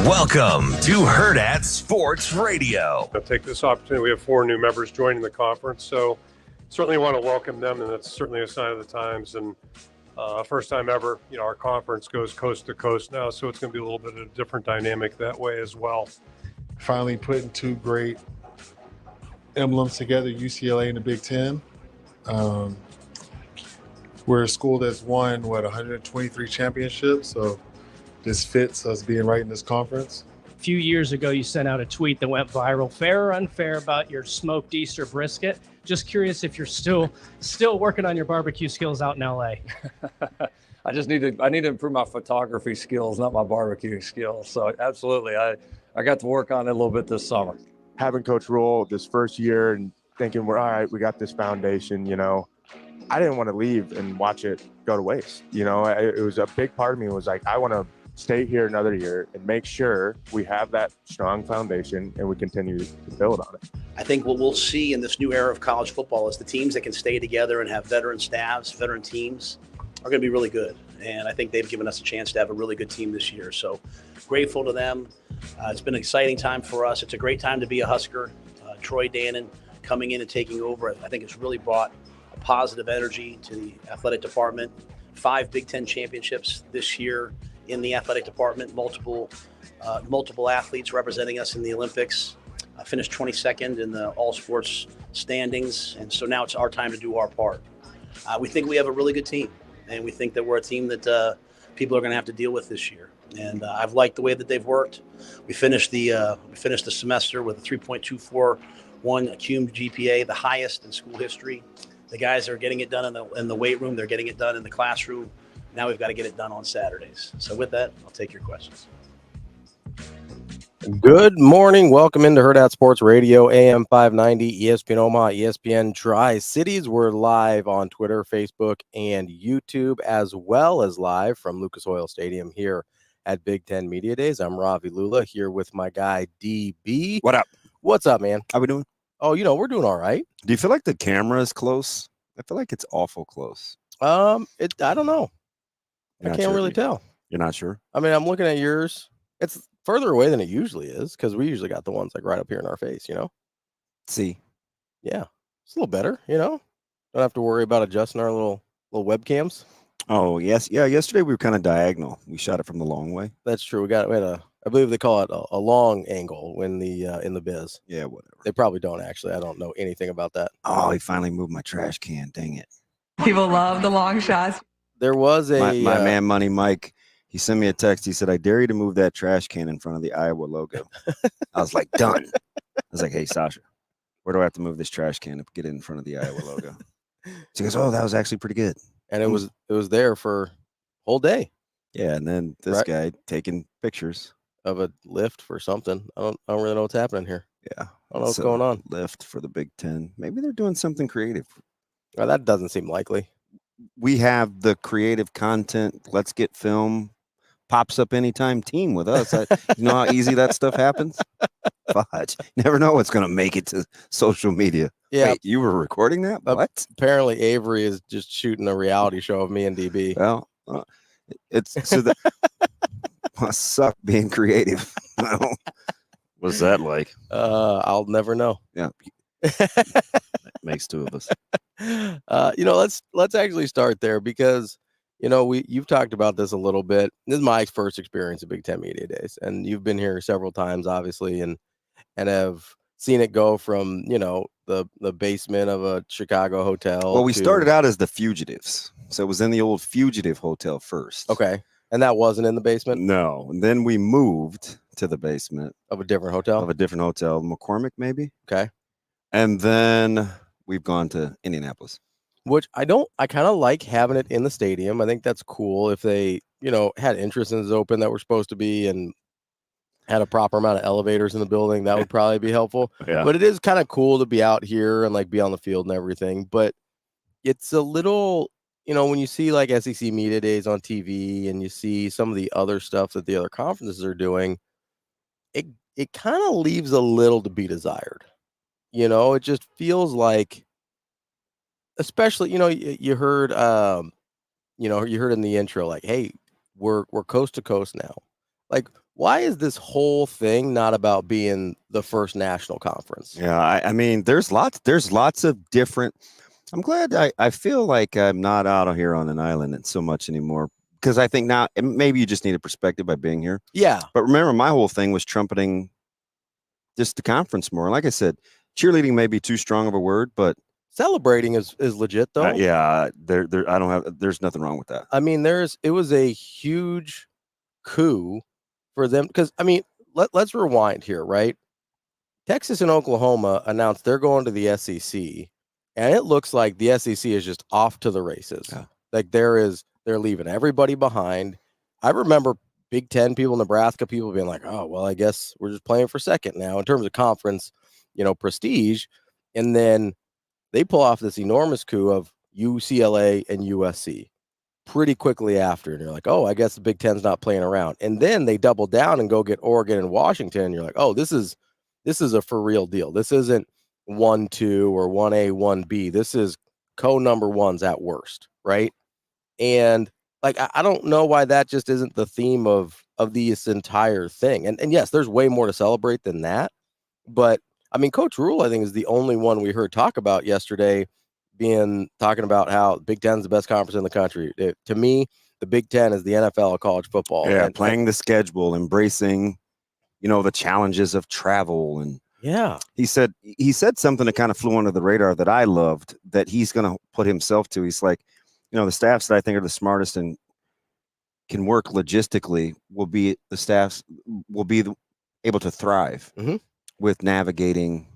Welcome to Hurrdat Sports Radio. I'll take this opportunity. We have 4 new members joining the conference, so certainly want to welcome them, and it's certainly a sign of the times. And first time ever, our conference goes coast to coast now, so it's going to be a little bit of a different dynamic that way as well. Finally putting 2 great emblems together, UCLA and the Big Ten. We're a school that's won, 123 championships, so this fits us being right in this conference. A few years ago, you sent out a tweet that went viral, fair or unfair, about your smoked Easter brisket. Just curious if you're still working on your barbecue skills out in LA. I need to improve my photography skills, not my barbecue skills. So absolutely, I got to work on it a little bit this summer. Having Coach Rule this first year and thinking we're all right, we got this foundation, I didn't want to leave and watch it go to waste. It was a big part of me was like, I want to stay here another year and make sure we have that strong foundation and we continue to build on it. I think what we'll see in this new era of college football is the teams that can stay together and have veteran staffs, veteran teams are going to be really good. And I think they've given us a chance to have a really good team this year. So grateful to them. It's been an exciting time for us. It's a great time to be a Husker. Troy Dannon coming in and taking over, I think it's really brought a positive energy to the athletic department. 5 Big Ten championships this year in the athletic department, multiple athletes representing us in the Olympics. Finished 22nd in the all sports standings. And so now it's our time to do our part. We think we have a really good team, and we think that we're a team that people are going to have to deal with this year. And I've liked the way that they've worked. We finished the semester with a 3.241 cum GPA, the highest in school history. The guys are getting it done in the weight room. They're getting it done in the classroom. Now we've got to get it done on Saturdays. So with that, I'll take your questions. Good morning. Welcome into Hurrdat Sports Radio, AM 590, ESPN Omaha, ESPN Tri-Cities. We're live on Twitter, Facebook, and YouTube, as well as live from Lucas Oil Stadium here at Big Ten Media Days. I'm Ravi Lulla here with my guy, DB. What up? What's up, man? How we doing? Oh, we're doing all right. Do you feel like the camera is close? I feel like it's awful close. I don't know. I can't really tell. You're not sure? I mean, I'm looking at yours. It's further away than it usually is because we usually got the ones like right up here in our face, See. Yeah. It's a little better, Don't have to worry about adjusting our little webcams. Oh, yes. Yeah, yesterday we were kind of diagonal. We shot it from the long way. That's true. We had I believe they call it a long angle when in the biz. Yeah, whatever. They probably don't actually. I don't know anything about that. Oh, he finally moved my trash can. Dang it. People love the long shots. There was my man, Money Mike. He sent me a text. He said, I dare you to move that trash can in front of the Iowa logo. I was like, done. I was like, hey, Sasha, where do I have to move this trash can to get it in front of the Iowa logo? She goes, oh, that was actually pretty good. And it was there for whole day. Yeah, and then this guy taking pictures of a lift for something. I don't really know what's happening here. Yeah. I don't know what's going on. Lift for the Big Ten. Maybe they're doing something creative. Well, that doesn't seem likely. We have the creative content. Let's get film. Pops up anytime team with us. You know how easy that stuff happens? Fudge. Never know what's going to make it to social media. Yeah. Wait, you were recording that? What? Apparently Avery is just shooting a reality show of me and DB. Well, it's so that must suck being creative. What's that like? I'll never know. Yeah. That makes 2 of us. Let's actually start there because you've talked about this a little bit. This is my first experience at Big Ten Media Days, and you've been here several times, obviously, and have seen it go from the basement of a Chicago hotel. Well, we started out as the Fugitives, so it was in the old Fugitive Hotel first. Okay, and that wasn't in the basement. No, and then we moved to the basement of a different hotel. McCormick, maybe. Okay, and then we've gone to Indianapolis. Which I kind of like having it in the stadium. I think that's cool if they, had entrances open that were supposed to be and had a proper amount of elevators in the building. That would probably be helpful. Yeah. But it is kind of cool to be out here and like be on the field and everything. But it's a little, when you see like SEC Media Days on TV and you see some of the other stuff that the other conferences are doing, it kind of leaves a little to be desired. It just feels like, especially, you heard, you heard in the intro, like, hey, we're coast to coast now. Like, why is this whole thing not about being the first national conference? Yeah, I mean, there's lots of different. I'm glad I feel like I'm not out here on an island so much anymore, because I think now maybe you just need a perspective by being here. Yeah. But remember, my whole thing was trumpeting just the conference more. Like I said, cheerleading may be too strong of a word, but celebrating is legit though. Yeah, there's nothing wrong with that. I mean, it was a huge coup for them, because I mean, let's rewind here, right? Texas and Oklahoma announced they're going to the SEC, and it looks like the SEC is just off to the races. Yeah. Like they're leaving everybody behind. I remember Big Ten people, Nebraska people being like, oh, well, I guess we're just playing for second now in terms of conference, prestige. And then they pull off this enormous coup of UCLA and USC pretty quickly after. And you're like, oh, I guess the Big Ten's not playing around. And then they double down and go get Oregon and Washington. And you're like, oh, this is a for real deal. This isn't 1-2 or 1A, 1B. This is number ones at worst, right? And like, I don't know why that just isn't the theme of this entire thing. And yes, there's way more to celebrate than that. But I mean, Coach Rule, I think, is the only one we heard talk about yesterday, talking about how Big Ten is the best conference in the country. To me, the Big Ten is the NFL of college football. Yeah, playing the schedule, embracing, the challenges of travel. And yeah, he said something that kind of flew under the radar that I loved, that he's going to put himself to. He's like, the staffs that I think are the smartest and can work logistically will be able to thrive with navigating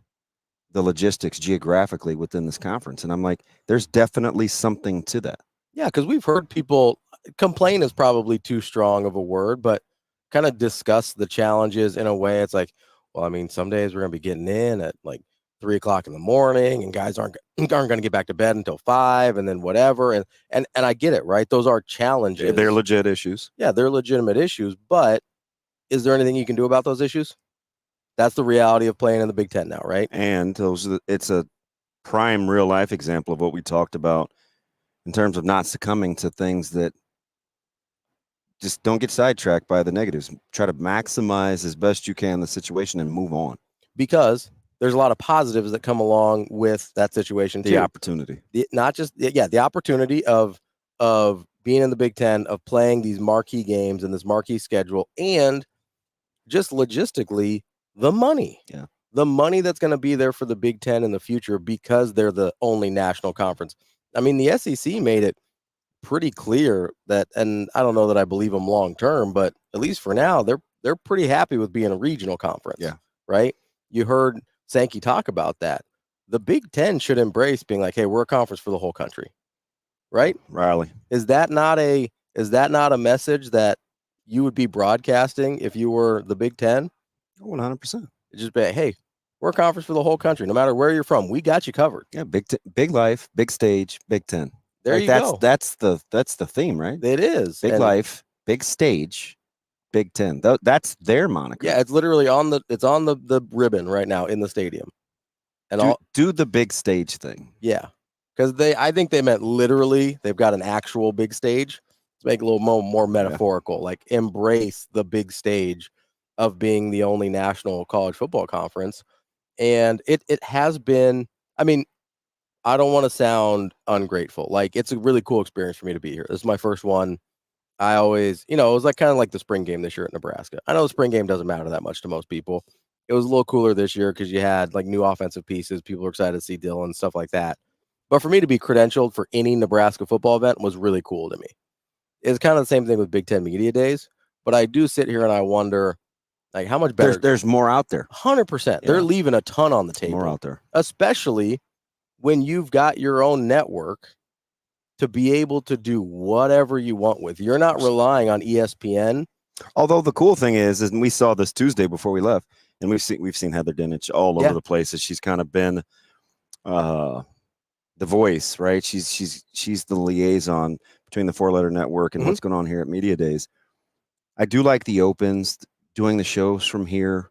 the logistics geographically within this conference. And I'm like, there's definitely something to that. Yeah, because we've heard people complain is probably too strong of a word, but kind of discuss the challenges in a way. It's like, well, I mean, some days we're going to be getting in at like 3:00 in the morning, and guys aren't going to get back to bed until 5, and then whatever. And I get it, right? Those are challenges. They're legit issues. Yeah, they're legitimate issues. But is there anything you can do about those issues? That's the reality of playing in the Big Ten now, right? And it's a prime real life example of what we talked about in terms of not succumbing to things that just don't get sidetracked by the negatives. Try to maximize as best you can the situation and move on. Because there's a lot of positives that come along with that situation too. The opportunity. The opportunity of being in the Big Ten, of playing these marquee games and this marquee schedule, and just logistically, the money. Yeah. The money that's going to be there for the Big Ten in the future, because they're the only national conference. I mean, the SEC made it pretty clear that, and I don't know that I believe them long term, but at least for now, they're pretty happy with being a regional conference. Yeah. Right? You heard Sankey talk about that. The Big Ten should embrace being like, hey, we're a conference for the whole country. Right? Riley. Is that not a message that you would be broadcasting if you were the Big Ten? 100%. Just be, hey, we're a conference for the whole country. No matter where you're from, we got you covered. Yeah, big life, big stage, Big Ten. There you go. That's the theme, right? It is. Big life, big stage, Big Ten. That's their moniker. Yeah, it's literally on the ribbon right now in the stadium. And do the big stage thing. Yeah, because I think they meant literally. They've got an actual big stage. Let's make it a little more metaphorical. Yeah. Like, embrace the big stage of being the only national college football conference. And it has been, I mean, I don't want to sound ungrateful. Like, it's a really cool experience for me to be here. This is my first one. I always, it was like kind of like the spring game this year at Nebraska. I know the spring game doesn't matter that much to most people. It was a little cooler this year because you had like new offensive pieces. People were excited to see Dylan and stuff like that. But for me to be credentialed for any Nebraska football event was really cool to me. It's kind of the same thing with Big Ten Media Days. But I do sit here and I wonder, like, how much better. There's more out there. 100%. Yeah. They're leaving a ton on the table. More out there. Especially when you've got your own network to be able to do whatever you want with. You're not relying on ESPN. Although the cool thing is, and we saw this Tuesday before we left, and we've seen Heather Dinich all over the place. As she's kind of been the voice, right? She's the liaison between the 4-letter network and what's going on here at Media Days. I do like the opens, doing the shows from here,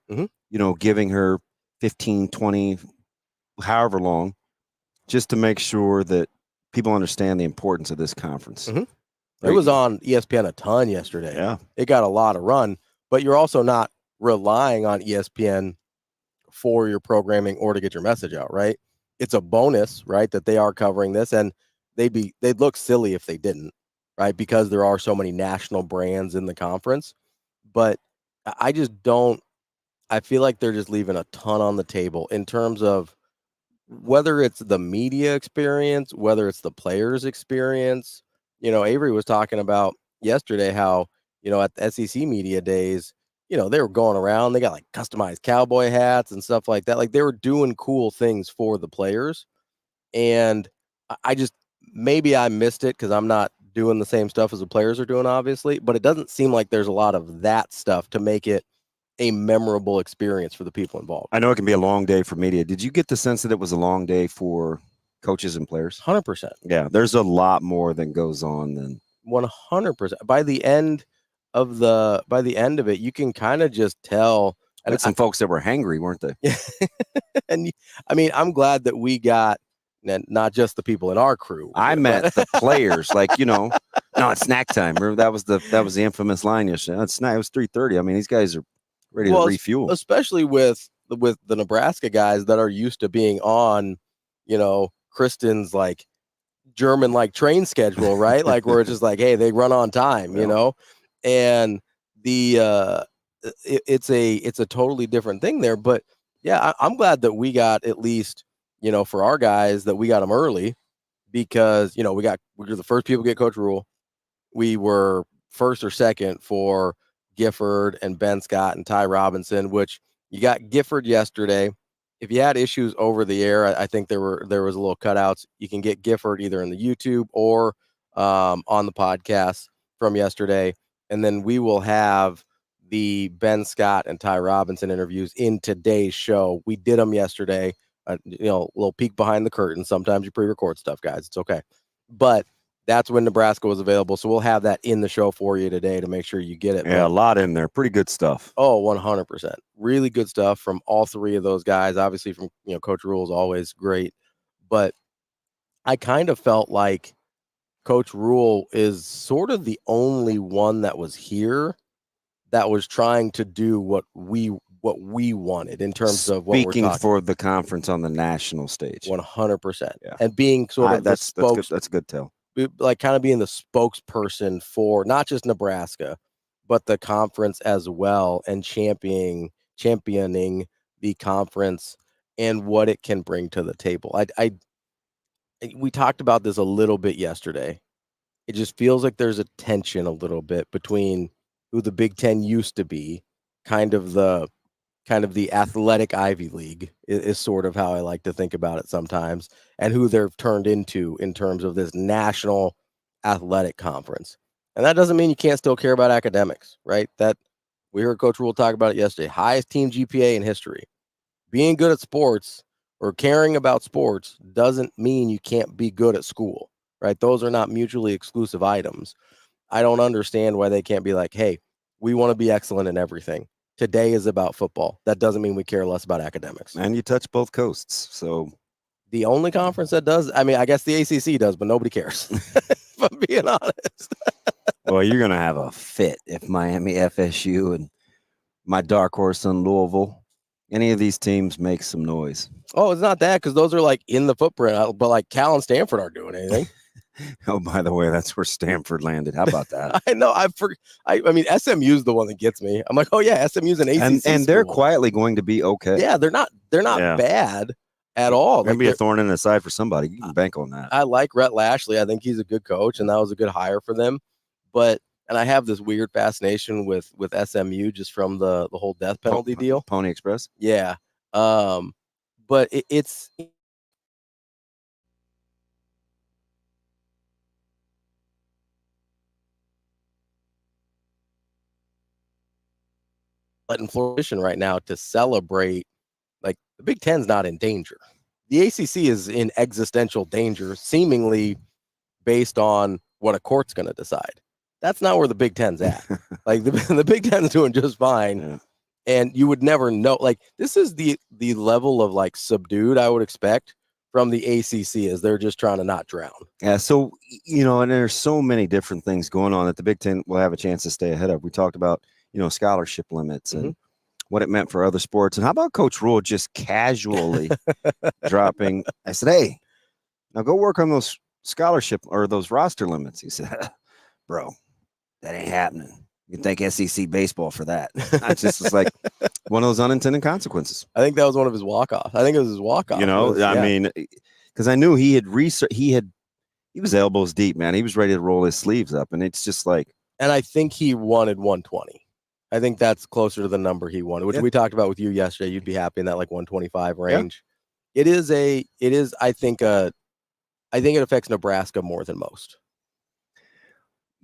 giving her 15, 20, however long, just to make sure that people understand the importance of this conference. Right? It was on ESPN a ton yesterday. Yeah. It got a lot of run. but you're also not relying on ESPN for your programming or to get your message out, right? It's a bonus, right, that they are covering this, and they'd look silly if they didn't, right? Because there are so many national brands in the conference. But I just don't. I feel like they're just leaving a ton on the table in terms of whether it's the media experience, whether it's the players' experience. Avery was talking about yesterday how, at the SEC media days, they were going around, they got like customized cowboy hats and stuff like that. Like they were doing cool things for the players. And I just, maybe I missed it because I'm not doing the same stuff as the players are doing, obviously, but it doesn't seem like there's a lot of that stuff to make it a memorable experience for the people involved. I know it can be a long day for media. Did you get the sense that it was a long day for coaches and players? 100%. Yeah, there's a lot more that goes on than 100%. By the end of it, you can kind of just tell. And some folks that were hangry, weren't they? And I mean, I'm glad that we got not just the people in our crew. I met the players, like, no, it's snack time. Remember that was the infamous line yesterday. It was 3:30. I mean, these guys are ready to refuel. Especially with the Nebraska guys that are used to being on, Kristen's like German like train schedule, right? Like where it's just like, hey, they run on time, and it's a totally different thing there. But yeah, I'm glad that we got at least, for our guys that we got them early because, we were the first people to get Coach Rule. We were first or second for Gifford and Ben Scott and Ty Robinson, which you got Gifford yesterday. If you had issues over the air, I think there was a little cutouts. You can get Gifford either in the YouTube or on the podcast from yesterday. And then we will have the Ben Scott and Ty Robinson interviews in today's show. We did them yesterday. A little peek behind the curtain. Sometimes you pre-record stuff, guys. It's okay. But that's when Nebraska was available. So we'll have that in the show for you today to make sure you get it. Yeah, a lot in there. Pretty good stuff. Oh, 100%. Really good stuff from all three of those guys. Obviously from, Coach Rule is always great. But I kind of felt like Coach Rule is sort of the only one that was here that was trying to do what we wanted in terms of what we're talking. Speaking for the conference on the national stage. 100%. Yeah. And being sort of that's a good tell. Like kind of being the spokesperson for not just Nebraska, but the conference as well, and championing the conference and what it can bring to the table. We talked about this a little bit yesterday. It just feels like there's a tension a little bit between who the Big Ten used to be, kind of the athletic Ivy League is sort of how I like to think about it sometimes, and who they've turned into in terms of this national athletic conference. And that doesn't mean you can't still care about academics, right? That we heard Coach Rule talk about it yesterday. Highest team GPA in history. Being good at sports or caring about sports doesn't mean you can't be good at school, right? Those are not mutually exclusive items. I don't understand why they can't be like, hey, we want to be excellent in everything. Today is about football. That doesn't mean we care less about academics. And you touch both coasts. So the only conference that does, I mean, I guess the ACC does, but nobody cares, if I'm being honest. Well, you're going to have a fit if Miami, FSU, and my dark horse in Louisville, any of these teams make some noise. Oh, it's not that, because those are like in the footprint, but like Cal and Stanford aren't doing anything. Oh, by the way, that's where Stanford landed. How about that? I know. I mean, SMU's the one that gets me. I'm like, oh yeah, SMU's an ACC and they're quietly going to be okay. Yeah, they're not bad at all. Maybe a thorn in the side for somebody. You can bank on that. I like Rhett Lashley. I think he's a good coach, and that was a good hire for them. And I have this weird fascination with SMU just from the whole death penalty deal. Pony Express. Yeah. But it's letting flourishing right now to celebrate. Like the Big Ten's not in danger. The ACC is in existential danger, seemingly based on what a court's going to decide. That's not where the Big Ten's at. Like the Big Ten's doing just fine. Yeah. And you would never know. Like this is the level of like subdued I would expect from the ACC, as they're just trying to not drown. Yeah. So, and there's so many different things going on that the Big Ten will have a chance to stay ahead of. We talked about scholarship limits and what it meant for other sports. And how about Coach Rule just casually dropping? I said, hey, now go work on those scholarship or those roster limits. He said, bro, that ain't happening. You can thank SEC baseball for that. I just was like one of those unintended consequences. I think that was one of his walk-offs. I think it was his walk-off. I mean, because I knew he had he was elbows deep, man. He was ready to roll his sleeves up, and it's just like. And I think he wanted 120. I think that's closer to the number he wanted, which we talked about with you yesterday. You'd be happy in that like 125 range. Yeah. I think it affects Nebraska more than most.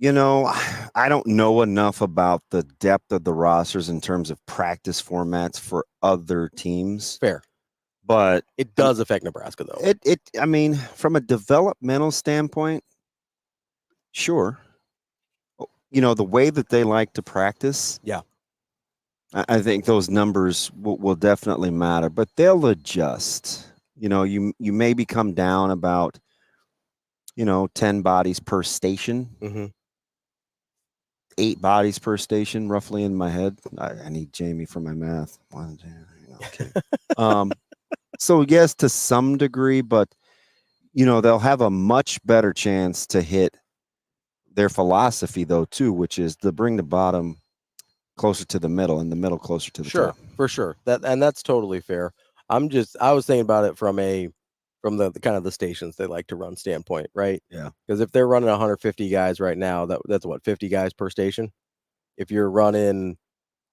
I don't know enough about the depth of the rosters in terms of practice formats for other teams. Fair. But it does affect Nebraska, though. I mean, from a developmental standpoint, sure. The way that they like to practice. Yeah. I think those numbers will definitely matter, but they'll adjust. You maybe come down about, 10 bodies per station. Mm-hmm. 8 bodies per station, roughly in my head. I need Jamie for my math. Okay. So yes, to some degree, but they'll have a much better chance to hit their philosophy though too, which is to bring the bottom closer to the middle and the middle closer to the top. For sure. That's totally fair. I was thinking about it from the kind of the stations they like to run standpoint, right? Yeah. Because if they're running 150 guys right now, that's what, 50 guys per station. If you're running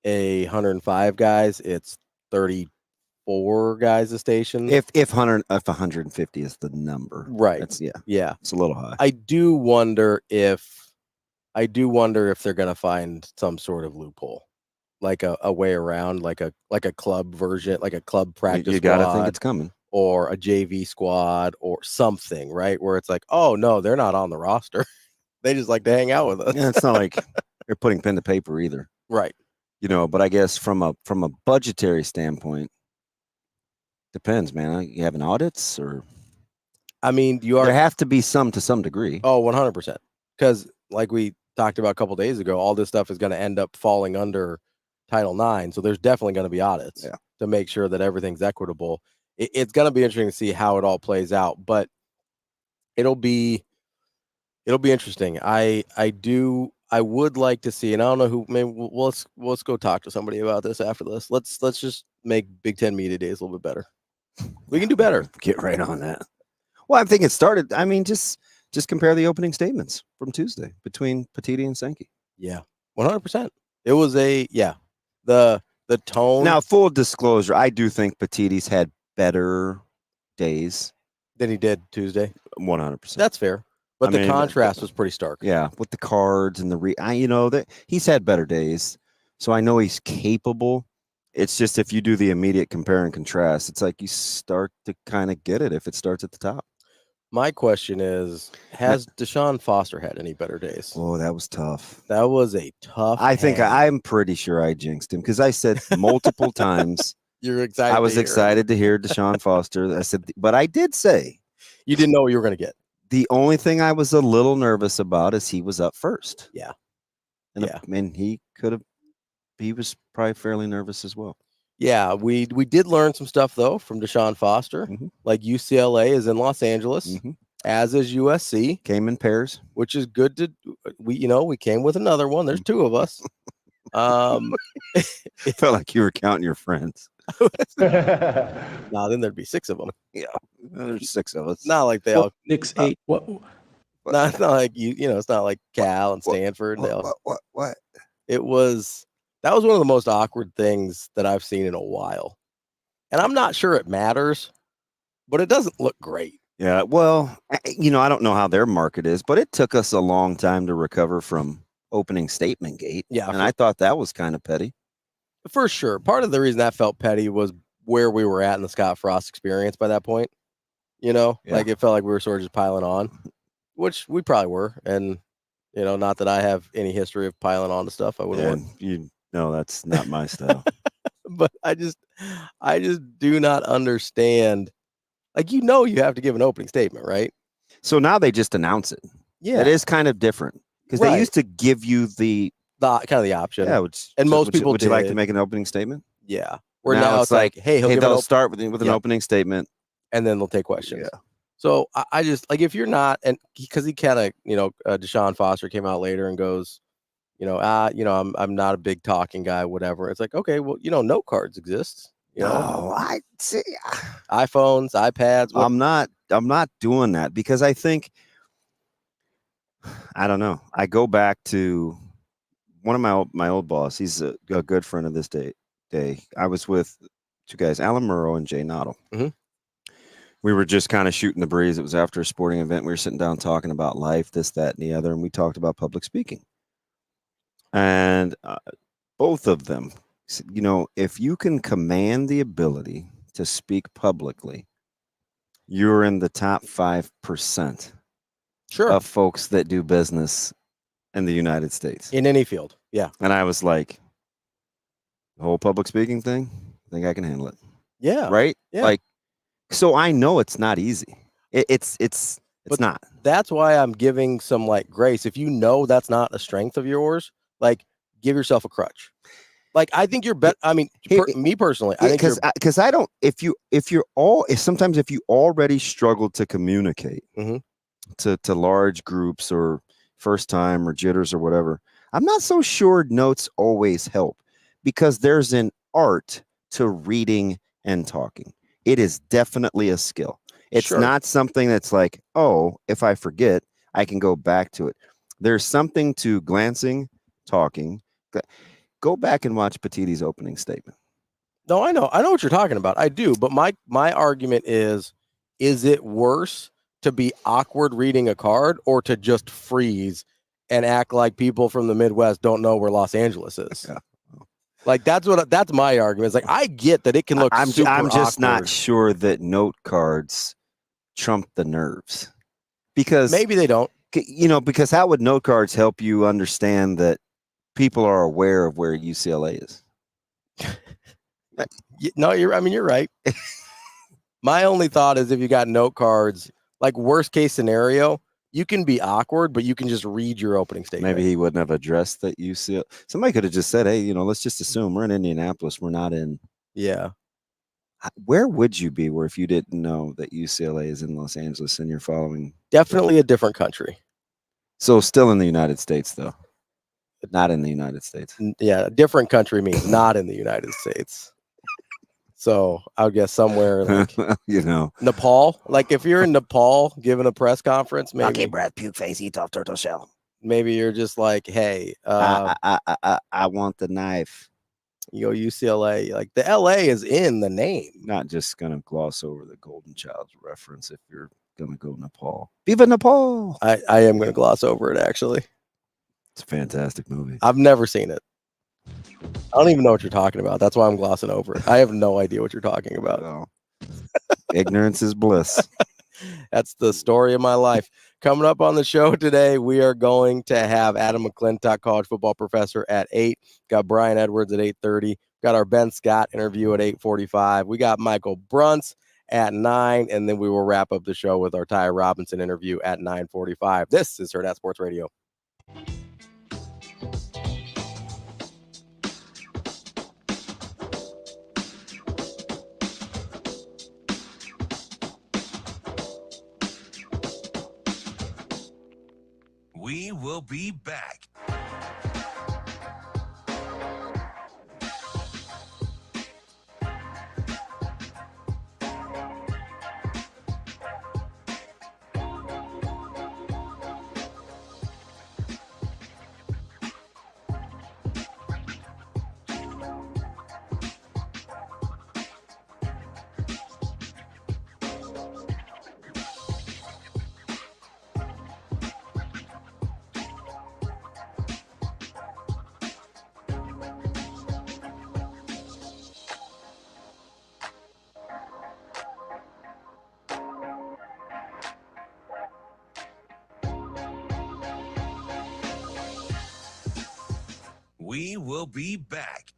105 guys, it's 34 guys a station. If 150 is the number, right? It's yeah, it's a little high. I do wonder if they're gonna find some sort of loophole, like a way around, like a club version, like a club practice. You gotta think it's coming. Or a JV squad or something, right? Where it's like, oh no, they're not on the roster. They just like to hang out with us. Yeah, it's not like they're putting pen to paper either. Right. But I guess from a budgetary standpoint, depends, man. You having audits or? I mean, there have to be some to some degree. Oh, 100%. Because like we talked about a couple days ago, all this stuff is going to end up falling under Title IX. So there's definitely going to be audits to make sure that everything's equitable. It's going to be interesting to see how it all plays out, but it'll be interesting. I would like to see, and I don't know who. Maybe let's go talk to somebody about this after this. Let's just make Big Ten Media Days a little bit better. We can do better. Get right on that. Well, I think it started. I mean, just compare the opening statements from Tuesday between Petiti and Sankey. Yeah, 100%. It was the tone. Now, full disclosure, I do think Petiti's had better days than he did Tuesday. 100%. That's fair. But the contrast was pretty stark. Yeah, with the cards and that he's had better days. So I know he's capable. It's just if you do the immediate compare and contrast, it's like you start to kind of get it if it starts at the top. My question is, has Deshaun Foster had any better days? Oh, that was tough. That was a tough. I think I'm pretty sure I jinxed him because I said multiple times. You're excited. I was excited to hear Deshaun Foster. I said, but I did say you didn't know what you were going to get. The only thing I was a little nervous about is he was up first. Yeah. And he was probably fairly nervous as well. Yeah, we did learn some stuff though from Deshaun Foster. Mm-hmm. Like UCLA is in Los Angeles, as is USC. Came in pairs, which is good we came with another one. There's two of us. It felt like you were counting your friends. Nah, then there'd be 6 of them. Yeah, there's 6 of us. Not like they all 6, 8. What? It's not like it's not like Cal and Stanford. What? That was one of the most awkward things that I've seen in a while. And I'm not sure it matters, but it doesn't look great. Yeah, well, I don't know how their market is, but it took us a long time to recover from opening statement gate. Yeah. And I thought that was kind of petty. For sure. Part of the reason that felt petty was where we were at in the Scott Frost experience by that point. Like it felt like we were sort of just piling on, which we probably were. And, not that I have any history of piling on to stuff. I wouldn't want. No, that's not my style. But I just do not understand. Like, you have to give an opening statement, right? So now they just announce it. Yeah. It is kind of different because they used to give you the kind of the option. Yeah, and most people would you like to make an opening statement? Yeah. Where now it's like, hey, they'll start with an opening statement, and then they'll take questions. Yeah. So I just like, if you're not, and because he kind of, Deshaun Foster came out later and goes, I'm not a big talking guy, whatever. It's like, okay, well, note cards exist. No, I see. iPhones, iPads. I'm not doing that because I think, I don't know. I go back to one of my old boss. He's a good friend of this day. I was with two guys, Alan Murrow and Jay Noddle. Mm-hmm. We were just kind of shooting the breeze. It was after a sporting event. We were sitting down talking about life, this, that, and the other, and we talked about public speaking. And both of them, if you can command the ability to speak publicly, you're in the top 5% of folks that do business in the United States. In any field, yeah. And I was like, the whole public speaking thing, I think I can handle it. Yeah. Right? Yeah. Like, so I know it's not easy. It's not. That's why I'm giving some grace. If that's not a strength of yours, give yourself a crutch. I think you're better. I mean, me personally, I think because I don't. If you already struggle to communicate to large groups or first time or jitters or whatever, I'm not so sure notes always help, because there's an art to reading and talking. It is definitely a skill. It's not something that's like, oh, if I forget, I can go back to it. There's something to glancing, talking. Go back and watch Petitti's opening statement. No, I know what you're talking about. I do. But my argument is it worse to be awkward reading a card or to just freeze and act like people from the Midwest don't know where Los Angeles is? Yeah. That's my argument. It's I get that it can look super I'm just awkward. Not sure that note cards trump the nerves, because maybe they don't. Because how would note cards help you understand that people are aware of where UCLA is? No, you're right. My only thought is, if you got note cards, worst case scenario, you can be awkward, but you can just read your opening statement. Maybe he wouldn't have addressed that UCLA. Somebody could have just said, hey, let's just assume we're in Indianapolis. We're not in. Yeah. Where would you be if you didn't know that UCLA is in Los Angeles and you're following? Definitely a different country. So still in the United States, though. Not in the United States. Yeah. Different country means not in the United States. So I would guess somewhere Nepal. If you're in Nepal giving a press conference, maybe. Okay, Brad, puke face, eat off turtle shell. Maybe you're just hey, I want the knife. You go UCLA. The LA is in the name. Not just gonna gloss over the Golden Child's reference if you're gonna go Nepal. Viva Nepal! I am gonna gloss over it, actually. It's a fantastic movie. I've never seen it. I don't even know what you're talking about. That's why I'm glossing over it. I have no idea what you're talking about. No. Ignorance is bliss. That's the story of my life. Coming up on the show today, we are going to have Adam McClintock, college football professor, at 8. Got Brian Edwards at 8:30. Got our Ben Scott interview at 8:45. We got Michael Bruntz at 9, and then we will wrap up the show with our Ty Robinson interview at 9:45. This is Hurrdat Sports Radio. We will be back. We will be back.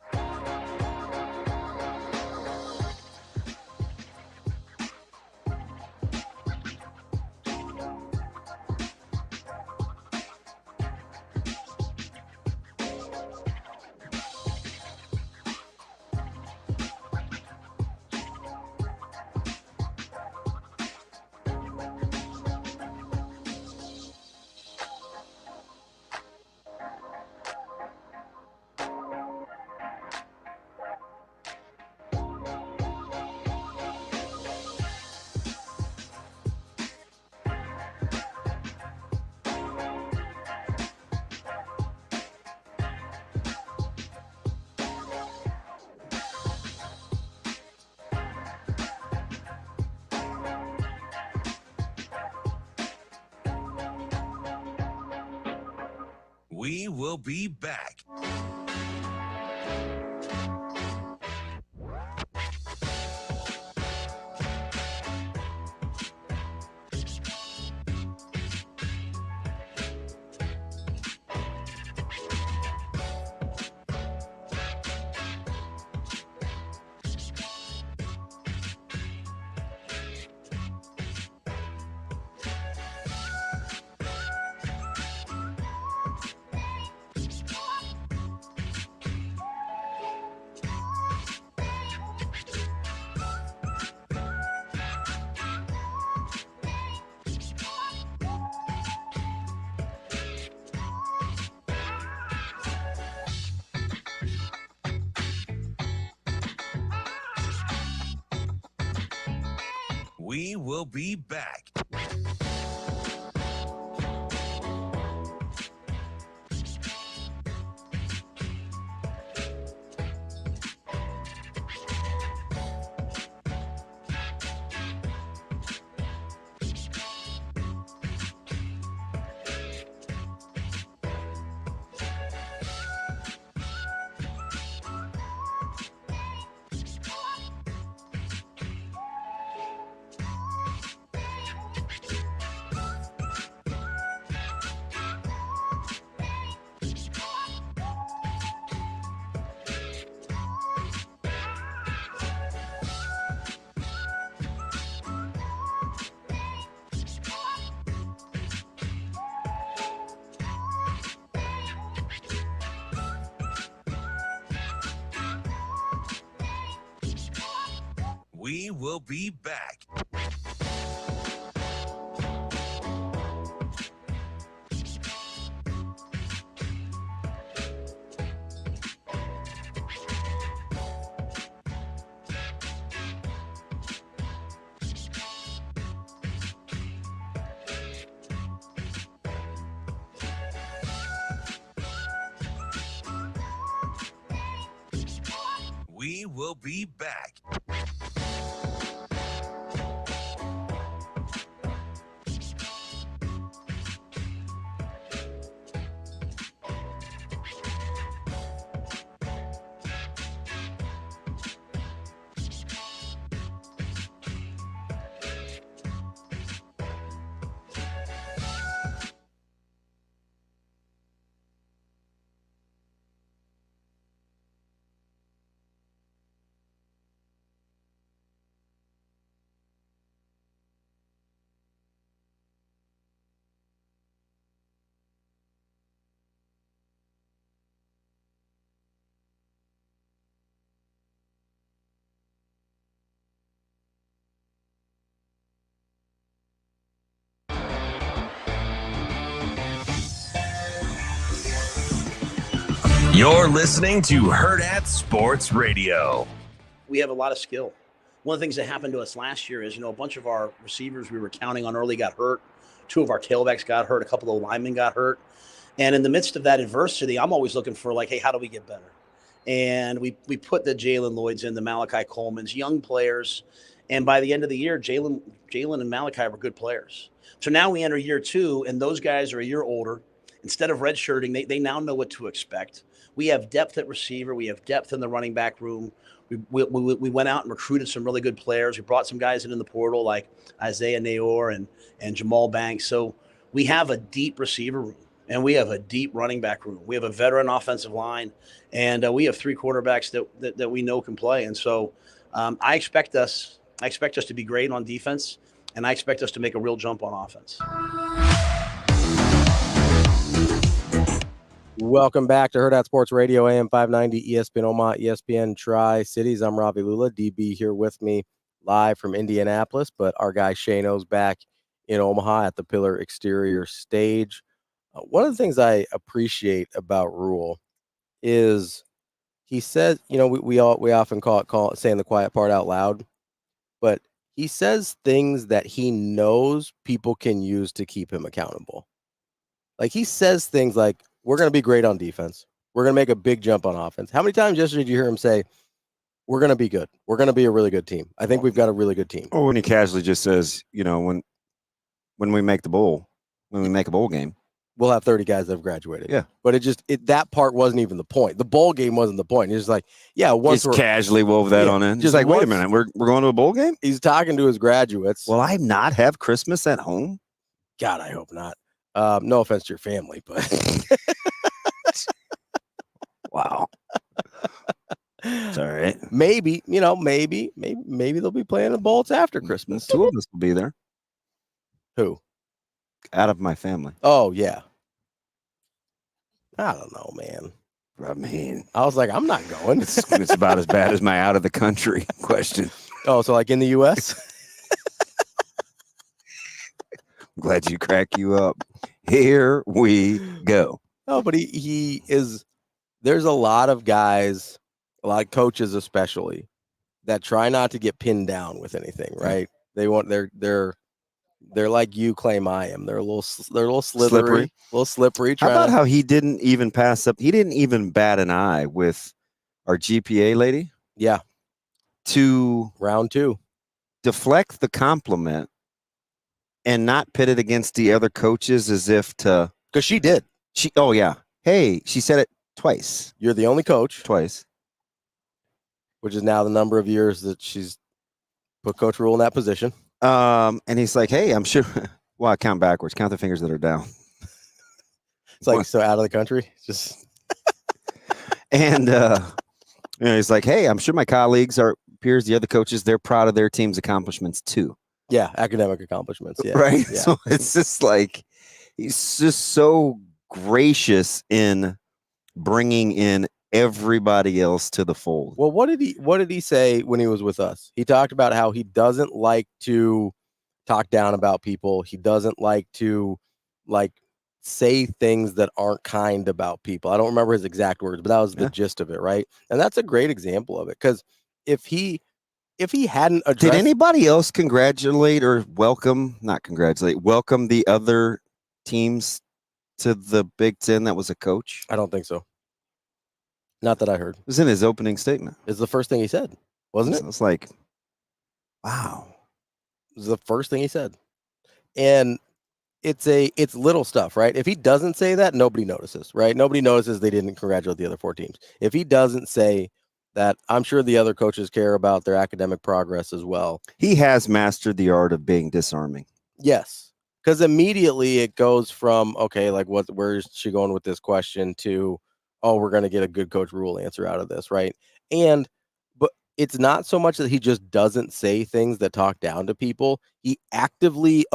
We will be back. We will be back. We will be back. We will be back. You're listening to Hurrdat Sports Radio. We have a lot of skill. One of the things that happened to us last year is, a bunch of our receivers we were counting on early got hurt. 2 of our tailbacks got hurt. A couple of linemen got hurt. And in the midst of that adversity, I'm always looking for, hey, how do we get better? And we put the Jalen Lloyds in, the Malachi Colemans, young players. And by the end of the year, Jalen and Malachi were good players. So now we enter year 2, and those guys are a year older. Instead of redshirting, they now know what to expect. We have depth at receiver. We have depth in the running back room. We went out and recruited some really good players. We brought some guys in the portal like Isaiah Nayor and Jamal Banks. So we have a deep receiver room, and we have a deep running back room. We have a veteran offensive line, and we have 3 quarterbacks that we know can play. And so I expect us to be great on defense, and I expect us to make a real jump on offense. Welcome back to Hurrdat Sports Radio, AM 590, ESPN Omaha, ESPN Tri-Cities. I'm Ravi Lulla, DB here with me live from Indianapolis, but our guy Shano's back in Omaha at the Pillar Exterior Stage. One of the things I appreciate about Rule is he says, we often call it saying the quiet part out loud, but he says things that he knows people can use to keep him accountable. Like he says things like, we're going to be great on defense. We're going to make a big jump on offense. How many times yesterday did you hear him say, we're going to be good? We're going to be a really good team. I think we've got a really good team. Or when he casually just says, when we make the bowl, when we make a bowl game, we'll have 30 guys that have graduated. Yeah. But that part wasn't even the point. The bowl game wasn't the point. He's just like, yeah, once Just casually wove that on in. Just like, wait a minute, we're going to a bowl game? He's talking to his graduates. Will I not have Christmas at home? God, I hope not. No offense to your family, but wow. It's all right. Maybe they'll be playing the Bolts after Christmas. 2 of us will be there. Who? Out of my family. Oh, yeah. I don't know, man. I mean, I was like, I'm not going. It's about as bad as my out of the country question. Oh, so like in the U.S.? I'm glad you crack you up. Here we go. No, but he is. There's a lot of guys, a lot of coaches especially, that try not to get pinned down with anything, right? They want they're like you claim I am. They're a little slippery. A little slippery. How about how he didn't even pass up? He didn't even bat an eye with our GPA lady. Yeah. To round 2, deflect the compliment and not pit it against the other coaches as if to, because she did. Oh yeah. Hey, she said it twice. You're the only coach twice, which is now the number of years that she's put Coach Rule in that position. And he's like, hey, I'm sure. Well, I count backwards. Count the fingers that are down. It's like, so out of the country. Just and he's like, hey, I'm sure my colleagues, our peers, the other coaches, they're proud of their team's accomplishments too. Yeah, academic accomplishments. Yeah, right. Yeah. So it's just like he's just so gracious in bringing in everybody else to the fold. Well, what did he say when he was with us? He talked about how he doesn't like to talk down about people. He doesn't like to say things that aren't kind about people. I don't remember his exact words, but that was the gist of it, right? And that's a great example of it, because if he hadn't addressed, did anybody else congratulate or welcome the other teams to the Big Ten that was a coach? I don't think so. Not that I heard. It was in his opening statement. It's the first thing he said, wasn't it? It's like, wow. It was the first thing he said. And it's little stuff, right? If he doesn't say that, nobody notices, right? Nobody notices they didn't congratulate the other 4 teams. If he doesn't say that, I'm sure the other coaches care about their academic progress as well. He has mastered the art of being disarming. Yes. Because immediately it goes from, okay, like where's she going with this question, to, oh, we're going to get a good Coach Rule answer out of this, right? But it's not so much that he just doesn't say things that talk down to people. He actively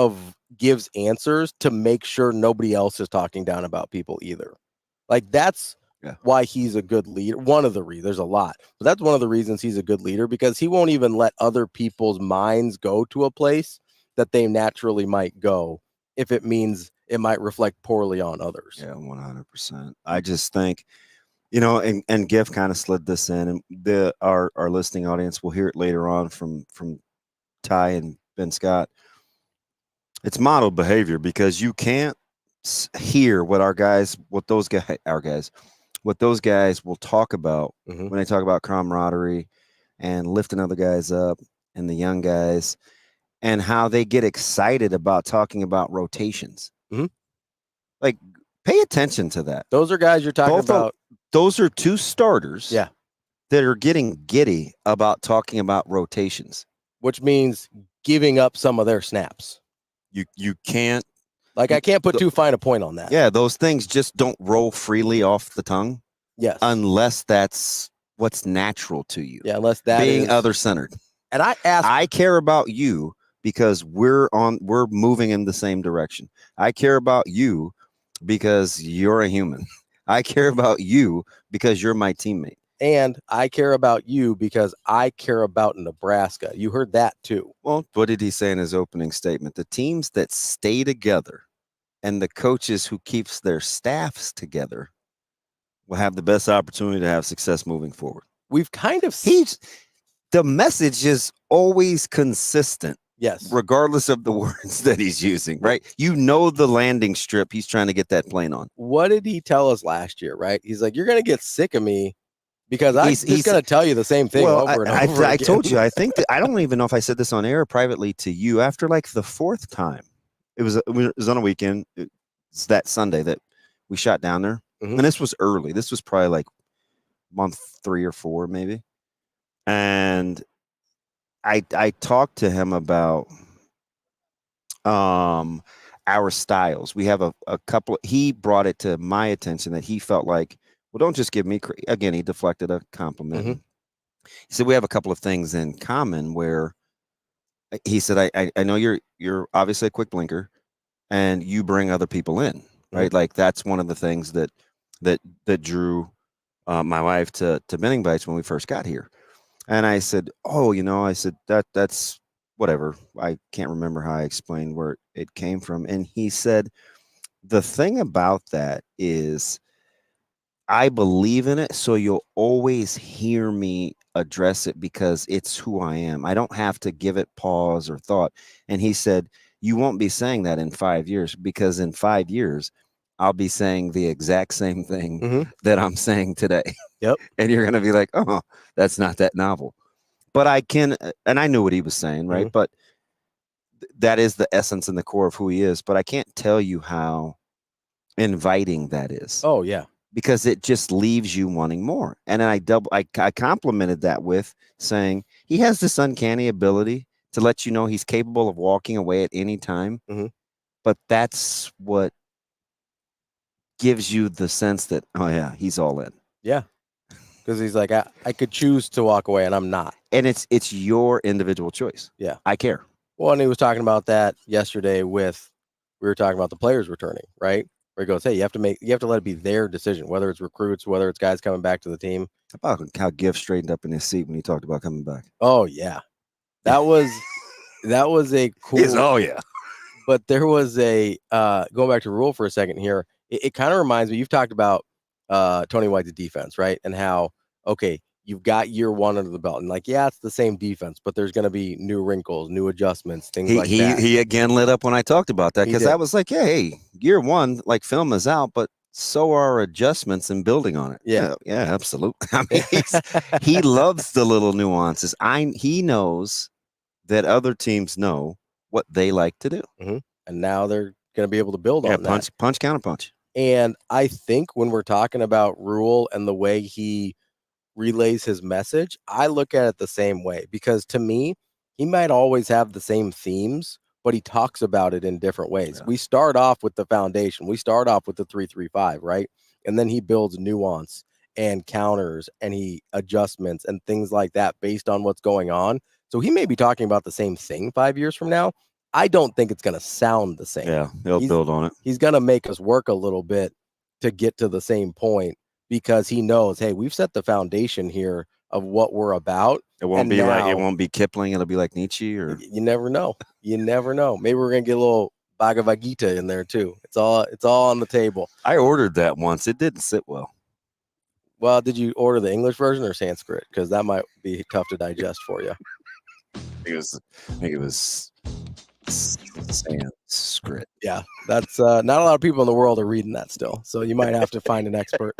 gives answers to make sure nobody else is talking down about people either. Like, that's why he's a good leader. One of the reasons, there's a lot, but that's one of the reasons he's a good leader, because he won't even let other people's minds go to a place that they naturally might go if it means it might reflect poorly on others. Yeah, 100%. I just think, and Giff kind of slid this in, and our listening audience will hear it later on from Ty and Ben Scott. It's modeled behavior, because you can't hear what those guys will talk about when they talk about camaraderie and lifting other guys up and the young guys, and how they get excited about talking about rotations. Mm-hmm. Like, pay attention to that. Those are guys you're talking about. Those are 2 starters that are getting giddy about talking about rotations. Which means giving up some of their snaps. You can't. Like, I can't put too fine a point on that. Yeah, those things just don't roll freely off the tongue. Yes. Unless that's what's natural to you. Yeah, unless that being is other-centered. And I care about you because we're moving in the same direction. I care about you because you're a human. I care about you because you're my teammate. And I care about you because I care about Nebraska. You heard that too. Well, what did he say in his opening statement? The teams that stay together and the coaches who keeps their staffs together will have the best opportunity to have success moving forward. We've kind of the message is always consistent. Yes. Regardless of the words that he's using, right? The landing strip he's trying to get that plane on. What did he tell us last year, right? He's like, you're going to get sick of me because he's going to tell you the same thing over and over again. I told you, I think I don't even know if I said this on air privately to you after like the 4th time. It was on a weekend. It's that Sunday that we shot down there. Mhm. And this was early. This was probably like month 3 or 4, maybe. And I talked to him about our styles. We have a couple. He brought it to my attention that he felt like, well, don't just give me again. He deflected a compliment. Mhm. He said we have a couple of things in common. Where he said, I know you're obviously a quick blinker, and you bring other people in, right? Like that's one of the things that drew my wife to Bending Bites when we first got here. And I said, oh, I said that's whatever. I can't remember how I explained where it came from. And he said, the thing about that is I believe in it. So you'll always hear me address it because it's who I am. I don't have to give it pause or thought. And he said, you won't be saying that in 5 years, because in 5 years, I'll be saying the exact same thing that I'm saying today. Yep. And you're going to be like, oh, that's not that novel. But I can, and I knew what he was saying, right? But that is the essence and the core of who he is. But I can't tell you how inviting that is. Oh, yeah. Because it just leaves you wanting more. And then I complimented that with saying he has this uncanny ability to let you know he's capable of walking away at any time. But that's what gives you the sense that, oh yeah, he's all in. Yeah. Because he's like, I could choose to walk away and I'm not. And it's your individual choice. Yeah. I care. Well, and he was talking about that yesterday we were talking about the players returning, right? Where he goes, hey, you have to let it be their decision, whether it's recruits, whether it's guys coming back to the team. How about how Giff straightened up in his seat when he talked about coming back? Oh yeah. That was a cool. Oh yeah. But there was a going back to Rule for a second here. It kind of reminds me, you've talked about Tony White's defense, right? And how, okay, you've got year one under the belt. And like, yeah, it's the same defense, but there's going to be new wrinkles, new adjustments, things like that. He again lit up when I talked about that, because I was like, yeah, hey, year one, like film is out, but so are adjustments and building on it. Yeah, absolutely. I mean, he loves the little nuances. He knows that other teams know what they like to do. And now they're going to be able to build on that. Punch, counter punch. And I think when we're talking about Rule and the way he relays his message, I look at it the same way, because to me, he might always have the same themes, but he talks about it in different ways. Yeah. We start off with the foundation. We start off with the 3-3-5, right? And then he builds nuance and counters and he adjustments and things like that based on what's going on. So he may be talking about the same thing 5 years from now. I don't think it's going to sound the same. Yeah, he'll build on it. He's going to make us work a little bit to get to the same point, because he knows, hey, we've set the foundation here of what we're about. It won't be like, it won't be Kipling. It'll be like Nietzsche, or you never know. You never know. Maybe we're going to get a little Bhagavad Gita in there too. It's all on the table. I ordered that once. It didn't sit well. Well, did you order the English version or Sanskrit? Because that might be tough to digest for you. I think it was Sanskrit. Yeah, that's not a lot of people in the world are reading that still, so you might have to find an expert.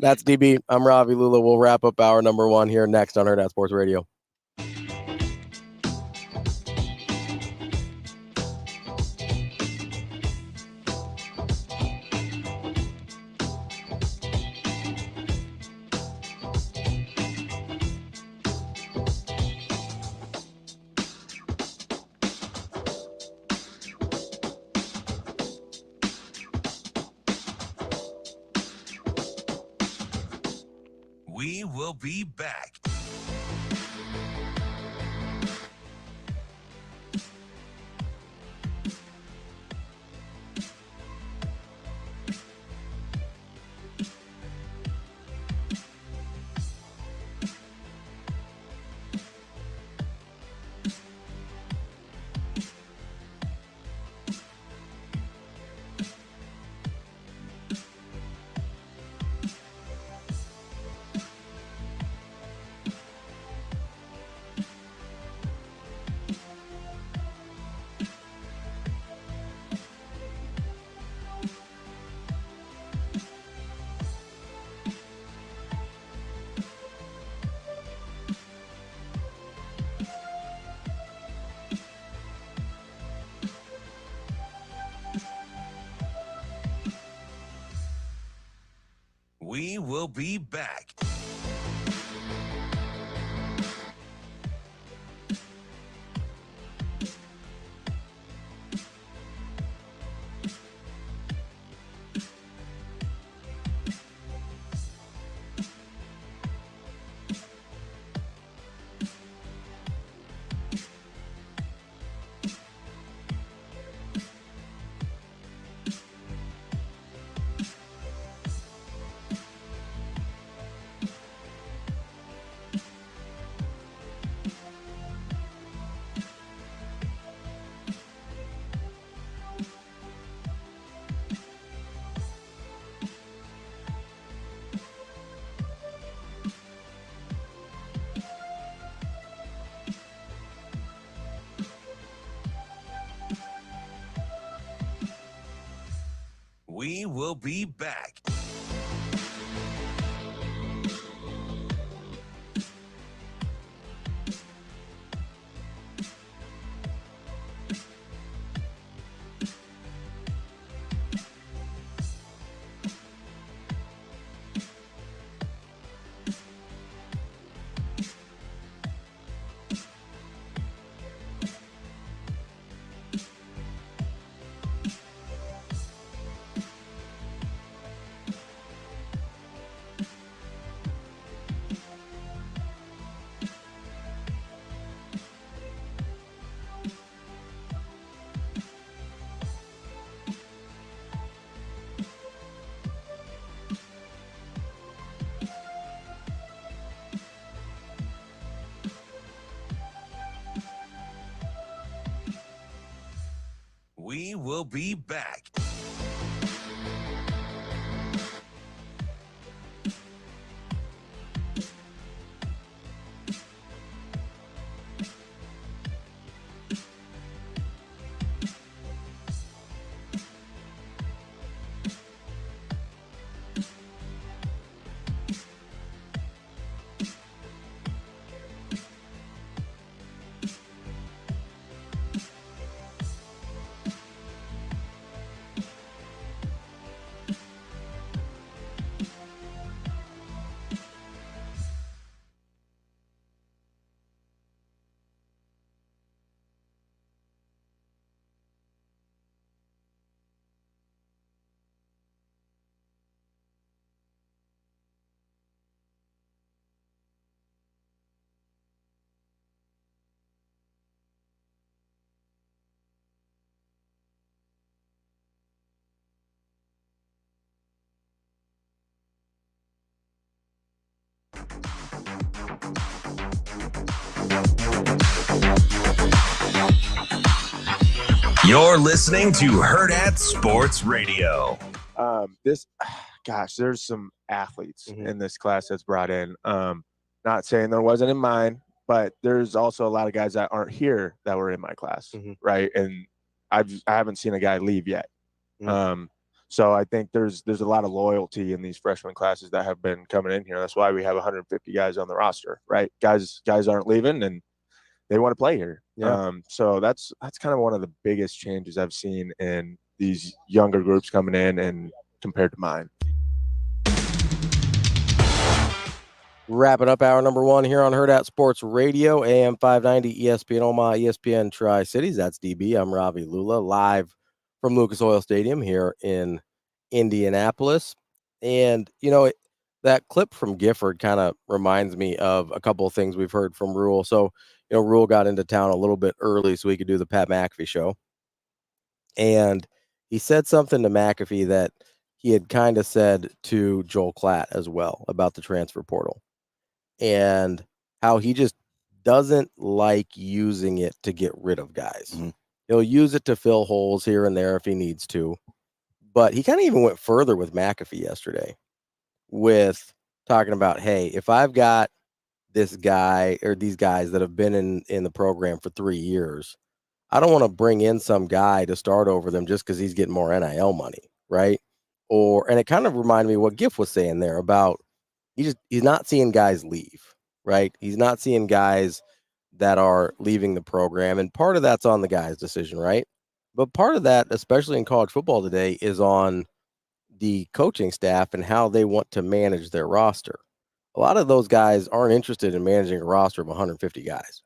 That's DB. I'm Ravi. Lulla. We'll wrap up hour number 1 here next on Hurrdat Sports Radio. We will be back. We will be back. We will be back. We will be back. You're listening to Hurrdat Sports Radio. There's some athletes in this class that's brought in. Not saying there wasn't in mine, but there's also a lot of guys that aren't here that were in my class, right? And I haven't seen a guy leave yet. So I think there's a lot of loyalty in these freshman classes that have been coming in here. That's why we have 150 guys on the roster, right? Guys aren't leaving and they want to play here. Yeah. So that's kind of one of the biggest changes I've seen in these younger groups coming in and compared to mine. Wrapping up hour number one here on Hurrdat Sports Radio, AM 590, ESPN Omaha, ESPN Tri-Cities. That's DB. I'm Ravi Lulla, live from Lucas Oil Stadium here in Indianapolis. And, that clip from Gifford kind of reminds me of a couple of things we've heard from Rule. So, Rule got into town a little bit early so he could do the Pat McAfee show. And he said something to McAfee that he had kind of said to Joel Klatt as well about the transfer portal and how he just doesn't like using it to get rid of guys. He'll use it to fill holes here and there if he needs to. But he kind of even went further with McAfee yesterday with talking about, hey, if I've got this guy or these guys that have been in the program for 3 years, I don't want to bring in some guy to start over them just because he's getting more NIL money, right? And it kind of reminded me what Giff was saying there about he's not seeing guys leave, right? He's not seeing guys that are leaving the program, and part of that's on the guy's decision, right? But part of that, especially in college football today, is on the coaching staff and how they want to manage their roster. A lot of those guys aren't interested in managing a roster of 150 guys.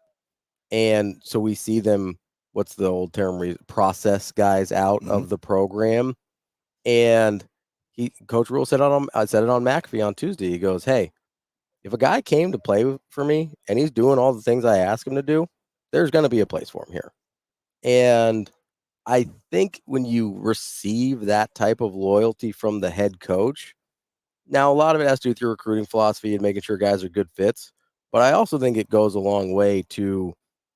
And so we see them, what's the old term, process guys out of the program. And Coach Rule said I said it on McAfee on Tuesday. He goes, hey, if a guy came to play for me and he's doing all the things I ask him to do, there's going to be a place for him here. And I think when you receive that type of loyalty from the head coach, now a lot of it has to do with your recruiting philosophy and making sure guys are good fits. But I also think it goes a long way to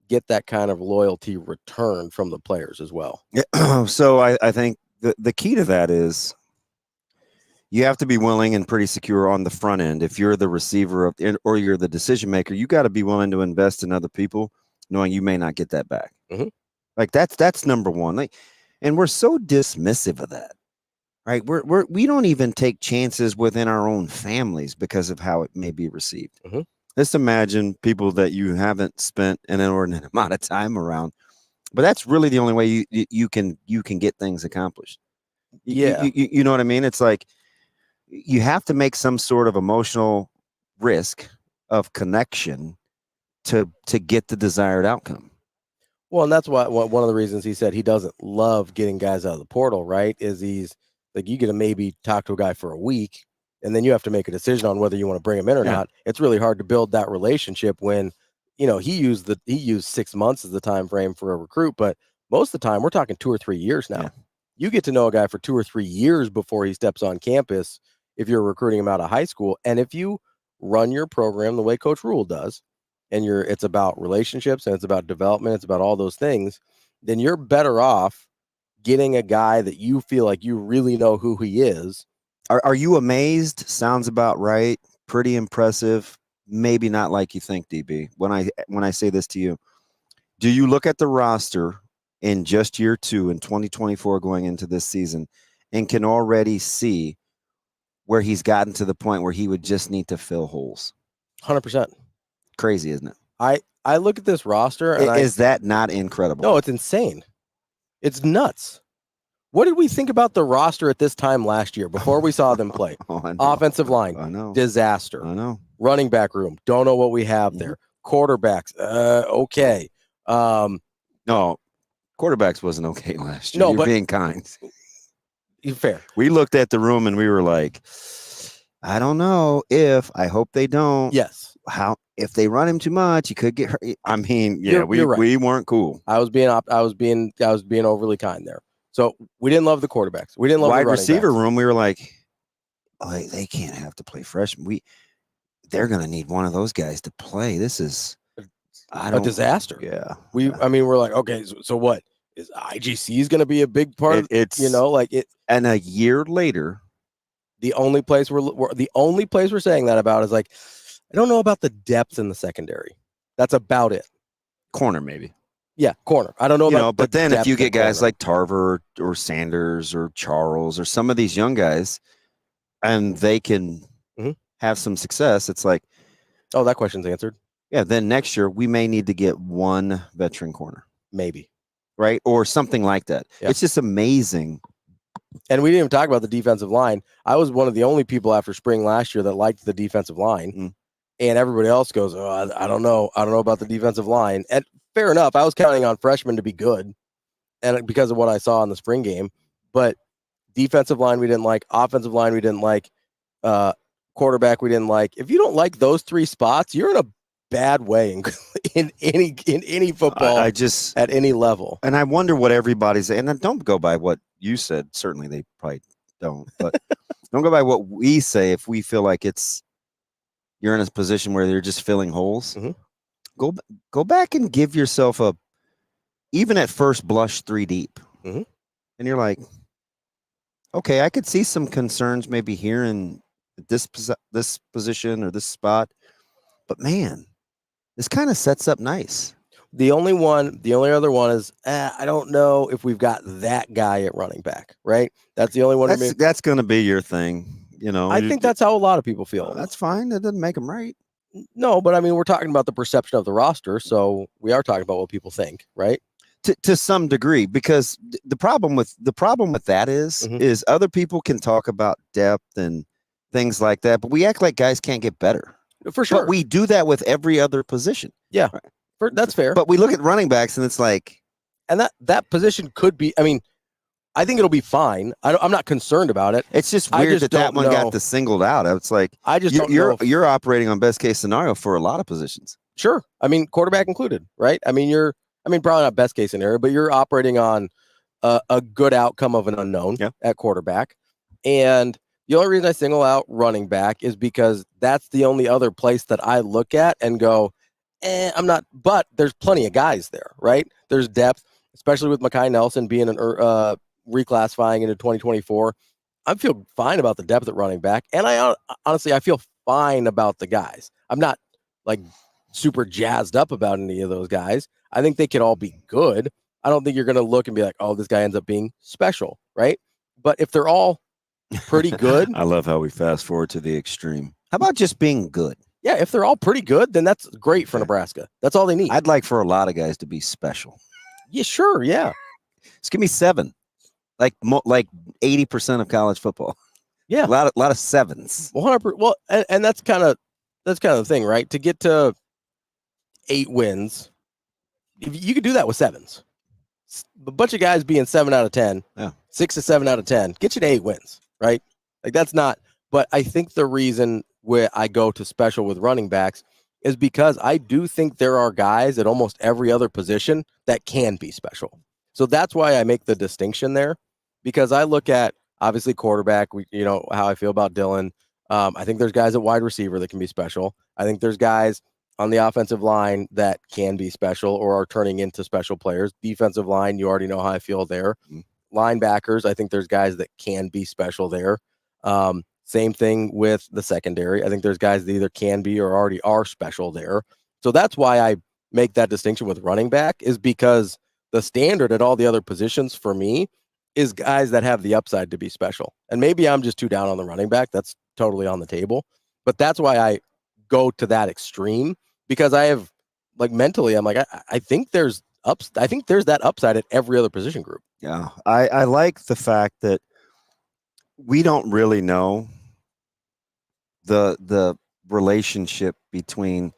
get that kind of loyalty return from the players as well. Yeah. So I think the key to that is you have to be willing and pretty secure on the front end. If you're the receiver or you're the decision maker, you got to be willing to invest in other people, knowing you may not get that back. Mm-hmm. Like that's number one. Like, and we're so dismissive of that, right? We don't even take chances within our own families because of how it may be received. Mm-hmm. Just imagine people that you haven't spent an inordinate amount of time around, but that's really the only way you can get things accomplished. Yeah, you know what I mean? It's like you have to make some sort of emotional risk of connection to get the desired outcome. Well, and that's why one of the reasons he said he doesn't love getting guys out of the portal, right? Is he's like, you get to maybe talk to a guy for a week, and then you have to make a decision on whether you want to bring him in or not. It's really hard to build that relationship when, he used 6 months as the time frame for a recruit, but most of the time we're talking 2 or 3 years now. Yeah. You get to know a guy for 2 or 3 years before he steps on campus if you're recruiting him out of high school. And if you run your program the way Coach Rule does, and it's about relationships and it's about development, it's about all those things, then you're better off getting a guy that you feel like you really know who he is. Are you amazed? Sounds about right. Pretty impressive. Maybe not like you think, DB. When I say this to you, do you look at the roster in just year 2 in 2024 going into this season and can already see where he's gotten to the point where he would just need to fill holes? 100%. Crazy, isn't it? I look at this roster and is that not incredible? No, it's insane. It's nuts. What did we think about the roster at this time last year before we saw them play? Offensive line, I know. Disaster. I know. Running back room, don't know what we have there. Quarterbacks, okay. No, quarterbacks wasn't okay last year. No, You're being kind. Fair. We looked at the room and we were like, I don't know I hope they don't. Yes. If they run him too much, he could get hurt. I mean, you're right. We weren't cool. I was being overly kind there. So we didn't love the quarterbacks. We didn't love wide the receiver backs. room. We were like, they can't have to play freshmen. They're going to need one of those guys to play. This is a disaster. Yeah. We're like, okay, so what is IGC is going to be a big part of it's it. And a year later, the only place we're saying that about is like, I don't know about the depth in the secondary. That's about it. Corner, maybe. Yeah, corner. I don't know about but then if you get guys corner. like Tarver or Sanders or Charles or some of these young guys and they can have some success, it's like, oh, that question's answered. Yeah, then next year we may need to get one veteran corner. Maybe. Right? Or something like that. Yeah. It's just amazing. And we didn't even talk about the defensive line. I was one of the only people after spring last year that liked the defensive line. And everybody else goes, oh, I don't know. I don't know about the defensive line. And fair enough. I was counting on freshmen to be good and because of what I saw in the spring game. But defensive line we didn't like. Offensive line we didn't like. Quarterback we didn't like. If you don't like those 3 spots, you're in a bad way in any football at any level. And I wonder what everybody's – and I don't go by what you said. Certainly they probably don't. But don't go by what we say if we feel like you're in a position where you're just filling holes. Go back and give yourself even at first blush 3 deep. And you're like, okay, I could see some concerns maybe here in this position or this spot. But man, this kind of sets up nice. The only other one is I don't know if we've got that guy at running back, right? That's the only one. That's going to be your thing. I think that's how a lot of people feel. That's fine. That doesn't make them right. No, but I mean, we're talking about the perception of the roster, so we are talking about what people think, right? to some degree, because the problem with that is other people can talk about depth and things like that, but we act like guys can't get better. For sure. But we do that with every other position. Yeah, that's fair. But we look at running backs and it's like, and that position could be. I mean, I think it'll be fine. I'm not concerned about it. It's just weird that one got singled out. It's like you're operating on best case scenario for a lot of positions. Sure. I mean, quarterback included, right? I mean, probably not best case scenario, but you're operating on a good outcome of an unknown at quarterback. And the only reason I single out running back is because that's the only other place that I look at and go, I'm not, but there's plenty of guys there, right? There's depth, especially with Mekhi Nelson being reclassifying into 2024. I feel fine about the depth at running back. And I honestly feel fine about the guys. I'm not like super jazzed up about any of those guys. I think they could all be good. I don't think you're going to look and be like, oh, this guy ends up being special, right? But if they're all pretty good. I love how we fast forward to the extreme. How about just being good? Yeah, if they're all pretty good, then that's great for Nebraska. That's all they need. I'd like for a lot of guys to be special. Yeah, sure, yeah. Just give me 7. Like 80% of college football. Yeah. A lot of 7s. 100%. Well, and that's kind of the thing, right? To get to 8 wins, you could do that with 7s. A bunch of guys being 7 out of 10, 6 to 7 out of 10, get you to 8 wins, right? Like that's not. But I think the reason where I go to special with running backs is because I do think there are guys at almost every other position that can be special. So that's why I make the distinction there, because I look at obviously quarterback, how I feel about Dylan. I think there's guys at wide receiver that can be special. I think there's guys on the offensive line that can be special or are turning into special players. Defensive line, you already know how I feel there. Linebackers, I think there's guys that can be special there. Same thing with the secondary. I think there's guys that either can be or already are special there. So that's why I make that distinction with running back, is because the standard at all the other positions for me is guys that have the upside to be special. And maybe I'm just too down on the running back. That's totally on the table. But that's why I go to that extreme, because I have mentally, I'm like, I think there's that upside at every other position group. Yeah. I like the fact that we don't really know the relationship between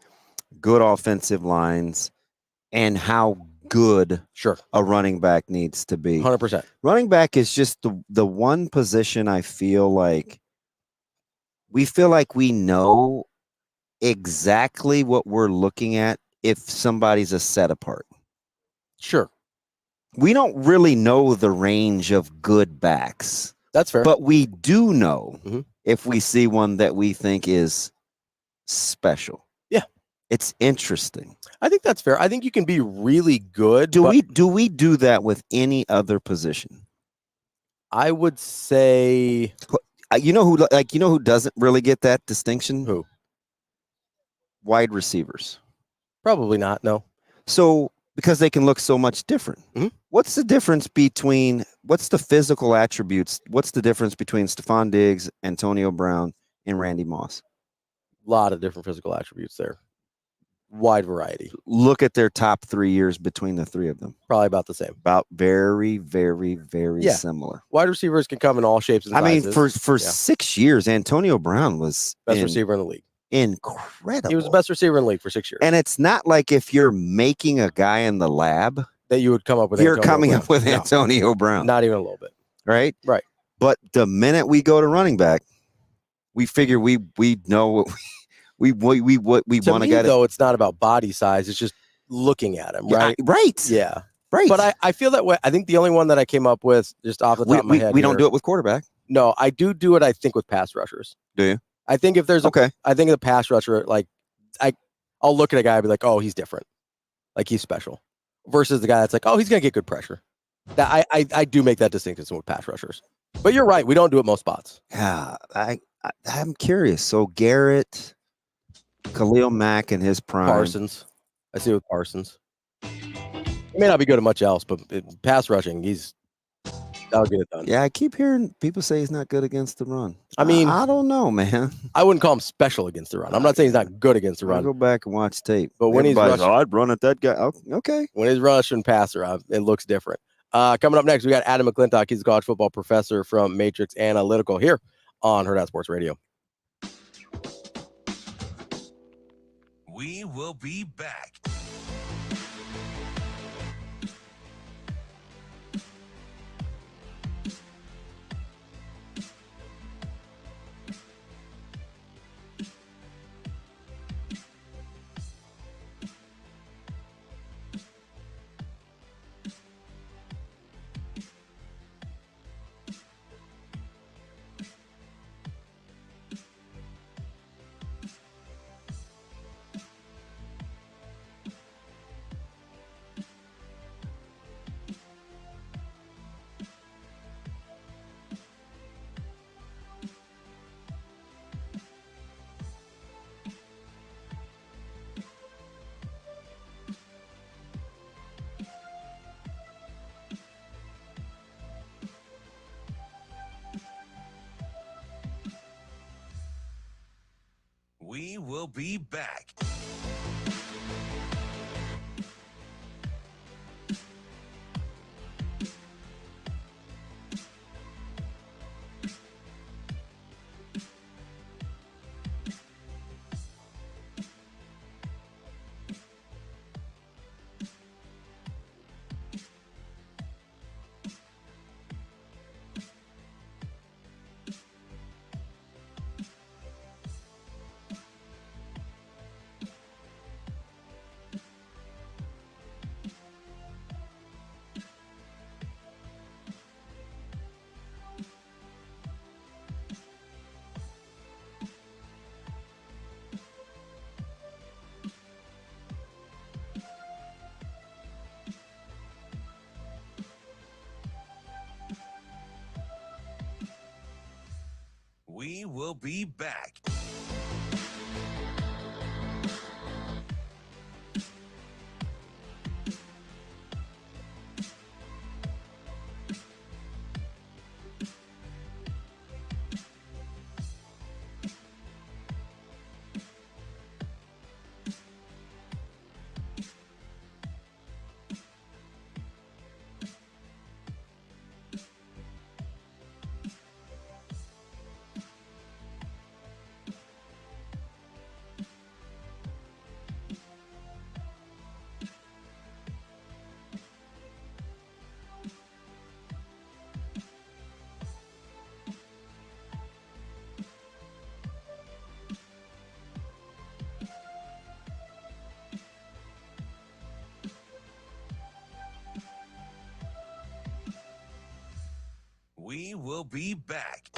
good offensive lines and how good a running back needs to be. 100%. Running back is just the one position I feel like we know exactly what we're looking at if somebody's a set apart. Sure. We don't really know the range of good backs. That's fair. But we do know if we see one that we think is special. Yeah. It's interesting. I think that's fair. I think you can be really good. Do we do that with any other position? I would say, you know who doesn't really get that distinction? Who? Wide receivers. Probably not. No. So because they can look so much different. What's the difference between what's the physical attributes? What's the difference between Stephon Diggs, Antonio Brown, and Randy Moss? A lot of different physical attributes there. Wide variety. Look at their top 3 years between the 3 of them. Probably about the same. About very, very, very similar. Wide receivers can come in all shapes and sizes. I mean, for 6 years, Antonio Brown was best receiver in the league. Incredible. He was the best receiver in the league for 6 years. And it's not like if you're making a guy in the lab that you would come up with. You're coming up with Antonio Brown. Not even a little bit. Right? Right. But the minute we go to running back, we figure we know what we want to get. Though it's not about body size, it's just looking at him, right? Right. Yeah. Right. But I feel that way. I think the only one that I came up with just off the top of my head. We don't do it with quarterback. No, I do it, I think, with pass rushers. Do you? I think if there's I think the pass rusher, I'll look at a guy and be like, oh, he's different. Like he's special. Versus the guy that's like, oh, he's gonna get good pressure. That I do make that distinction with pass rushers. But you're right, we don't do it most spots. Yeah. I'm curious. So Garrett, Khalil Mack in his prime. Parsons. I see it with Parsons. He may not be good at much else, but pass rushing, he's That'll get it done. Yeah, I keep hearing people say he's not good against the run. I mean, I don't know, man. I wouldn't call him special against the run. I'm not saying he's not good against the I'll run. go back and watch tape. But when he's rushing, I'd run at that guy. Oh, okay. When he's rushing passer, it looks different. Coming up next, we got Adam McClintock. He's a college football professor from Matrix Analytical here on Hurrdat Sports Radio. We will be back. We will be back. We will be back. We will be back.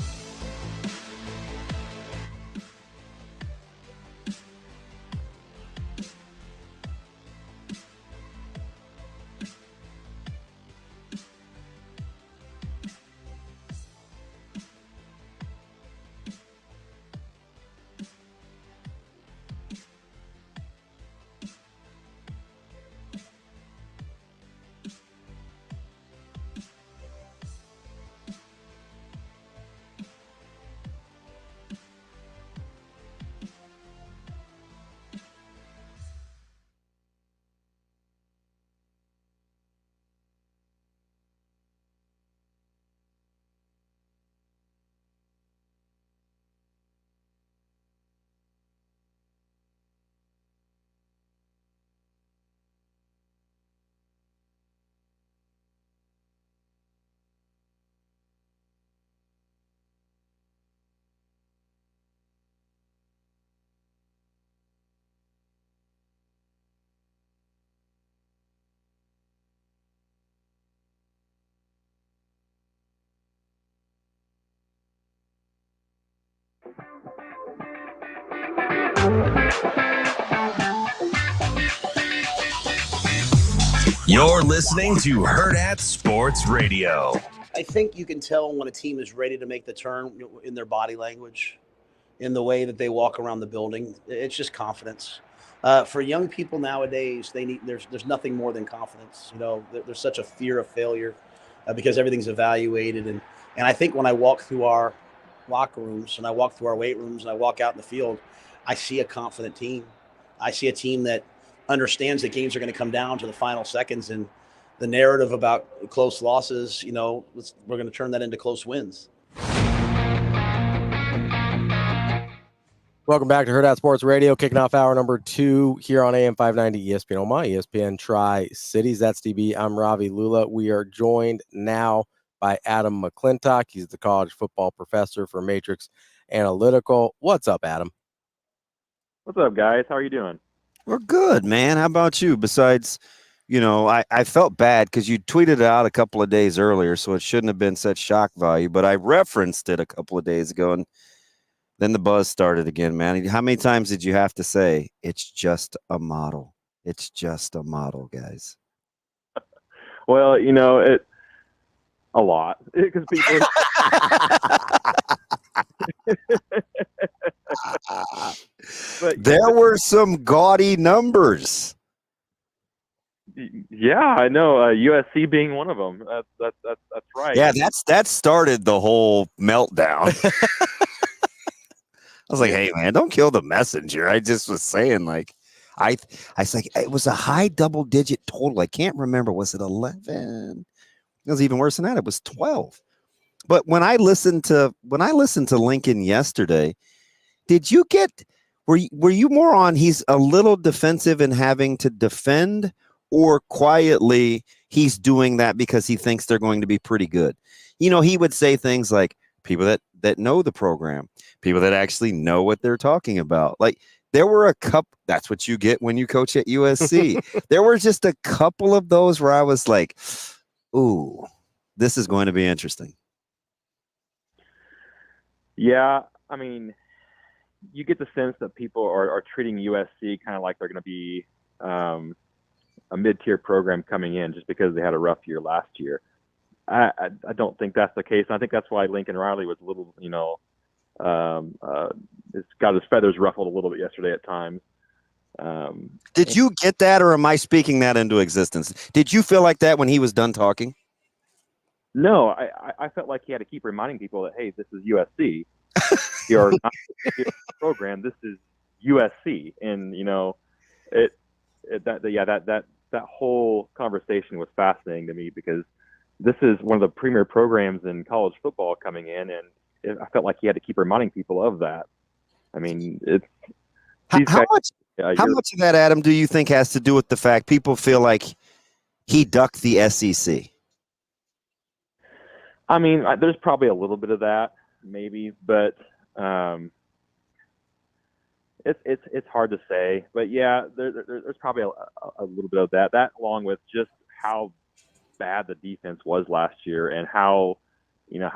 You're listening to Hurrdat Sports Radio. I think you can tell when a team is ready to make the turn in their body language, in the way that they walk around the building. It's just confidence. For young people nowadays, there's nothing more than confidence. You know, there's such a fear of failure. because everything's evaluated. And I think when I walk through our locker rooms and I walk through our weight rooms and I walk out in the field, I see a confident team. I see a team that understands that games are going to come down to the final seconds, and the narrative about close losses, we're going to turn that into close wins. Welcome back to Hurrdat Sports Radio, kicking off hour number 2 here on AM 590 ESPN Omaha, ESPN Tri-Cities. That's DB. I'm Ravi Lulla. We are joined now by Adam McClintock. He's the college football professor for Matrix Analytical. What's up, Adam? What's up, guys? How are you doing? We're good, man. How about you? Besides, I felt bad because you tweeted it out a couple of days earlier, so it shouldn't have been such shock value, but I referenced it a couple of days ago, and then the buzz started again, man. How many times did you have to say, it's just a model? It's just a model, guys. Well, it a lot. Because people... But there were some gaudy numbers. Yeah, I know. USC being one of them. That's right. Yeah, that started the whole meltdown. I was like, hey, man, don't kill the messenger. I just was saying, like, I was like, it was a high double-digit total. I can't remember. Was it 11? It was even worse than that. It was 12. But when I listened to Lincoln yesterday, were you more on he's a little defensive and having to defend, or quietly he's doing that because he thinks they're going to be pretty good? He would say things like, people that know the program, people that actually know what they're talking about. Like, there were a couple, that's what you get when you coach at USC. There were just a couple of those where I was like, ooh, this is going to be interesting. Yeah, I mean, you get the sense that people are treating USC kind of like they're going to be a mid-tier program coming in just because they had a rough year last year. I don't think that's the case. I think that's why Lincoln Riley was a little, it's got his feathers ruffled a little bit yesterday at times. Did you get that, or am I speaking that into existence? Did you feel like that when he was done talking? No, I felt like he had to keep reminding people that, hey, this is USC. You're not a program. This is USC, and that whole conversation was fascinating to me because this is one of the premier programs in college football coming in, and I felt like he had to keep reminding people of that. I mean, how much of that, Adam, do you think has to do with the fact people feel like he ducked the SEC? I mean, there's probably a little bit of that, maybe, but it's hard to say. But yeah, there's probably a little bit of that. That, along with just how bad the defense was last year, and how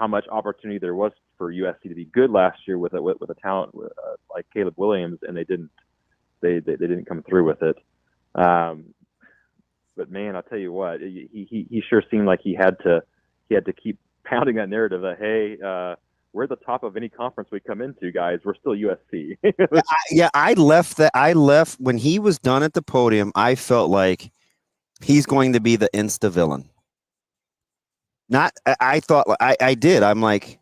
much opportunity there was for USC to be good last year with a talent like Caleb Williams, and they didn't come through with it. But man, I'll tell you what, he sure seemed like he had to keep pounding that narrative that, hey, we're the top of any conference we come into, guys. We're still USC. I left when he was done at the podium. I felt like he's going to be the insta villain. I thought I did. I'm like,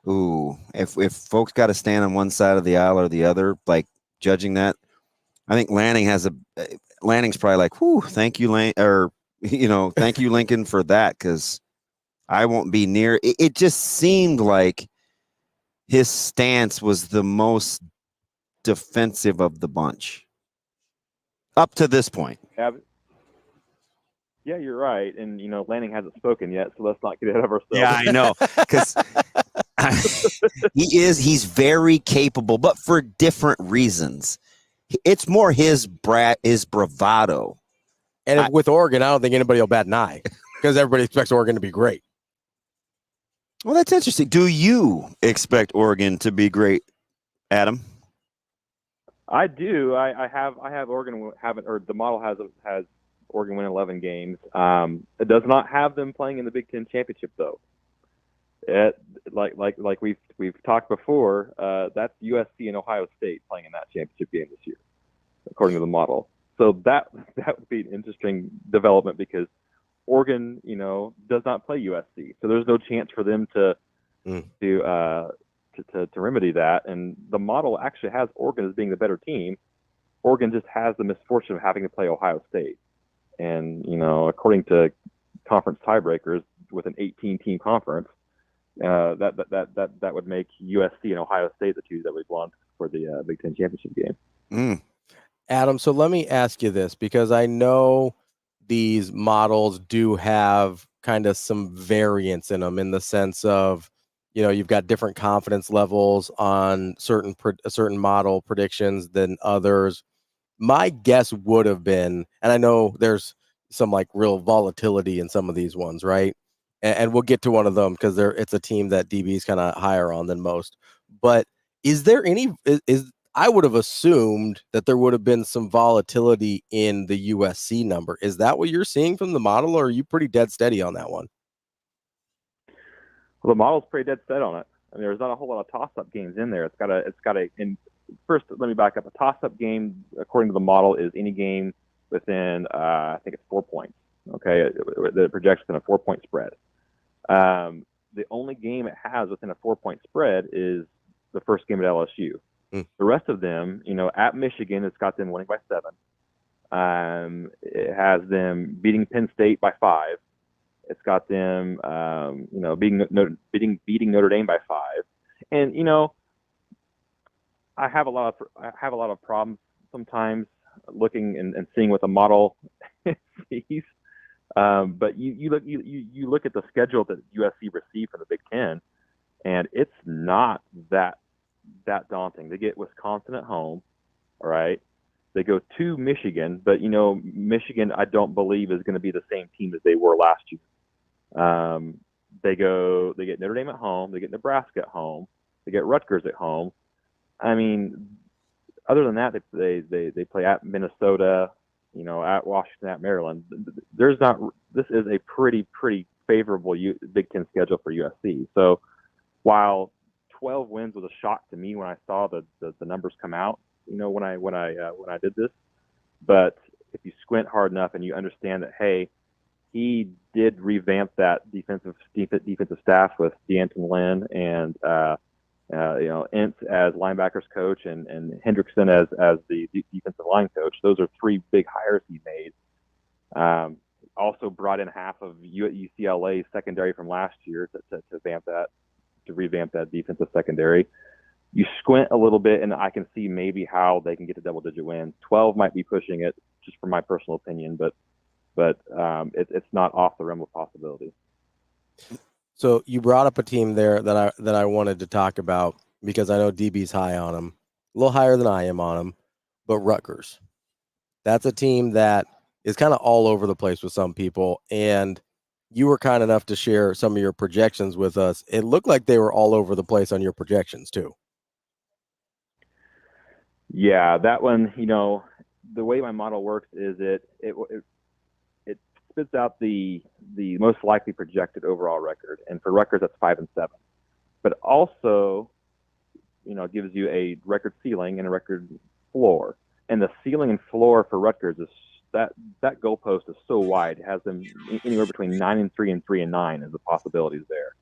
ooh, if folks got to stand on one side of the aisle or the other, like judging that, I think Lanning's probably like, whew, thank you, thank you, Lincoln, for that, because I won't be near. It just seemed like his stance was the most defensive of the bunch up to this point. Yeah, you're right. And, Lanning hasn't spoken yet, so let's not get ahead of ourselves. Yeah, I know. Because he's very capable, but for different reasons. It's more his bravado. And with Oregon, I don't think anybody will bat an eye because everybody expects Oregon to be great. Well, that's interesting. Do you expect Oregon to be great, Adam? I do. I have Oregon the model has Oregon win 11 games. It does not have them playing in the Big Ten championship, though. Like we've talked before, that's USC and Ohio State playing in that championship game this year, according to the model. So that would be an interesting development, because Oregon, does not play USC, so there's no chance for them to remedy that. And the model actually has Oregon as being the better team. Oregon just has the misfortune of having to play Ohio State, and according to conference tiebreakers with an 18-team conference, that would make USC and Ohio State the two that we've won for the Big Ten championship game. Adam, so let me ask you this, because I know these models do have kind of some variance in them, in the sense of, you've got different confidence levels on certain model predictions than others. My guess would have been, and I know there's some like real volatility in some of these ones, right? And we'll get to one of them because it's a team that DB is kind of higher on than most. But is there any? I would have assumed that there would have been some volatility in the USC number. Is that what you're seeing from the model, or are you pretty dead steady on that one? Well, the model's pretty dead set on it. I mean, there's not a whole lot of toss-up games in there. It's got a. And first, let me back up. A toss-up game, according to the model, is any game within, I think it's 4 points. Okay, the projection in a 4-point spread. The only game it has within a 4-point spread is the first game at LSU. The rest of them, at Michigan, it's got them winning by 7. It has them beating Penn State by 5. It's got them, beating Notre Dame by 5. And I have a lot of problems sometimes looking and seeing what the model sees. But you look at the schedule that USC received from the Big Ten, and it's not that daunting. They get Wisconsin at home, all right? They go to Michigan, but Michigan I don't believe is going to be the same team as they were last year. They get Notre Dame at home, they get Nebraska at home, they get Rutgers at home. I mean, other than that, they play at Minnesota, at Washington, at Maryland. This is a pretty favorable Big Ten schedule for USC. So while 12 wins was a shock to me when I saw the numbers come out, when I did this, but if you squint hard enough and you understand that, hey, he did revamp that defensive staff with D'Anton Lynn and Ince as linebackers coach and Hendrickson as the defensive line coach. Those are 3 big hires he made. Also brought in half of UCLA's secondary from last year to revamp that defensive secondary. You squint a little bit, and I can see maybe how they can get to double-digit wins. 12 might be pushing it, just from my personal opinion, but it's not off the realm of possibility. So you brought up a team there that I wanted to talk about, because I know DB's high on them, a little higher than I am on them, but Rutgers. That's a team that is kind of all over the place with some people, and you were kind enough to share some of your projections with us. It looked like they were all over the place on your projections too. Yeah, that one, the way my model works is it spits out the most likely projected overall record, and for Rutgers that's 5-7. But also, gives you a record ceiling and a record floor. And the ceiling and floor for Rutgers is that goalpost is so wide. It has them anywhere between 9-3 and 3-9 as the possibilities there.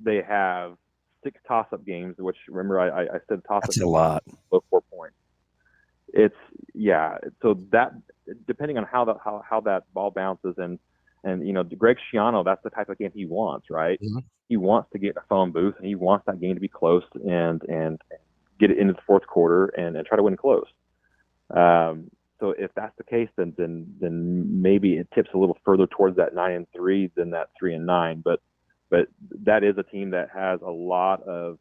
They have 6 toss-up games, which, remember, I said toss-up. That's a lot. Below 4 points. So that, depending on how that ball bounces, and Greg Schiano, that's the type of game he wants, right? Mm-hmm. He wants to get a phone booth, and he wants that game to be close and get it into the fourth quarter and try to win close. So if that's the case, then maybe it tips a little further towards that 9-3 than that 3-9. But that is a team that has a lot of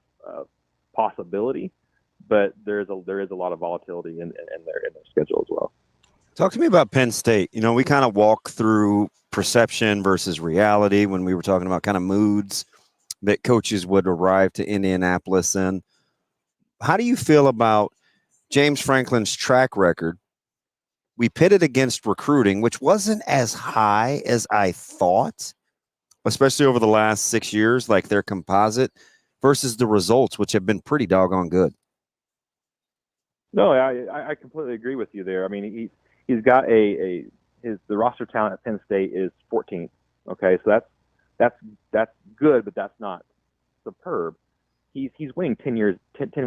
possibility, but there is a lot of volatility in their schedule as well. Talk to me about Penn State. We kind of walk through perception versus reality when we were talking about kind of moods that coaches would arrive to Indianapolis in. How do you feel about James Franklin's track record? We pitted against recruiting, which wasn't as high as I thought, especially over the last 6 years, like their composite, versus the results, which have been pretty doggone good. No, I completely agree with you there. I mean, he's got his the roster talent at Penn State is 14th. Okay, so that's good, but that's not superb. He's winning 10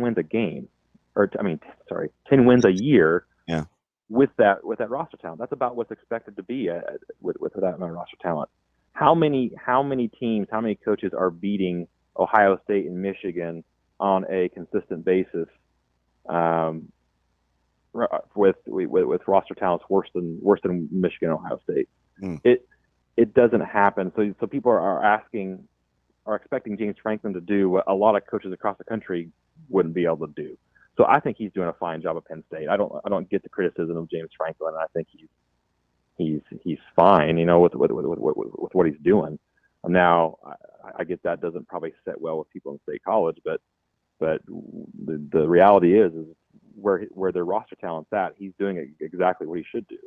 wins a game, 10 wins a year. Yeah. With that roster talent, that's about what's expected to be with that amount of roster talent. How many teams, how many coaches are beating Ohio State and Michigan on a consistent basis with roster talents worse than Michigan and Ohio State? It doesn't happen. So people are expecting James Franklin to do what a lot of coaches across the country wouldn't be able to do. So I think he's doing a fine job at Penn State. I don't get the criticism of James Franklin. I think he's fine, with what he's doing. Now I get that doesn't probably sit well with people in State College, but the reality is where their roster talent's at, he's doing exactly what he should do.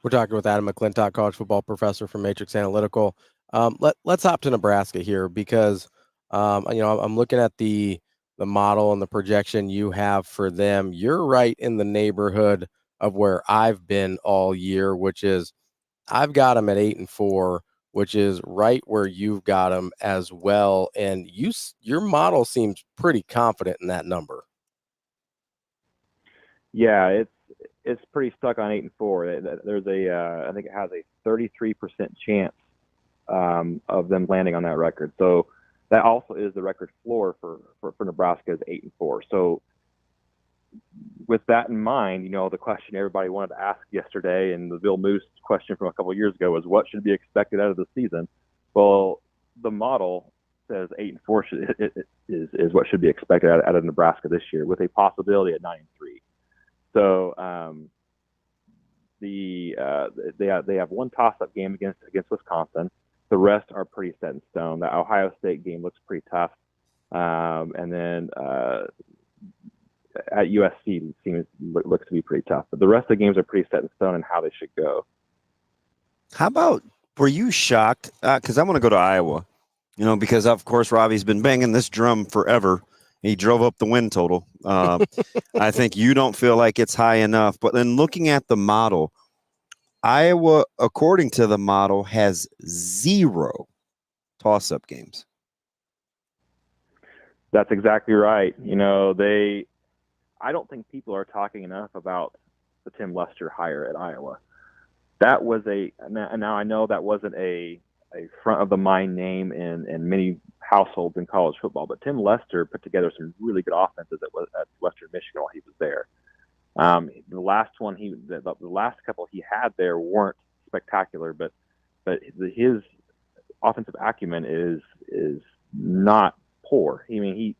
We're talking with Adam McClintock, college football professor from Matrix Analytical. Let's hop to Nebraska here because I'm looking at the model and the projection you have for them. You're right in the neighborhood of where I've been all year, which is I've got them at 8-4, which is right where you've got them as well. And your model seems pretty confident in that number. Yeah, it's pretty stuck on 8-4. There's I think it has a 33% chance of them landing on that record. So that also is the record floor for Nebraska is 8-4. So with that in mind, the question everybody wanted to ask yesterday and the Bill Moose question from a couple of years ago was what should be expected out of the season? Well, the model says 8-4 is what should be expected out of Nebraska this year with a possibility at 9-3. So they have one toss-up game against Wisconsin. The rest are pretty set in stone. The Ohio State game looks pretty tough, and then at USC looks to be pretty tough. But the rest of the games are pretty set in stone and how they should go. How about, were you shocked? Because I want to go to Iowa, because of course Ravi's been banging this drum forever. He drove up the win total. I think you don't feel like it's high enough. But then looking at the model, Iowa, according to the model, has 0 toss-up games. That's exactly right. I don't think people are talking enough about the Tim Lester hire at Iowa. That was now I know that wasn't a front of the mind name in many households in college football, but Tim Lester put together some really good offenses at Western Michigan while he was there. The last couple he had there weren't spectacular, but his offensive acumen is not poor. I mean,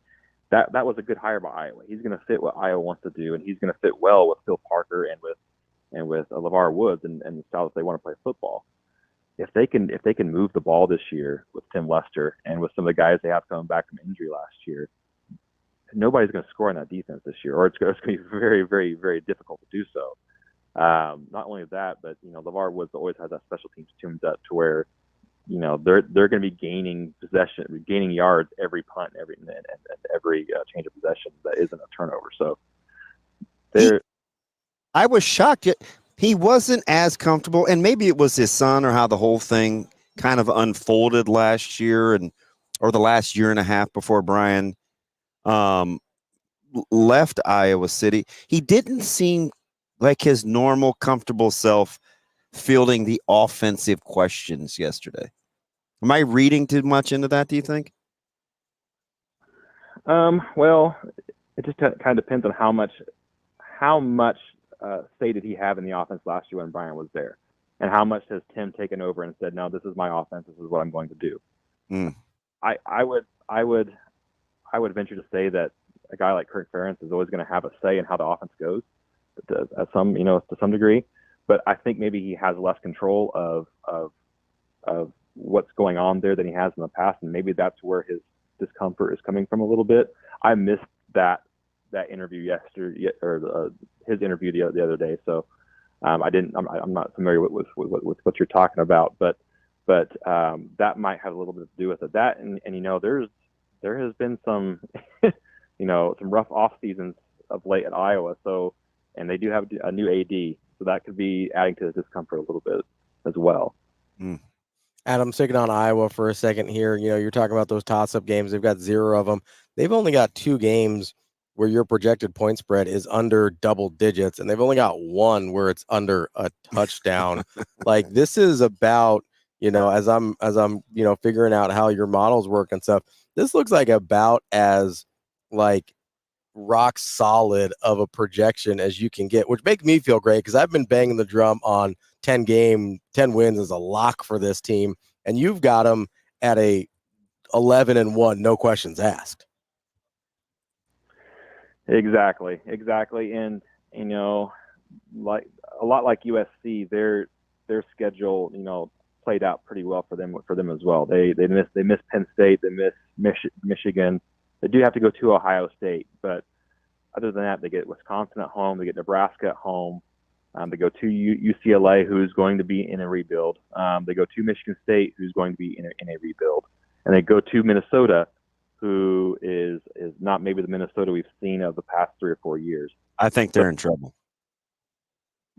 that was a good hire by Iowa. He's going to fit what Iowa wants to do, and he's going to fit well with Phil Parker and with LeVar Woods and the style that they want to play football. If they can move the ball this year with Tim Lester and with some of the guys they have coming back from injury last year, nobody's going to score in that defense this year, or it's going to be very, very, very difficult to do so. Not only that, but LeVar Woods always has that special teams tuned up to where they're going to be gaining yards every punt, every change of possession that isn't a turnover. So I was shocked. He wasn't as comfortable, and maybe it was his son or how the whole thing kind of unfolded last year or the last year and a half before Brian left Iowa City. He didn't seem like his normal, comfortable self fielding the offensive questions yesterday. Am I reading too much into that, do you think? Well, it just kind of depends on how much say did he have in the offense last year when Brian was there, and how much has Tim taken over and said, no, this is my offense, this is what I'm going to do. I would venture to say that a guy like Kirk Ferentz is always going to have a say in how the offense goes, to some degree. But I think maybe he has less control of what's going on there than he has in the past, and maybe that's where his discomfort is coming from a little bit. I missed that interview yesterday, or his interview the other day, so I'm not familiar with what you're talking about, but that might have a little bit to do with it. That and there has been some some rough off seasons of late at Iowa, so, and they do have a new AD, So that could be adding to the discomfort a little bit as well. Adam, sticking on Iowa for a second here. You're talking about those toss-up games. They've got 0 of them. They've only got 2 games where your projected point spread is under double digits, and they've only got 1 where it's under a touchdown. Like, this is about, as I'm figuring out how your models work and stuff, this looks like about as like rock solid of a projection as you can get, which makes me feel great because I've been banging the drum on 10 wins as a lock for this team, and you've got them at a 11-1, no questions asked. Exactly. And like a lot like USC, their schedule played out pretty well for them as well. They miss Penn State, they miss Michigan. They do have to go to Ohio State, but other than that, they get Wisconsin at home, they get Nebraska at home. They go to UCLA, who's going to be in a rebuild. They go to Michigan State, who's going to be in a rebuild. And they go to Minnesota, who is not maybe the Minnesota we've seen of the past 3 or 4 years. I think they're in trouble.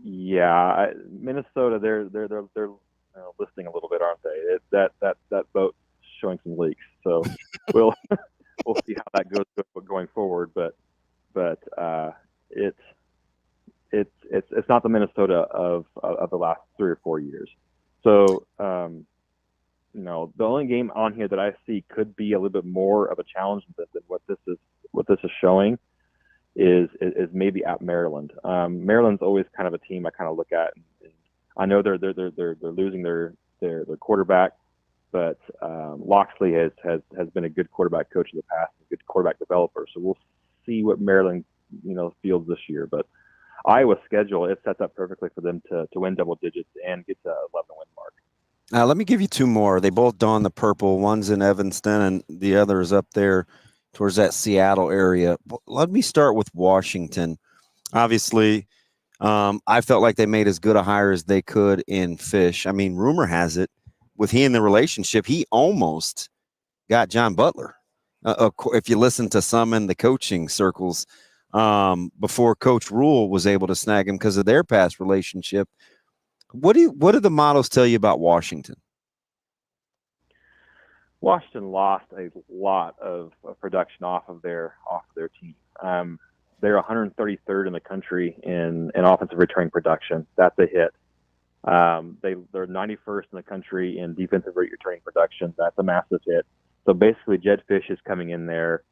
Yeah, Minnesota, they're listing a little bit, aren't they? That boat's showing some leaks. So we'll see how that goes going forward. But it's not the Minnesota of the last 3 or 4 years. So the only game on here that I see could be a little bit more of a challenge than what this is showing is maybe at Maryland. Maryland's always kind of a team I kind of look at. And I know they're losing their quarterback, but Loxley has been a good quarterback coach in the past, a good quarterback developer. So we'll see what Maryland fields this year. But Iowa's schedule, it sets up perfectly for them to win double digits and get to 11-win mark. Now, let me give you 2 more. They both don the purple. One's in Evanston, and the other is up there towards that Seattle area. Let me start with Washington. Obviously, I felt like they made as good a hire as they could in Fish. I mean, rumor has it, with he in the relationship, he almost got John Butler. If you listen to some in the coaching circles, before Coach Rule was able to snag him because of their past relationship. What do the models tell you about Washington? Washington lost a lot of production off of their team. They're 133rd in the country in offensive returning production. That's a hit. They're 91st in the country in defensive returning production. That's a massive hit. So basically, Jed Fish is coming in there,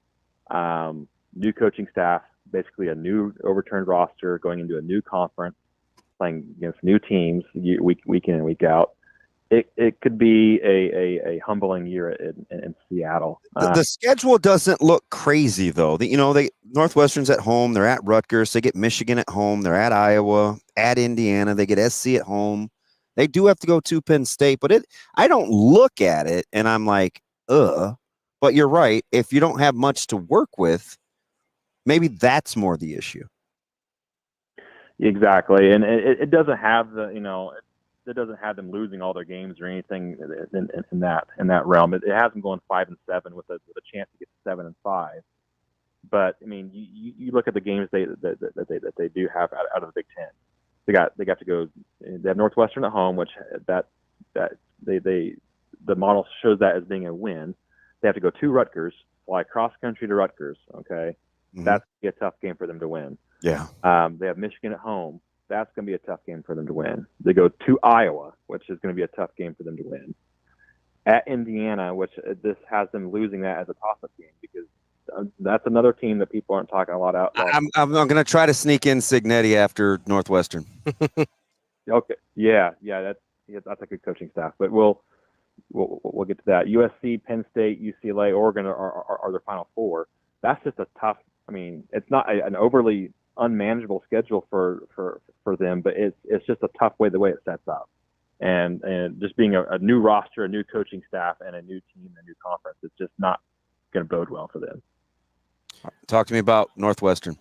new coaching staff, basically a new overturned roster, going into a new conference, playing against new teams week in and week out. It could be a humbling year in Seattle. The schedule doesn't look crazy though. Northwestern's at home. They're at Rutgers. They get Michigan at home. They're at Iowa, at Indiana. They get SC at home. They do have to go to Penn State, but I don't look at it and I'm like, but you're right. If you don't have much to work with, maybe that's more the issue. Exactly. And it doesn't have it doesn't have them losing all their games or anything in that realm. It has them going 5-7 with a chance to get to 7-5. But I mean, you look at the games that they do have out of the Big Ten. They got to go. They have Northwestern at home, which the model shows that as being a win. They have to go to Rutgers, fly cross country to Rutgers. Okay, that's gonna be a tough game for them to win. Yeah. They have Michigan at home. That's going to be a tough game for them to win. They go to Iowa, which is going to be a tough game for them to win. At Indiana, which this has them losing that as a toss-up game because that's another team that people aren't talking a lot about. I'm going to try to sneak in Cignetti after Northwestern. Okay. Yeah. That's a good coaching staff, but we'll get to that. USC, Penn State, UCLA, Oregon are their Final Four. That's just a tough. I mean, it's not an overly unmanageable schedule for them, but it's just a tough way the way it sets up, and just being a new roster, a new coaching staff, and a new team, a new conference, it's just not going to bode well for them. Talk to me about Northwestern.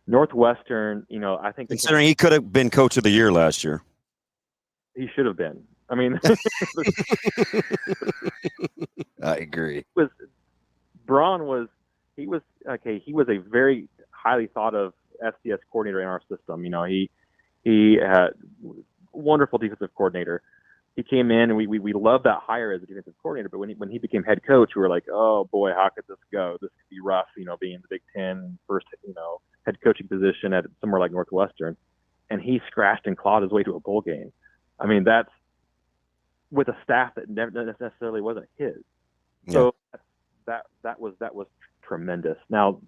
Northwestern, I think considering he could have been coach of the year last year, he should have been. I mean, I agree. Braun was a very highly thought of FCS coordinator in our system. You know, he had wonderful defensive coordinator. He came in, and we loved that hire as a defensive coordinator. But when he became head coach, we were like, oh boy, how could this go? This could be rough. You know, being in the Big Ten, first head coaching position at somewhere like Northwestern, and he scratched and clawed his way to a bowl game. I mean, that's with a staff that never necessarily wasn't his. So that was tremendous. Now,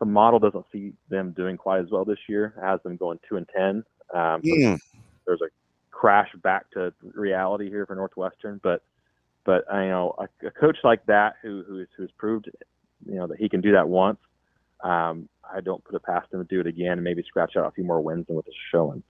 the model doesn't see them doing quite as well this year. It has them going 2-10. So there's a crash back to reality here for Northwestern, but you know, a coach like that who's proved, you know, that he can do that once. I don't put it past him to do it again and maybe scratch out a few more wins than what this is showing.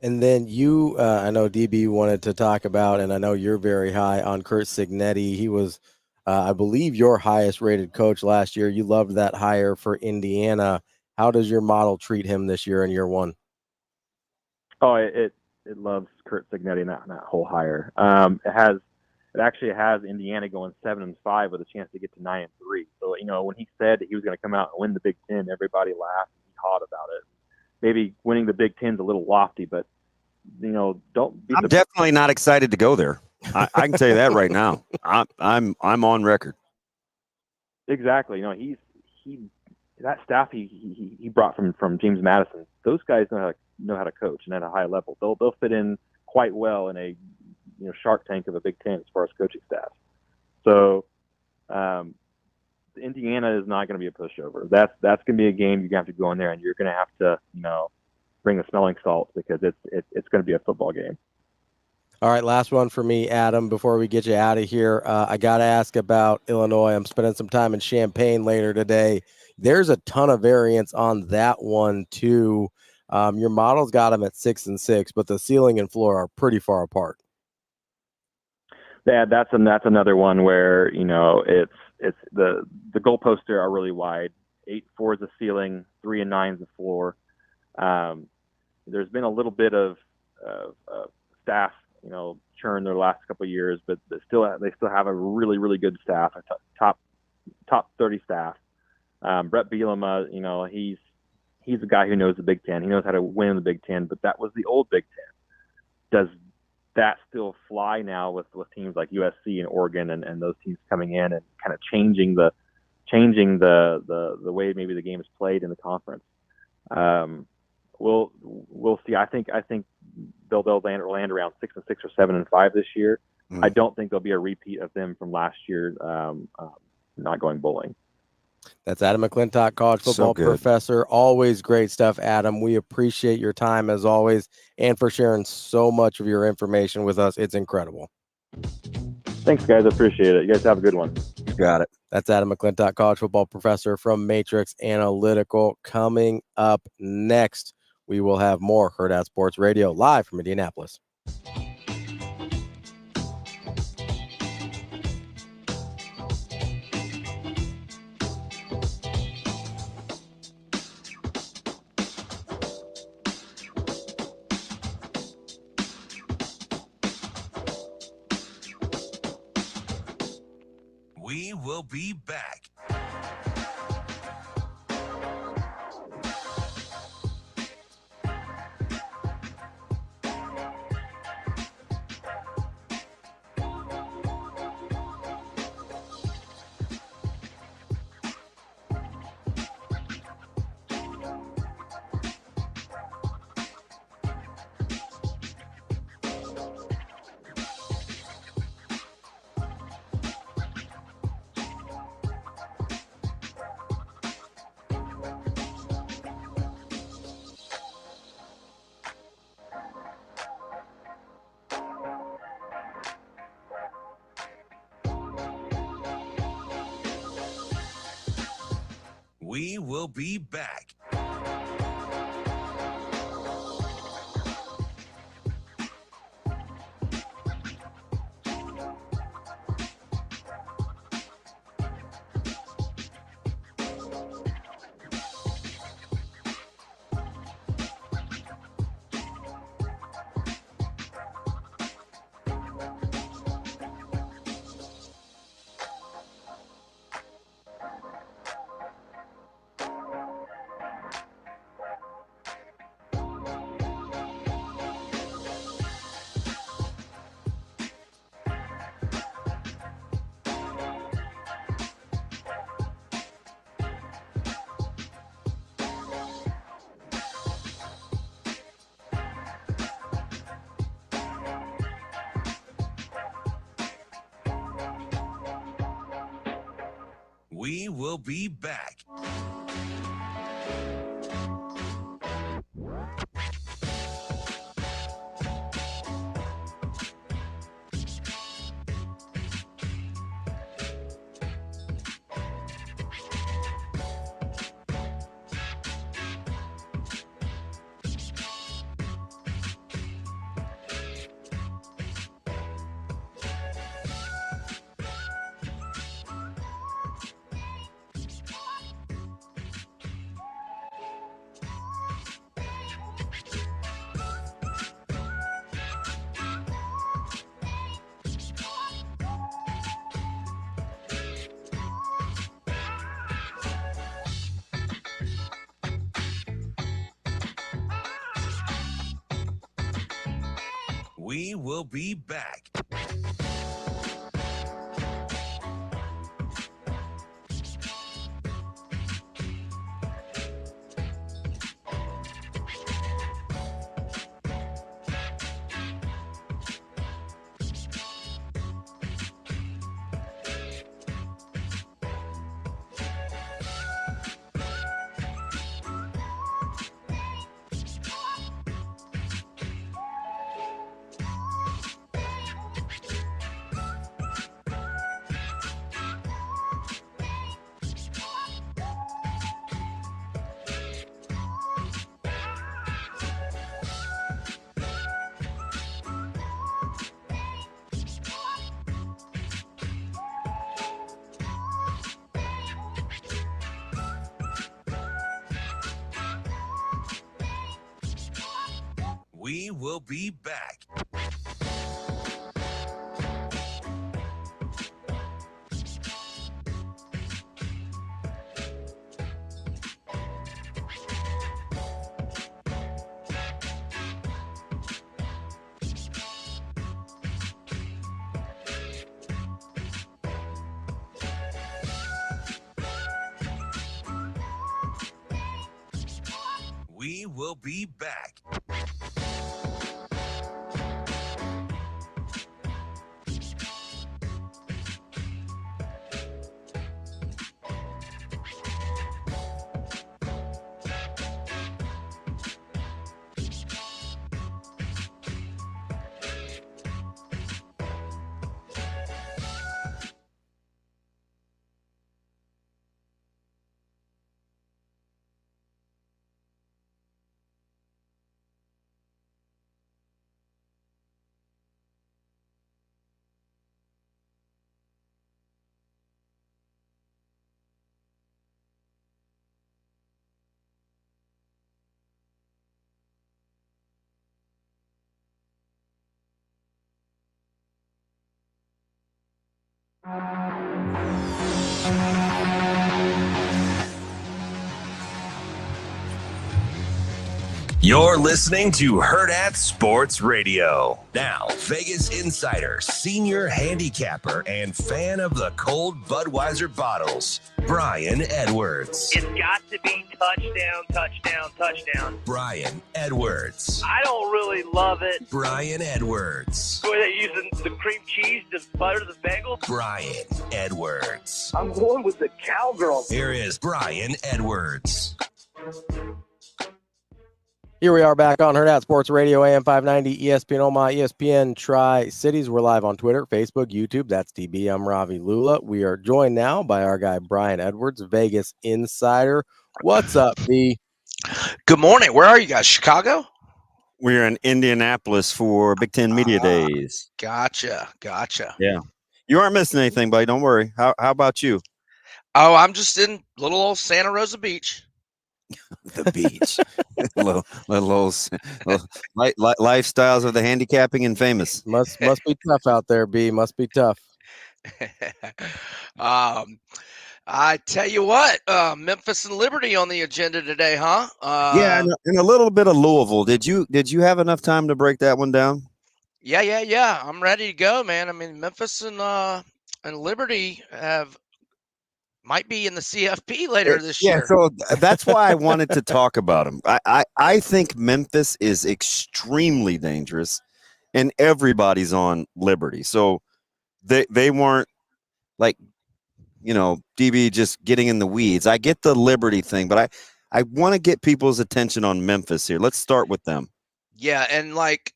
And then you, I know DB wanted to talk about, and I know you're very high on Curt Cignetti. He was, I believe, your highest rated coach last year. You loved that hire for Indiana. How does your model treat him this year in year one? Oh, it loves Curt Cignetti and that whole hire. It actually has Indiana going 7-5 with a chance to get to 9-3. So, you know, when he said that he was going to come out and win the Big Ten, everybody laughed and hawed about it. Maybe winning the Big Ten's a little lofty, but, you know, don't be. I'm definitely not excited to go there. I can tell you that right now. I'm on record. Exactly. You know, he that staff he brought from James Madison. Those guys know how to coach, and at a high level, they'll fit in quite well in a Shark Tank of a Big Ten as far as coaching staff. So Indiana is not going to be a pushover. That's going to be a game you're going to have to go in there, and you're going to have to bring the smelling salts because it's going to be a football game. All right, last one for me, Adam, before we get you out of here. I got to ask about Illinois. I'm spending some time in Champaign later today. There's a ton of variance on that one, too. Your model's got them at 6-6, but the ceiling and floor are pretty far apart. Yeah, that's another one where, it's the goalposts are really wide. 8-4 is the ceiling, 3-9 is the floor. There's been a little bit of staff, churn their last couple of years, but they still have a really, really good staff, a top 30 staff. Brett Bielema, he's a guy who knows the Big Ten. He knows how to win the Big Ten, but that was the old Big Ten. Does that still fly now with teams like USC and Oregon and those teams coming in and kind of changing the way maybe the game is played in the conference? We'll see. I think they'll land around 6-6 or 7-5 this year. I don't think there'll be a repeat of them from last year not going bowling. That's Adam McClintock, college football professor. Always great stuff, Adam. We appreciate your time as always and for sharing so much of your information with us. It's incredible. Thanks, guys. I appreciate it. You guys have a good one. You got it. That's Adam McClintock, college football professor from Matrix Analytical. Coming up next, we will have more Hurrdat Sports Radio live from Indianapolis. We will be back. We will be back. We will be back. We will be back. We will be back. We will be back. You're listening to Hurrdat Sports Radio. Now, Vegas insider, senior handicapper, and fan of the cold Budweiser bottles, Brian Edwards. It's got to be touchdown, touchdown, touchdown. Brian Edwards. I don't really love it. Brian Edwards. Were they using the cream cheese to butter the bagel? Brian Edwards. I'm going with the cowgirl. Here is Brian Edwards. Here we are back on Hurrdat Sports Radio, AM 590, ESPN Omaha, ESPN Tri-Cities. We're live on Twitter, Facebook, YouTube. That's DB. I'm Ravi Lulla. We are joined now by our guy, Brian Edwards, Vegas insider. What's up, B? Good morning. Where are you guys? Chicago? We're in Indianapolis for Big Ten Media Days. Gotcha. Yeah. You aren't missing anything, buddy. Don't worry. How about you? Oh, I'm just in little old Santa Rosa Beach. The beach. little lifestyles of the handicapping and famous. Must be tough out there, B. Must be tough. I tell you what, Memphis and Liberty on the agenda today, huh? Yeah, and a little bit of Louisville. Did you have enough time to break that one down? Yeah. I'm ready to go, man. I mean, Memphis and Liberty might be in the CFP later this year. Yeah, so that's why I wanted to talk about them. I think Memphis is extremely dangerous, and everybody's on Liberty. So they weren't like DB just getting in the weeds. I get the Liberty thing, but I want to get people's attention on Memphis here. Let's start with them. Yeah, and like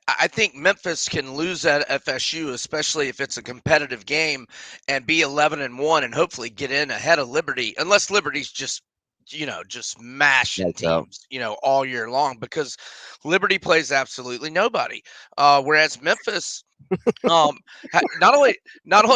I think Memphis can lose at FSU, especially if it's a competitive game, and be 11-1 and hopefully get in ahead of Liberty, unless Liberty's just mashing teams, all year long, because Liberty plays absolutely nobody. Whereas Memphis, not only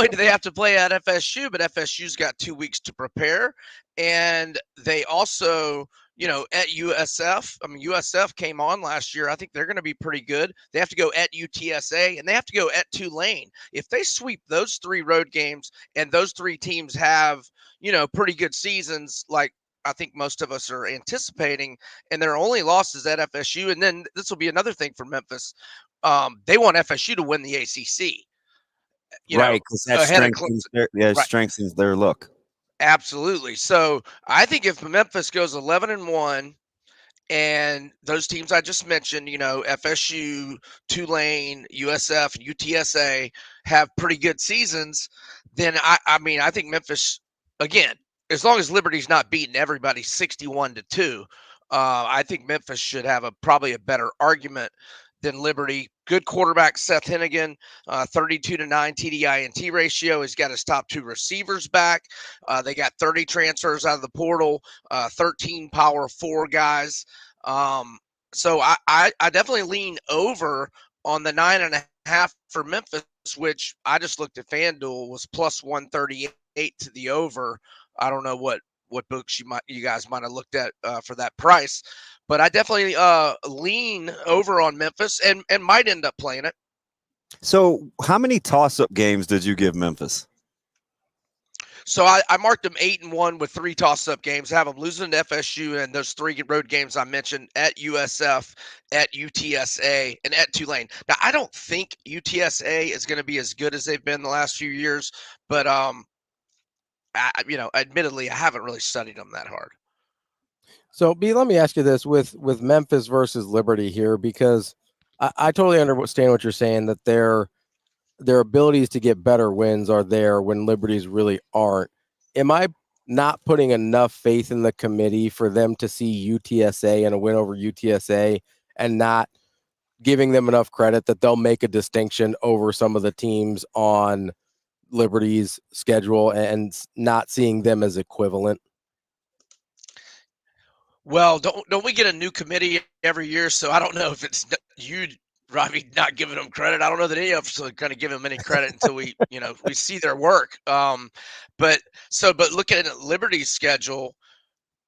do they have to play at FSU, but FSU's got 2 weeks to prepare, and they also, at USF. I mean, USF came on last year. I think they're going to be pretty good. They have to go at UTSA, and they have to go at Tulane. If they sweep those 3 road games, and those 3 teams have, pretty good seasons, like I think most of us are anticipating, and their only losses at FSU. And then this will be another thing for Memphis. They want FSU to win the ACC. Right, because that strengthens their look. Absolutely. So I think if Memphis goes 11-1, and those teams I just mentioned, FSU, Tulane, USF, UTSA have pretty good seasons, then I think Memphis, again, as long as Liberty's not beating everybody 61-2, I think Memphis should have probably a better argument than Liberty. Good quarterback Seth Hennigan, 32-9 TDI-INT ratio. He's got his top 2 receivers back. They got 30 transfers out of the portal, 13 Power 4 guys. So I definitely lean over on the 9.5 for Memphis, which I just looked at FanDuel was plus 138 to the over. I don't know what books you guys might have looked at for that price. But I definitely lean over on Memphis and might end up playing it. So how many toss-up games did you give Memphis? So I marked them 8-1 with 3 toss-up games. I have them losing to FSU and those 3 road games I mentioned at USF, at UTSA, and at Tulane. Now, I don't think UTSA is going to be as good as they've been the last few years, but admittedly, I haven't really studied them that hard. So, B, let me ask you this with Memphis versus Liberty here, because I totally understand what you're saying, that their abilities to get better wins are there when Liberty's really aren't. Am I not putting enough faith in the committee for them to see UTSA and a win over UTSA and not giving them enough credit that they'll make a distinction over some of the teams on Liberty's schedule and not seeing them as equivalent? Well, don't we get a new committee every year? So I don't know if it's you, Ravi, not giving them credit. I don't know that any of us are going to give them any credit until we see their work. But looking at Liberty's schedule,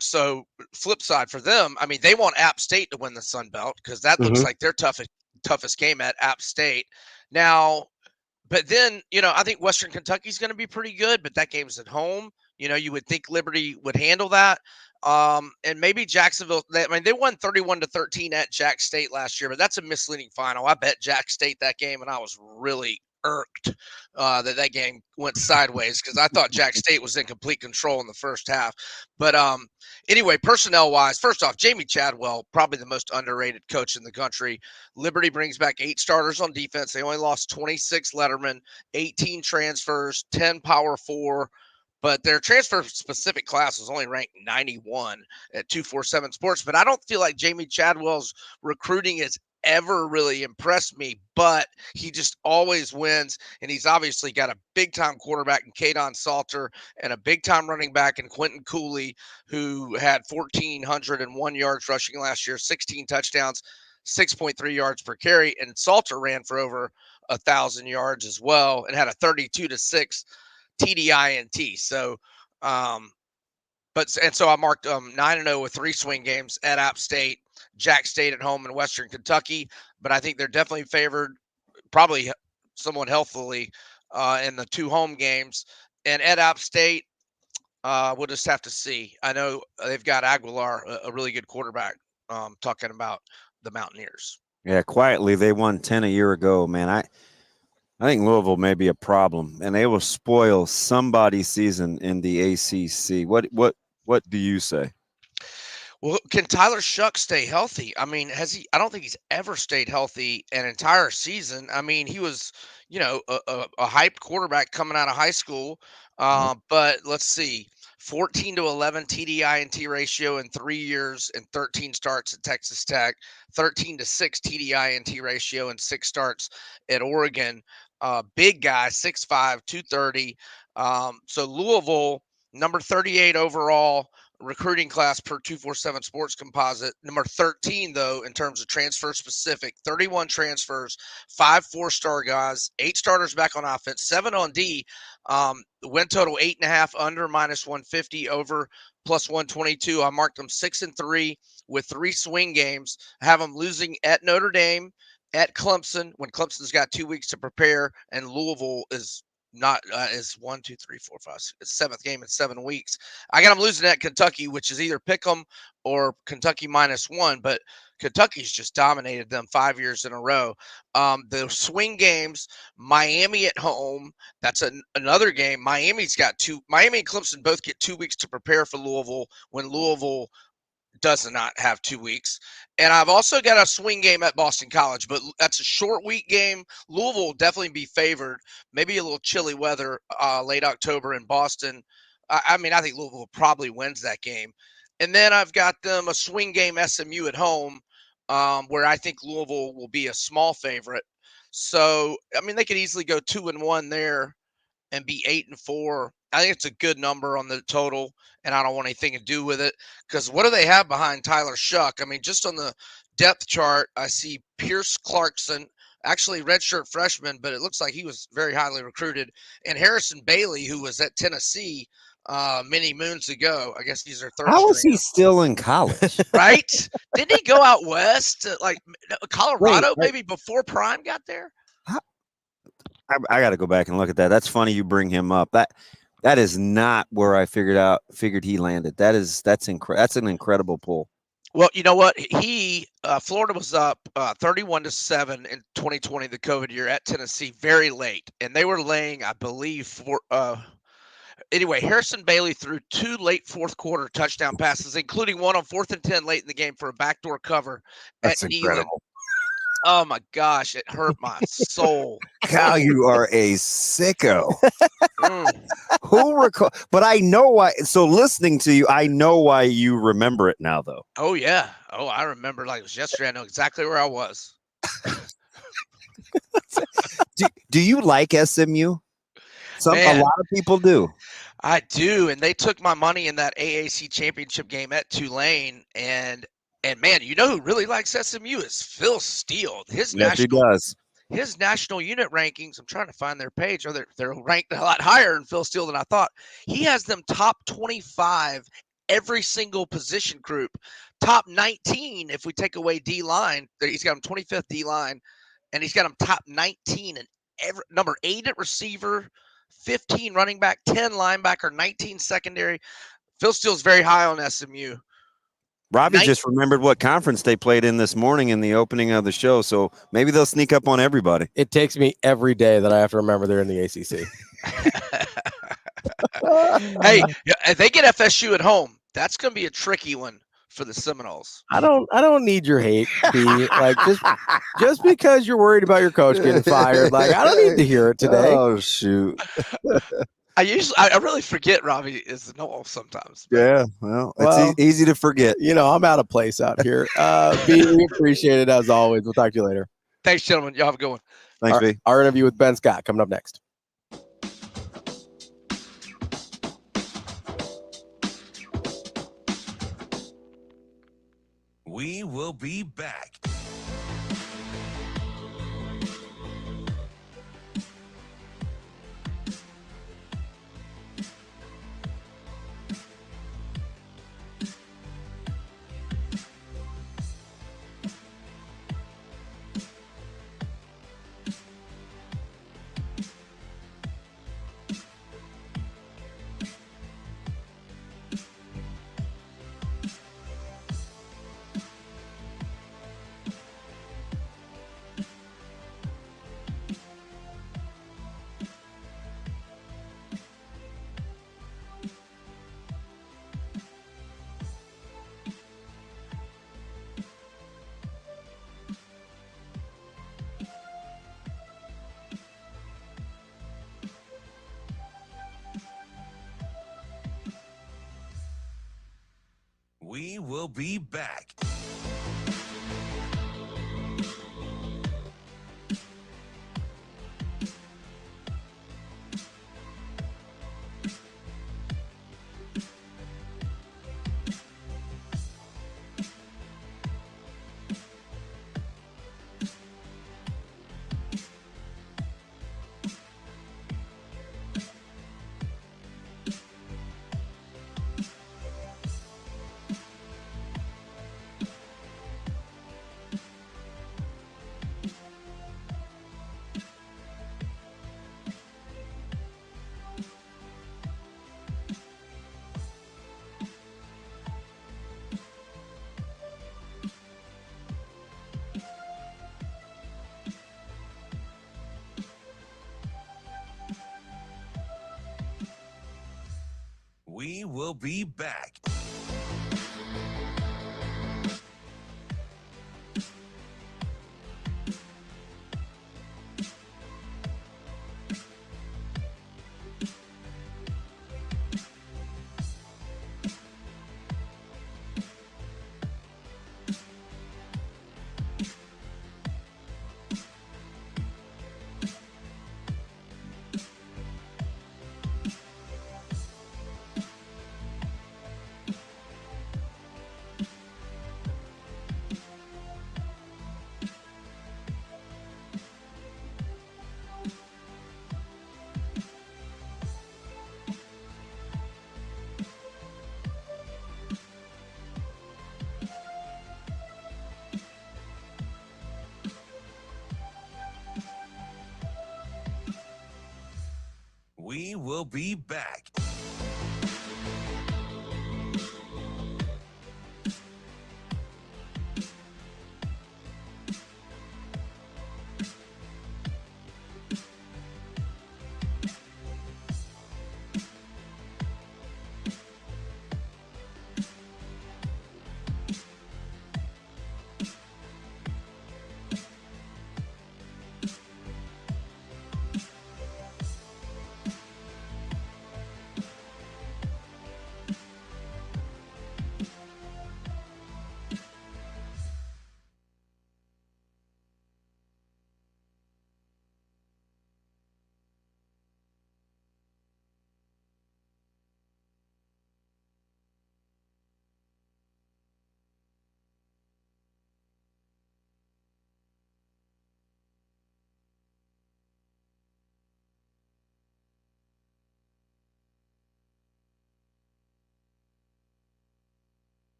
so flip side for them, I mean, they want App State to win the Sun Belt because that looks like their toughest game at App State. Now, but then, I think Western Kentucky's going to be pretty good, but that game's at home. You would think Liberty would handle that. And maybe Jacksonville, they won 31-13 at Jack State last year, but that's a misleading final. I bet Jack State that game, and I was really irked that game went sideways because I thought Jack State was in complete control in the first half. But anyway, personnel-wise, first off, Jamie Chadwell, probably the most underrated coach in the country. Liberty brings back 8 starters on defense. They only lost 26 lettermen, 18 transfers, 10 Power 4. But their transfer-specific class was only ranked 91 at 247 Sports. But I don't feel like Jamie Chadwell's recruiting has ever really impressed me, but he just always wins. And he's obviously got a big-time quarterback in Kadon Salter and a big-time running back in Quentin Cooley, who had 1,401 yards rushing last year, 16 touchdowns, 6.3 yards per carry. And Salter ran for over 1,000 yards as well and had a 32-6 TDI-INT. So, so I marked 9-0 with 3 swing games at App State, Jack State at home, and Western Kentucky. But I think they're definitely favored, probably somewhat healthily, in the 2 home games. And at App State, we'll just have to see. I know they've got Aguilar, a really good quarterback, talking about the Mountaineers. Yeah, quietly they won 10 a year ago, man. I think Louisville may be a problem, and they will spoil somebody's season in the ACC. What do you say? Well, can Tyler Shuck stay healthy? I mean, has he? I don't think he's ever stayed healthy an entire season. I mean, he was, a hyped quarterback coming out of high school. But let's see, 14 to 11 TDI&T ratio in 3 years and 13 starts at Texas Tech, 13 to 6 TDI&T ratio and 6 starts at Oregon. Big guy, 6'5", 230. So Louisville, number 38 overall recruiting class per 247 Sports Composite. Number 13, though, in terms of transfer specific, 31 transfers, 5 4-star guys, 8 starters back on offense, 7 on D. Win total 8.5, under -150, over +122. I marked them 6-3 with 3 swing games. I have them losing at Notre Dame, at Clemson, when Clemson's got 2 weeks to prepare, and Louisville is not is 1, 2, 3, 4, 5. It's 7th game in 7 weeks. I got them losing at Kentucky, which is either pick 'em or Kentucky -1. But Kentucky's just dominated them 5 years in a row. The swing games, Miami at home. That's another game. Miami's got 2. Miami and Clemson both get 2 weeks to prepare for Louisville when Louisville does not have 2 weeks. And I've also got a swing game at Boston College, but that's a short week game. Louisville will definitely be favored. Maybe a little chilly weather late October in Boston. I think Louisville probably wins that game. And then I've got them a swing game SMU at home, where I think Louisville will be a small favorite. So, they could easily go 2-1 there and be 8-4. I think it's a good number on the total, and I don't want anything to do with it, because what do they have behind Tyler Shuck? Just on the depth chart, I see Pierce Clarkson, actually redshirt freshman, but it looks like he was very highly recruited, and Harrison Bailey, who was at Tennessee many moons ago. I guess he's their third. How is he still in college? Right? Didn't he go out west to, Colorado, maybe before Prime got there? I got to go back and look at that. That's funny you bring him up. That is not where I figured he landed. That's an incredible pull. Well, you know what? Florida was up 31-7 in 2020, the COVID year, at Tennessee, very late, and they were laying, I believe, anyway, Harrison Bailey threw 2 late fourth quarter touchdown passes, including one on 4th and 10 late in the game for a backdoor cover. That's incredible. Oh my gosh, it hurt my soul. Kyle, you are a sicko. But I know why. So listening to you, I know why you remember it now, though. Oh yeah. Oh, I remember like it was yesterday. I know exactly where I was. Do you like SMU? A lot of people do. I do, and they took my money in that AAC championship game at Tulane, and man, you know who really likes SMU is Phil Steele. His national unit rankings, I'm trying to find their page. They're ranked a lot higher than Phil Steele than I thought. He has them top 25 every single position group. Top 19 if we take away D-line. He's got them 25th D-line, and he's got them top 19 and number 8 at receiver, 15 running back, 10 linebacker, 19 secondary. Phil Steele's very high on SMU. Ravi just remembered what conference they played in this morning in the opening of the show, so maybe they'll sneak up on everybody. It takes me every day that I have to remember they're in the ACC. Hey, if they get FSU at home, that's going to be a tricky one for the Seminoles. I don't need your hate, B. Like just because you're worried about your coach getting fired, like I don't need to hear it today. Oh shoot. I really forget Ravi is the Noel sometimes. Yeah, well, it's easy to forget. I'm out of place out here. B, we appreciate it as always. We'll talk to you later. Thanks, gentlemen. Y'all have a good one. Thanks, B. Our interview with Ben Scott coming up next. We will be back. will be back. We will be back. We will be back.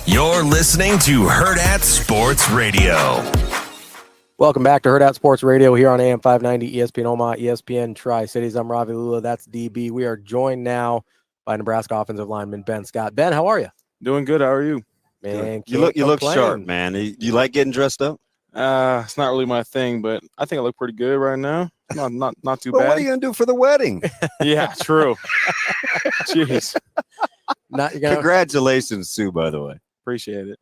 You're listening to Hurrdat Sports Radio. Welcome back to Hurrdat Sports Radio here on AM 590, ESPN Omaha, ESPN Tri-Cities. I'm Ravi, Lulla. That's DB. We are joined now by Nebraska offensive lineman Ben Scott. Ben, how are you? Doing good. How are you? Man, you look sharp, man. You like getting dressed up? It's not really my thing, but I think I look pretty good right now. Not too Well, bad. what are you gonna do for the wedding? Yeah, true. Jeez. Congratulations, Sue, by the way. Appreciate it.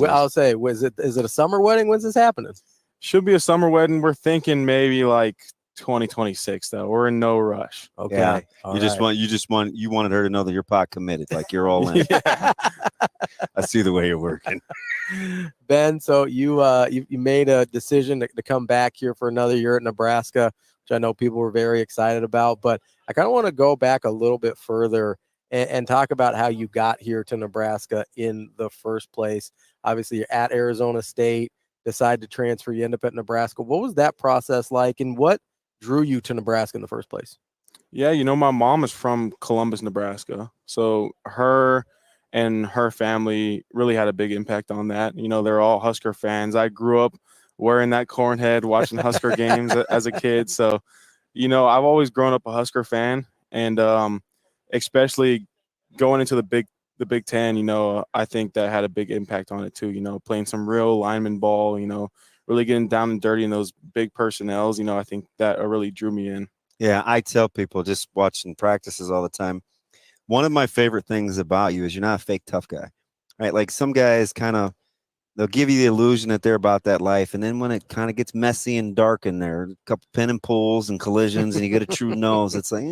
I'll say, is it a summer wedding? When's this happening? Should be a summer wedding. We're thinking maybe like 2026 though. We're in no rush. Okay. Yeah. You wanted her to know that you're pot committed, like you're all in. I see the way you're working. Ben, so you made a decision to come back here for another year at Nebraska, which I know people were very excited about, but I kind of want to go back a little bit further and talk about how you got here to Nebraska in the first place. Obviously, you're at Arizona State, decide to transfer, you end up at Nebraska. What was that process like, and what drew you to Nebraska in the first place? Yeah, my mom is from Columbus, Nebraska. So her and her family really had a big impact on that. They're all Husker fans. I grew up wearing that corn head, watching Husker games as a kid. So, I've always grown up a Husker fan, and especially going into the Big Ten, I think that had a big impact on it too. Playing some real lineman ball, really getting down and dirty in those big personnels. I think that really drew me in. Yeah, I tell people just watching practices all the time, one of my favorite things about you is you're not a fake tough guy, right? Like some guys kind of they'll give you the illusion that they're about that life. And then when it kind of gets messy and dark in there, a couple pin and pulls and collisions, and you get a true nose, it's like,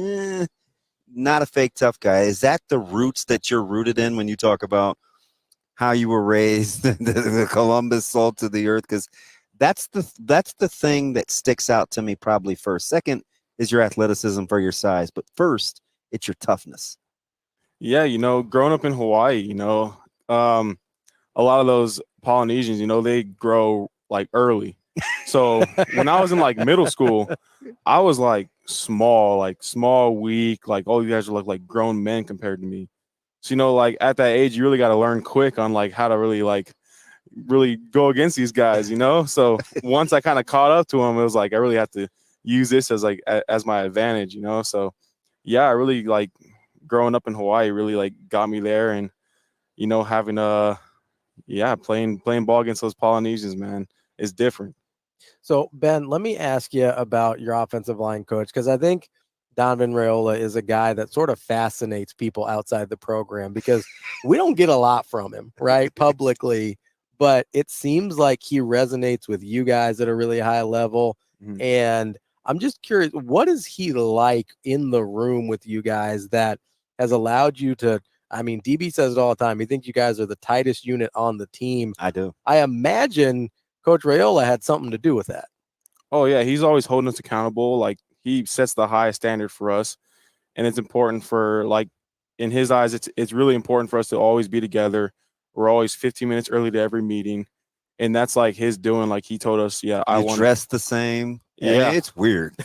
not a fake tough guy. Is that the roots that you're rooted in when you talk about how you were raised, the Columbus salt to the earth? Because that's the thing that sticks out to me probably first. Second is your athleticism for your size, but first, it's your toughness. Yeah, growing up in Hawaii, a lot of those Polynesians, they grow like early. So when I was in like middle school, I was like small, weak, like all you guys are like grown men compared to me. So, like at that age, you really got to learn quick on like how to really go against these guys, So once I kind of caught up to them, it was like I really have to use this as my advantage, So yeah, I really like growing up in Hawaii really like got me there, and having playing ball against those Polynesians, man, is different. So Ben, let me ask you about your offensive line coach, because I think Donovan Raiola is a guy that sort of fascinates people outside the program because we don't get a lot from him, right, publicly, but it seems like he resonates with you guys at a really high level. Mm-hmm. And I'm just curious, what is he like in the room with you guys that has allowed you to, I mean, DB says it all the time, he thinks you guys are the tightest unit on the team. I do. I imagine Coach Raiola had something to do with that. Oh, yeah. He's always holding us accountable. Like, he sets the highest standard for us. And it's important for, like, in his eyes, it's really important for us to always be together. We're always 15 minutes early to every meeting. And that's, like, his doing. Like, he told us, I want to dress the same. Yeah. It's weird.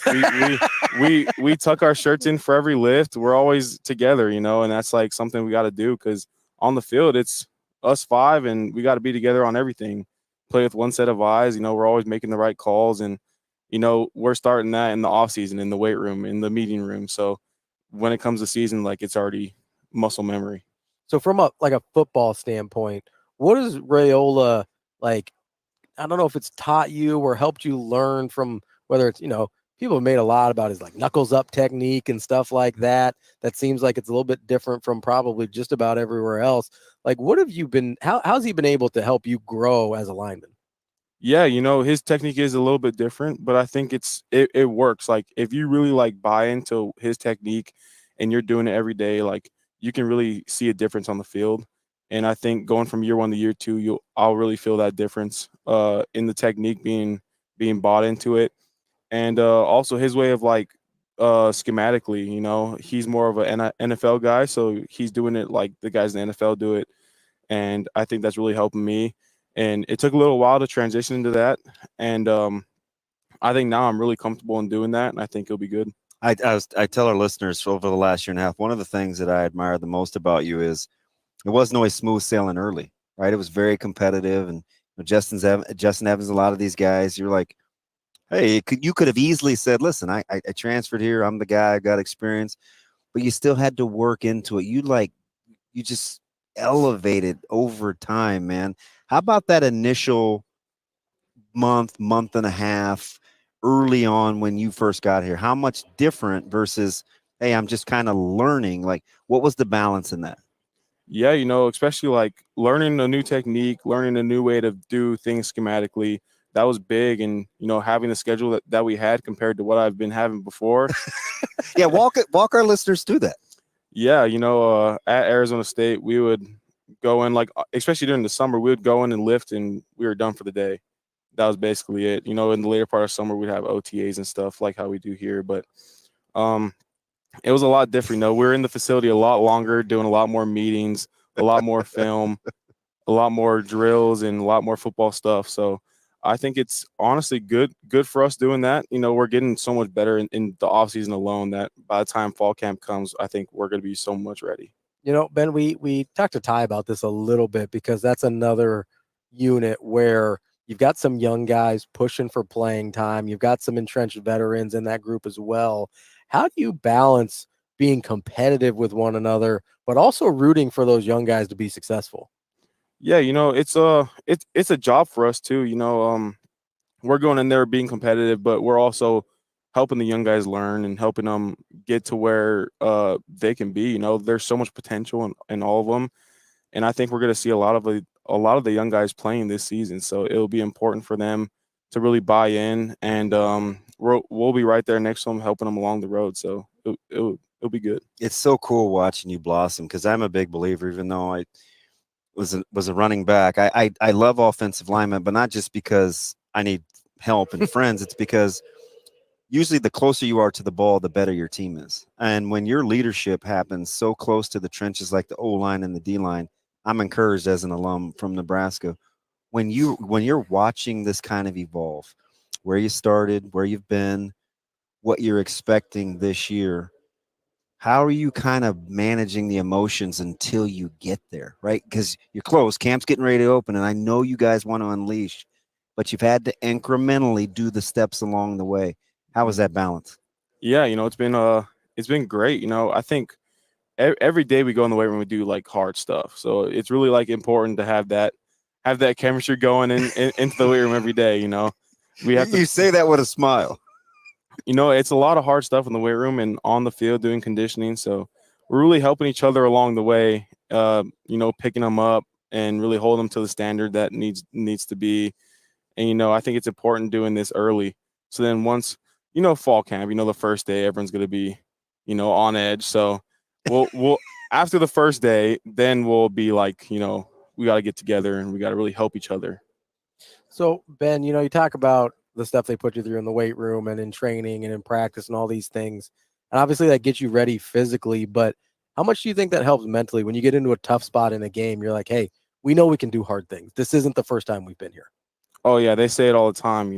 we tuck our shirts in for every lift. We're always together, and that's, like, something we got to do because on the field, it's us five, and we got to be together on everything. Play with one set of eyes. We're always making the right calls, and we're starting that in the off season, in the weight room, in the meeting room. So when it comes to season, like, it's already muscle memory. So from a football standpoint, what is Raiola like? I don't know if it's taught you or helped you learn from, whether it's, people have made a lot about his like knuckles up technique and stuff like that. That seems like it's a little bit different from probably just about everywhere else. Like, what have you been, how's he been able to help you grow as a lineman? Yeah, his technique is a little bit different, but I think it works. Like, if you really like buy into his technique and you're doing it every day, like, you can really see a difference on the field. And I think going from year 1 to year 2, I'll really feel that difference in the technique being bought into it. And also his way of like schematically, he's more of an NFL guy. So he's doing it like the guys in the NFL do it. And I think that's really helping me. And it took a little while to transition into that. And I think now I'm really comfortable in doing that. And I think it'll be good. I tell our listeners over the last year and a half, one of the things that I admire the most about you is it wasn't always smooth sailing early, right? It was very competitive. And Justin Evans, a lot of these guys, you're like, hey, you could have easily said, listen, I transferred here. I'm the guy. I got experience. But you still had to work into it. You just elevated over time, man. How about that initial month and a half early on when you first got here? How much different versus, hey, I'm just kind of learning? Like, what was the balance in that? Yeah, especially like learning a new technique, learning a new way to do things schematically. That was big. And, having the schedule that we had compared to what I've been having before. Yeah. Walk our listeners through that. Yeah. At Arizona State, we would go in, like, especially during the summer, we would go in and lift and we were done for the day. That was basically it. In the later part of summer, we'd have OTAs and stuff like how we do here. But it was a lot different. We were in the facility a lot longer, doing a lot more meetings, a lot more film, a lot more drills, and a lot more football stuff. So I think it's honestly good for us doing that. We're getting so much better in the offseason alone that by the time fall camp comes, I think we're going to be so much ready. Ben, we talked to Ty about this a little bit because that's another unit where you've got some young guys pushing for playing time. You've got some entrenched veterans in that group as well. How do you balance being competitive with one another, but also rooting for those young guys to be successful? Yeah, it's a job for us too. We're going in there being competitive, but we're also helping the young guys learn and helping them get to where they can be. There's so much potential in all of them, and I think we're going to see a lot a lot of the young guys playing this season. So it'll be important for them to really buy in, and we'll be right there next to them, helping them along the road. So it'll be good. It's so cool watching you blossom, because I'm a big believer, even though I was a running back. I love offensive linemen, but not just because I need help and friends. It's because usually the closer you are to the ball, the better your team is. And when your leadership happens so close to the trenches, like the O-line and the D-line, I'm encouraged as an alum from Nebraska. When you're watching this kind of evolve, where you started, where you've been, what you're expecting this year, how are you kind of managing the emotions until you get there, right? Because you're close, camp's getting ready to open, and I know you guys want to unleash, but you've had to incrementally do the steps along the way. How was that balance? Yeah, it's been great. I think every day we go in the weight room, we do like hard stuff. So it's really like important to have that chemistry going into the weight room every day. We have to. You say that with a smile. It's a lot of hard stuff in the weight room and on the field doing conditioning. So we're really helping each other along the way. Picking them up and really holding them to the standard that needs to be. And I think it's important doing this early. So then once fall camp, the first day everyone's going to be on edge. So we'll after the first day, then we'll be like, we got to get together and we got to really help each other. So Ben, you talk about the stuff they put you through in the weight room and in training and in practice and all these things. And obviously that gets you ready physically, but how much do you think that helps mentally when you get into a tough spot in a game? You're like, hey, we know we can do hard things. This isn't the first time we've been here. Oh yeah. They say it all the time,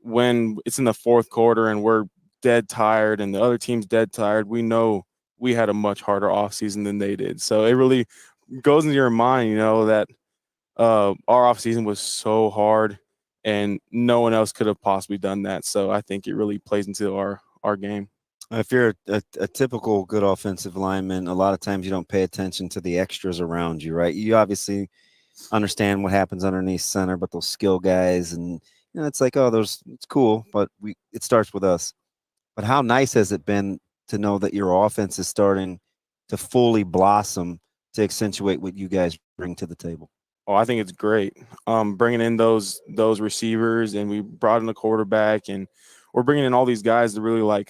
when it's in the fourth quarter and we're dead tired and the other team's dead tired, we know we had a much harder offseason than they did. So it really goes into your mind, that our offseason was so hard and no one else could have possibly done that. So I think it really plays into our game. If you're a typical good offensive lineman, a lot of times you don't pay attention to the extras around you, right? You obviously understand what happens underneath center, but those skill guys and it's like, it's cool, but it starts with us. But how nice has it been to know that your offense is starting to fully blossom to accentuate what you guys bring to the table? Oh, I think it's great. Bringing in those receivers, and we brought in a quarterback, and we're bringing in all these guys to really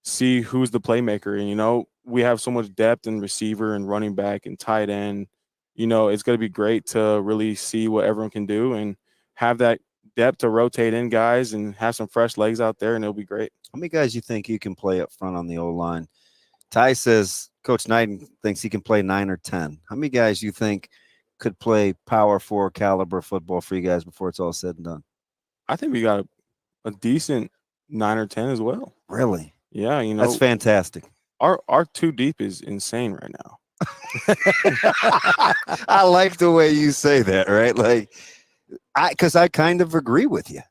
see who's the playmaker. And we have so much depth in receiver and running back and tight end. It's going to be great to really see what everyone can do and have that depth to rotate in guys and have some fresh legs out there, and it'll be great. How many guys you think you can play up front on the O-line? Ty says Coach Knighton thinks he can play 9 or 10. How many guys you think could play power 4 caliber football for you guys before it's all said and done? I think we got a decent 9 or 10 as well. Really? Yeah, that's fantastic. Our 2 deep is insane right now. I like the way you say that, right? Because I kind of agree with you,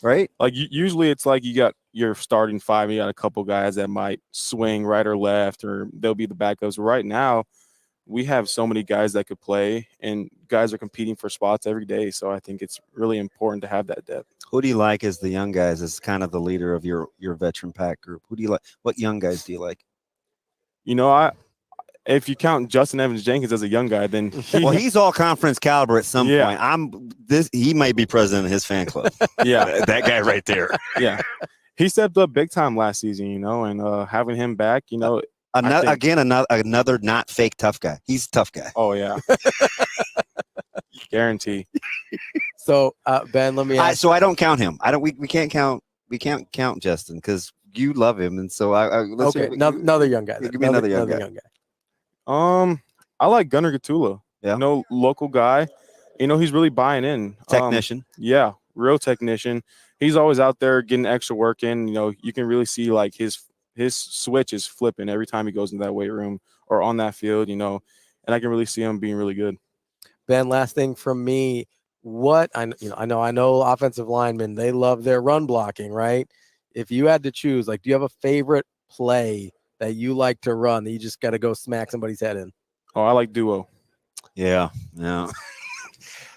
right? Usually it's like you got your starting 5, you got a couple guys that might swing right or left, or they'll be the backups. Right now, we have so many guys that could play, and guys are competing for spots every day. So I think it's really important to have that depth. Who do you like as the young guys, as kind of the leader of your veteran pack group? Who do you like? What young guys do you like? If you count Justin Evans Jenkins as a young guy, then he's all conference caliber at some point. He might be president of his fan club. Yeah, that guy right there. Yeah, he stepped up big time last season, and having him back, another not fake tough guy. He's a tough guy. Oh yeah, guarantee. So Ben, let me ask. So I don't count him. We can't count. We can't count Justin because you love him, and so let's okay. Another young guy. Give me another young guy. I like Gunnar Gatula. Yeah. Local guy. He's really buying in. Technician. Yeah, real technician. He's always out there getting extra work in. You can really see his switch is flipping every time he goes into that weight room or on that field. And I can really see him being really good. Ben, last thing from me. I know offensive linemen, they love their run blocking, right? If you had to choose, do you have a favorite play that you like to run that you just got to go smack somebody's head in? Oh, I like duo. Yeah.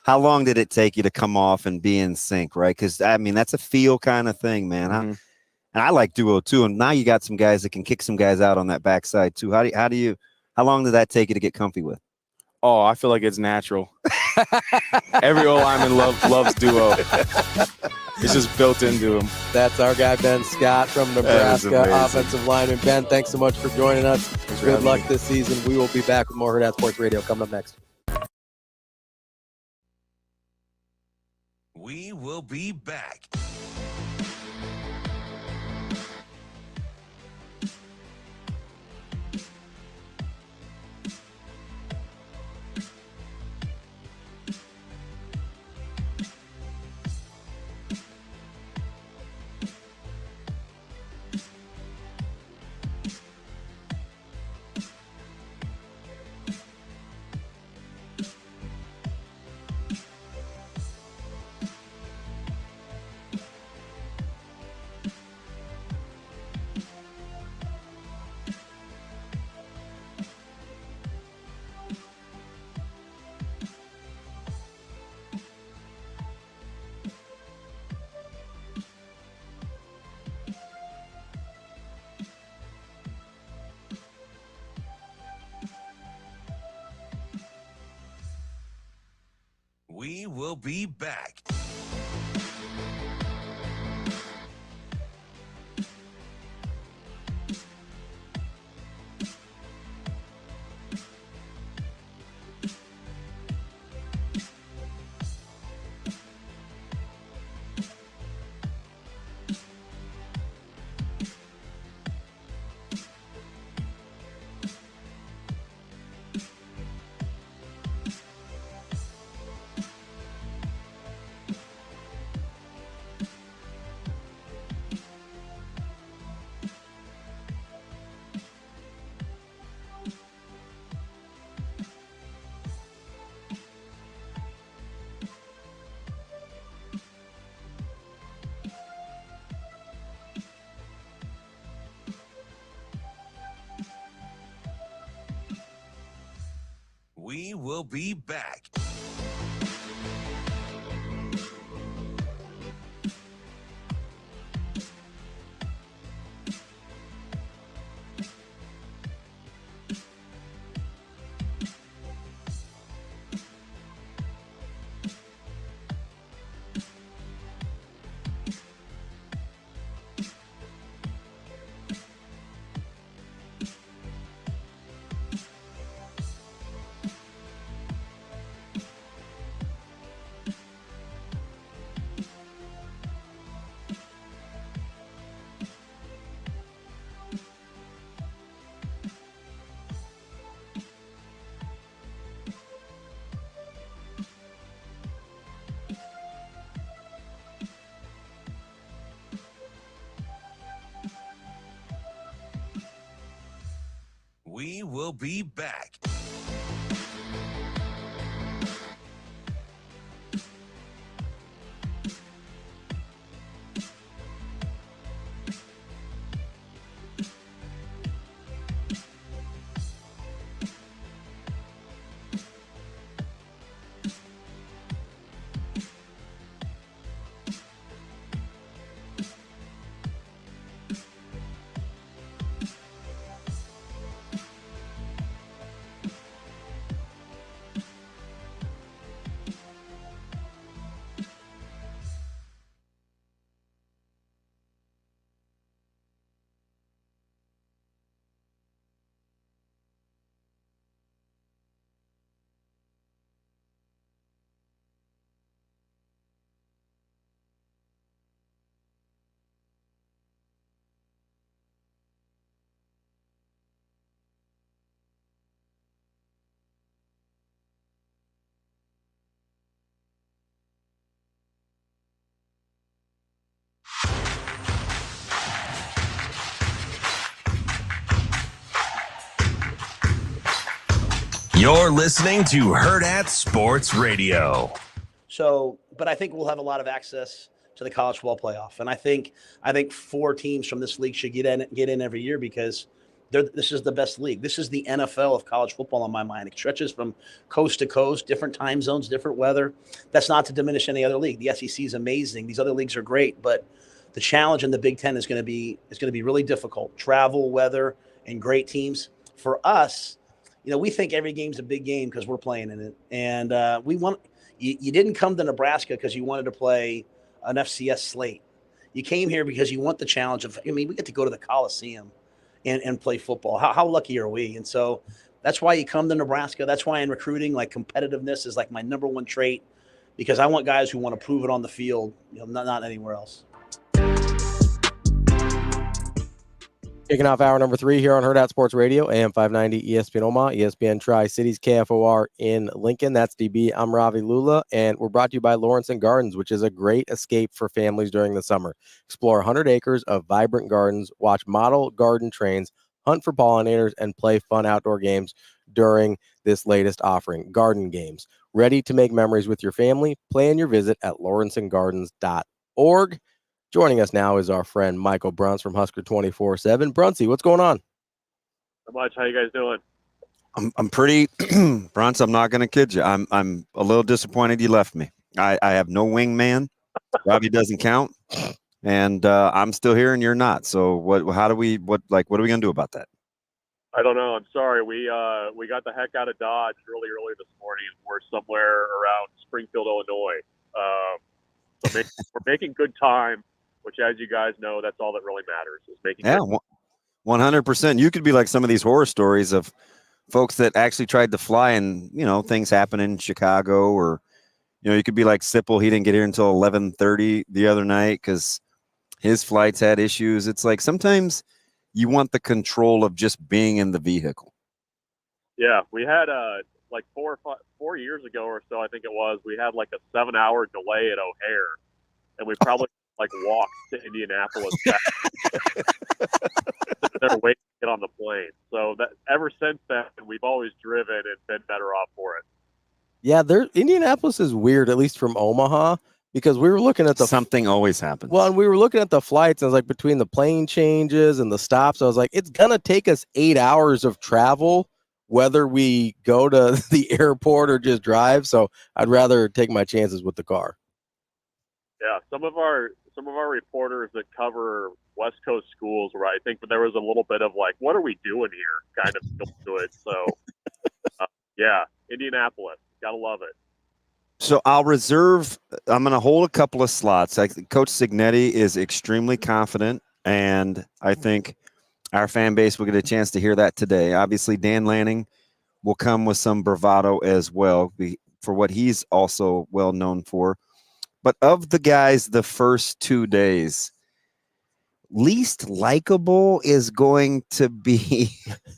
How long did it take you to come off and be in sync, right? Because, that's a feel kind of thing, man. Mm-hmm. And I like duo, too. And now you got some guys that can kick some guys out on that backside, too. How long did that take you to get comfy with? Oh, I feel like it's natural. Every O-lineman loves duo. It's just built into him. That's our guy, Ben Scott from Nebraska, offensive lineman. Ben, thanks so much for joining us. Good luck this season. We will be back with more Hurrdat Sports Radio coming up next. We will be back. We will be back. We will be back. We will be back. You're listening to Hurrdat Sports Radio. So, but I think we'll have a lot of access to the college football playoff, and I think 4 teams from this league should get in every year because this is the best league. This is the NFL of college football in my mind. It stretches from coast to coast, different time zones, different weather. That's not to diminish any other league. The SEC is amazing. These other leagues are great, but the challenge in the Big Ten is going to be really difficult. Travel, weather, and great teams. For us, we think every game's a big game because we're playing in it. And you didn't come to Nebraska because you wanted to play an FCS slate. You came here because you want the challenge of, we get to go to the Coliseum and play football. How lucky are we? And so that's why you come to Nebraska. That's why in recruiting, like, competitiveness is like my number one trait, because I want guys who want to prove it on the field, not anywhere else. Kicking off hour number 3 here on Hurrdat Sports Radio, AM 590, ESPN Omaha, ESPN Tri-Cities, KFOR in Lincoln. That's DB. I'm Ravi Lulla, and we're brought to you by Lawrence Gardens, which is a great escape for families during the summer. Explore 100 acres of vibrant gardens, watch model garden trains, hunt for pollinators, and play fun outdoor games during this latest offering, Garden Games. Ready to make memories with your family? Plan your visit at lawrencegardens.org. Joining us now is our friend Michael Bruntz from Husker 24/7. Bruntsy, what's going on? Not much. How you guys doing? I'm pretty Bruntz. I'm not going to kid you. I'm a little disappointed you left me. I have no wingman. Ravi doesn't count, and I'm still here and you're not. So what are we going to do about that? I don't know. I'm sorry. We got the heck out of Dodge really early this morning. We're somewhere around Springfield, Illinois. So we're making good time. Which, as you guys know, that's all that really matters is making. Yeah, 100%. You could be like some of these horror stories of folks that actually tried to fly and, things happen in Chicago, or, you could be like Sipple. He didn't get here until 11:30 the other night because his flights had issues. It's like sometimes you want the control of just being in the vehicle. Yeah, we had like 4 years ago or so, I think it was, we had like a 7-hour delay at O'Hare, and we probably walked to Indianapolis back. They're waiting to get on the plane. So that ever since then, we've always driven and been better off for it. Yeah, Indianapolis is weird, at least from Omaha, because we were looking at something always happens. Well, and we were looking at the flights, and I was like, between the plane changes and the stops, I was like, it's gonna take us 8 hours of travel, whether we go to the airport or just drive. So I'd rather take my chances with the car. Yeah, some of our reporters that cover West Coast schools, where I think there was a little bit of like, what are we doing here kind of feel to it. So, yeah, Indianapolis, gotta love it. So I'm going to hold a couple of slots. Coach Cignetti is extremely confident, and I think our fan base will get a chance to hear that today. Obviously, Dan Lanning will come with some bravado as well for what he's also well known for. But of the guys the first 2 days, least likable is going to be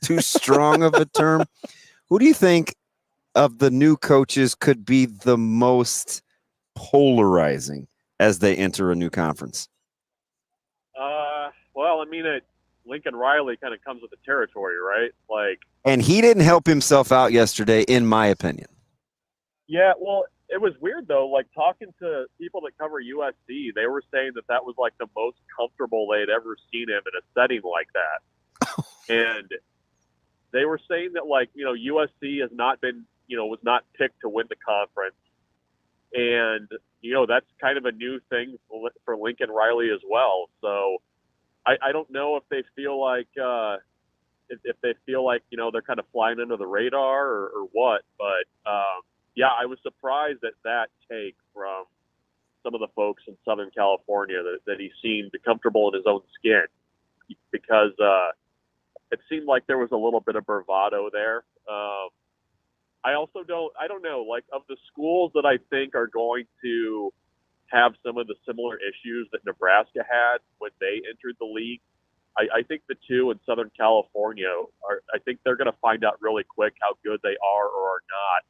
too strong of a term. Who do you think of the new coaches could be the most polarizing as they enter a new conference? Well, Lincoln Riley kind of comes with the territory, right? And he didn't help himself out yesterday, in my opinion. Yeah, well, it was weird, though, talking to people that cover USC, they were saying that was the most comfortable they'd ever seen him in a setting like that. And they were saying that, USC has not been, was not picked to win the conference. And, that's kind of a new thing for Lincoln Riley as well. So I don't know if they feel like, they're kind of flying under the radar or what, but, yeah, I was surprised at that take from some of the folks in Southern California that he seemed comfortable in his own skin, because it seemed like there was a little bit of bravado there. I don't know, of the schools that I think are going to have some of the similar issues that Nebraska had when they entered the league, I think the two in Southern California I think they're going to find out really quick how good they are or are not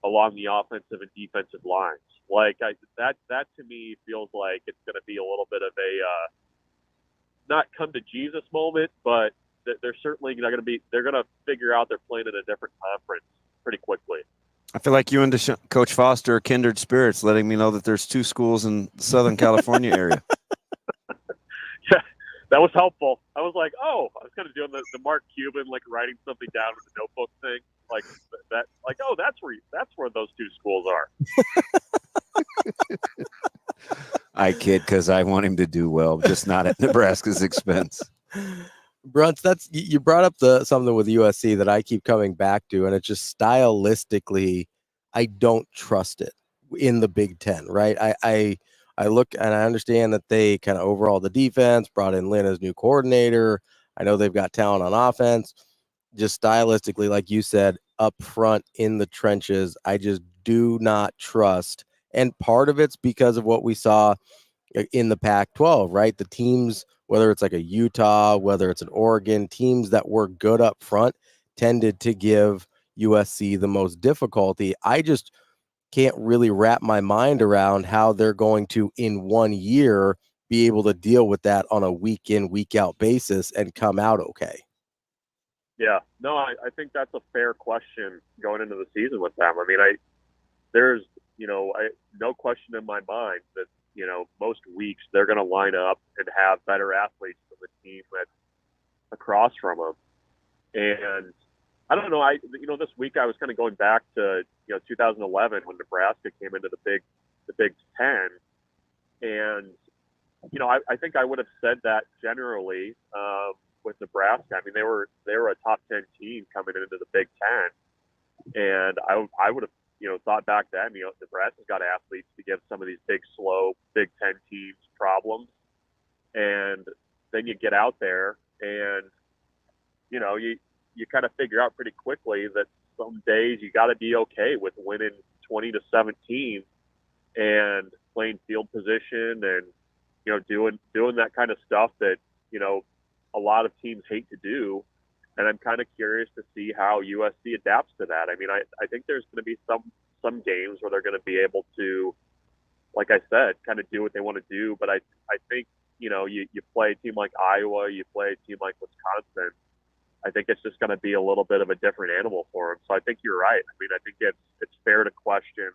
along the offensive and defensive lines. That to me feels like it's going to be a little bit of a not come to Jesus moment, but they're certainly they're going to figure out they're playing in a different conference pretty quickly. I feel like you and Coach Foster are kindred spirits, letting me know that there's 2 schools in the Southern California area. Yeah, that was helpful. I was like, I was kind of doing the Mark Cuban, writing something down with the notebook thing. That's where those 2 schools are. I kid because I want him to do well, just not at Nebraska's expense. Bruntz, you brought up something with USC that I keep coming back to, and it's just stylistically, I don't trust it in the Big Ten, right? I look and I understand that they kind of overhauled the defense, brought in Lynn as new coordinator. I know they've got talent on offense. Just stylistically, like you said, up front in the trenches, I just do not trust. And part of it's because of what we saw in the Pac-12, right? The teams, whether it's like a Utah, whether it's an Oregon, teams that were good up front tended to give USC the most difficulty. I just can't really wrap my mind around how they're going to, in 1 year, be able to deal with that on a week in, week out basis and come out okay. Yeah, no, I think that's a fair question going into the season with them. I mean, there's, no question in my mind that, most weeks they're going to line up and have better athletes than the team that's across from them. And I don't know, this week I was kind of going back to, 2011 when Nebraska came into the Big Ten. And, I think I would have said that generally with Nebraska. I mean, they were a top 10 team coming into the Big Ten. And I would have, thought back then, Nebraska's got athletes to give some of these big, slow Big Ten teams problems. And then you get out there and, you kind of figure out pretty quickly that some days you got to be okay with winning 20-17 and playing field position and, doing that kind of stuff that, a lot of teams hate to do. And I'm kind of curious to see how USC adapts to that. I mean, I think there's going to be some games where they're going to be able to, like I said, kind of do what they want to do. But I think, you play a team like Iowa, you play a team like Wisconsin, I think it's just going to be a little bit of a different animal for them. So I think you're right. I mean, I think it's fair to question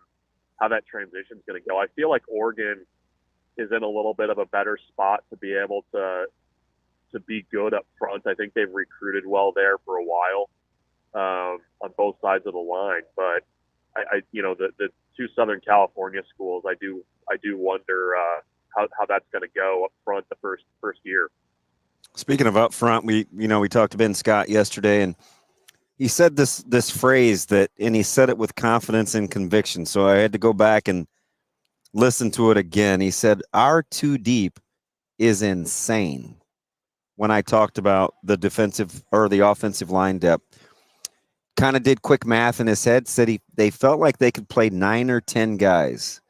how that transition is going to go. I feel like Oregon is in a little bit of a better spot to be able to be good up front. I think they've recruited well there for a while on both sides of the line. But the two Southern California schools, I do wonder how that's going to go up front the first year. Speaking of up front, we talked to Ben Scott yesterday, and he said this phrase and he said it with confidence and conviction. So I had to go back and listen to it again. He said, "Our two deep is insane." When I talked about the defensive or the offensive line depth, kind of did quick math in his head, said they felt like they could play 9 or 10 guys.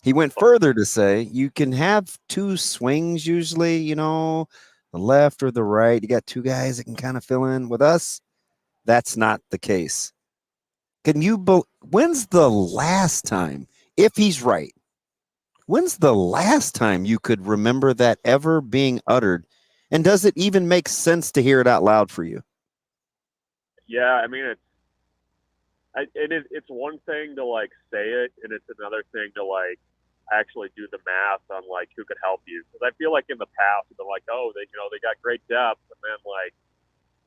He went further to say you can have two swings usually, the left or the right. You got two guys that can kind of fill in. With us, that's not the case. When's the last time, if he's right, when's the last time you could remember that ever being uttered? And does it even make sense to hear it out loud for you? Yeah, I mean, it's one thing to like say it, and it's another thing to like actually do the math on like who could help you. Because I feel like in the past they're like, oh, they got great depth, and then like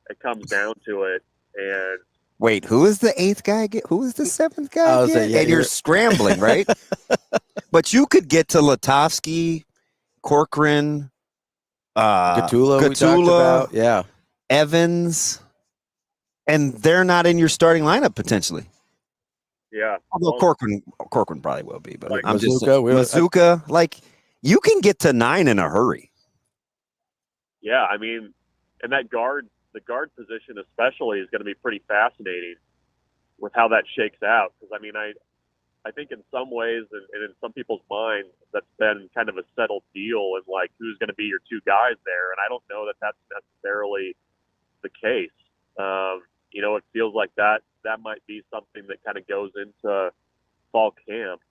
it comes down to it. And wait, who is the 8th guy? Who is the 7th guy? And you're scrambling, right? But you could get to Latovsky, Corcoran, Gatula, we talked about. Yeah, Evans, and they're not in your starting lineup potentially. Yeah, although Corcoran probably will be, but like I'm Mazuka, like you can get to 9 in a hurry. Yeah, I mean, and the guard position especially is going to be pretty fascinating with how that shakes out. Because I mean, I think in some ways and in some people's minds, that's been kind of a settled deal and like who's going to be your two guys there. And I don't know that that's necessarily the case. It feels like that might be something that kind of goes into fall camp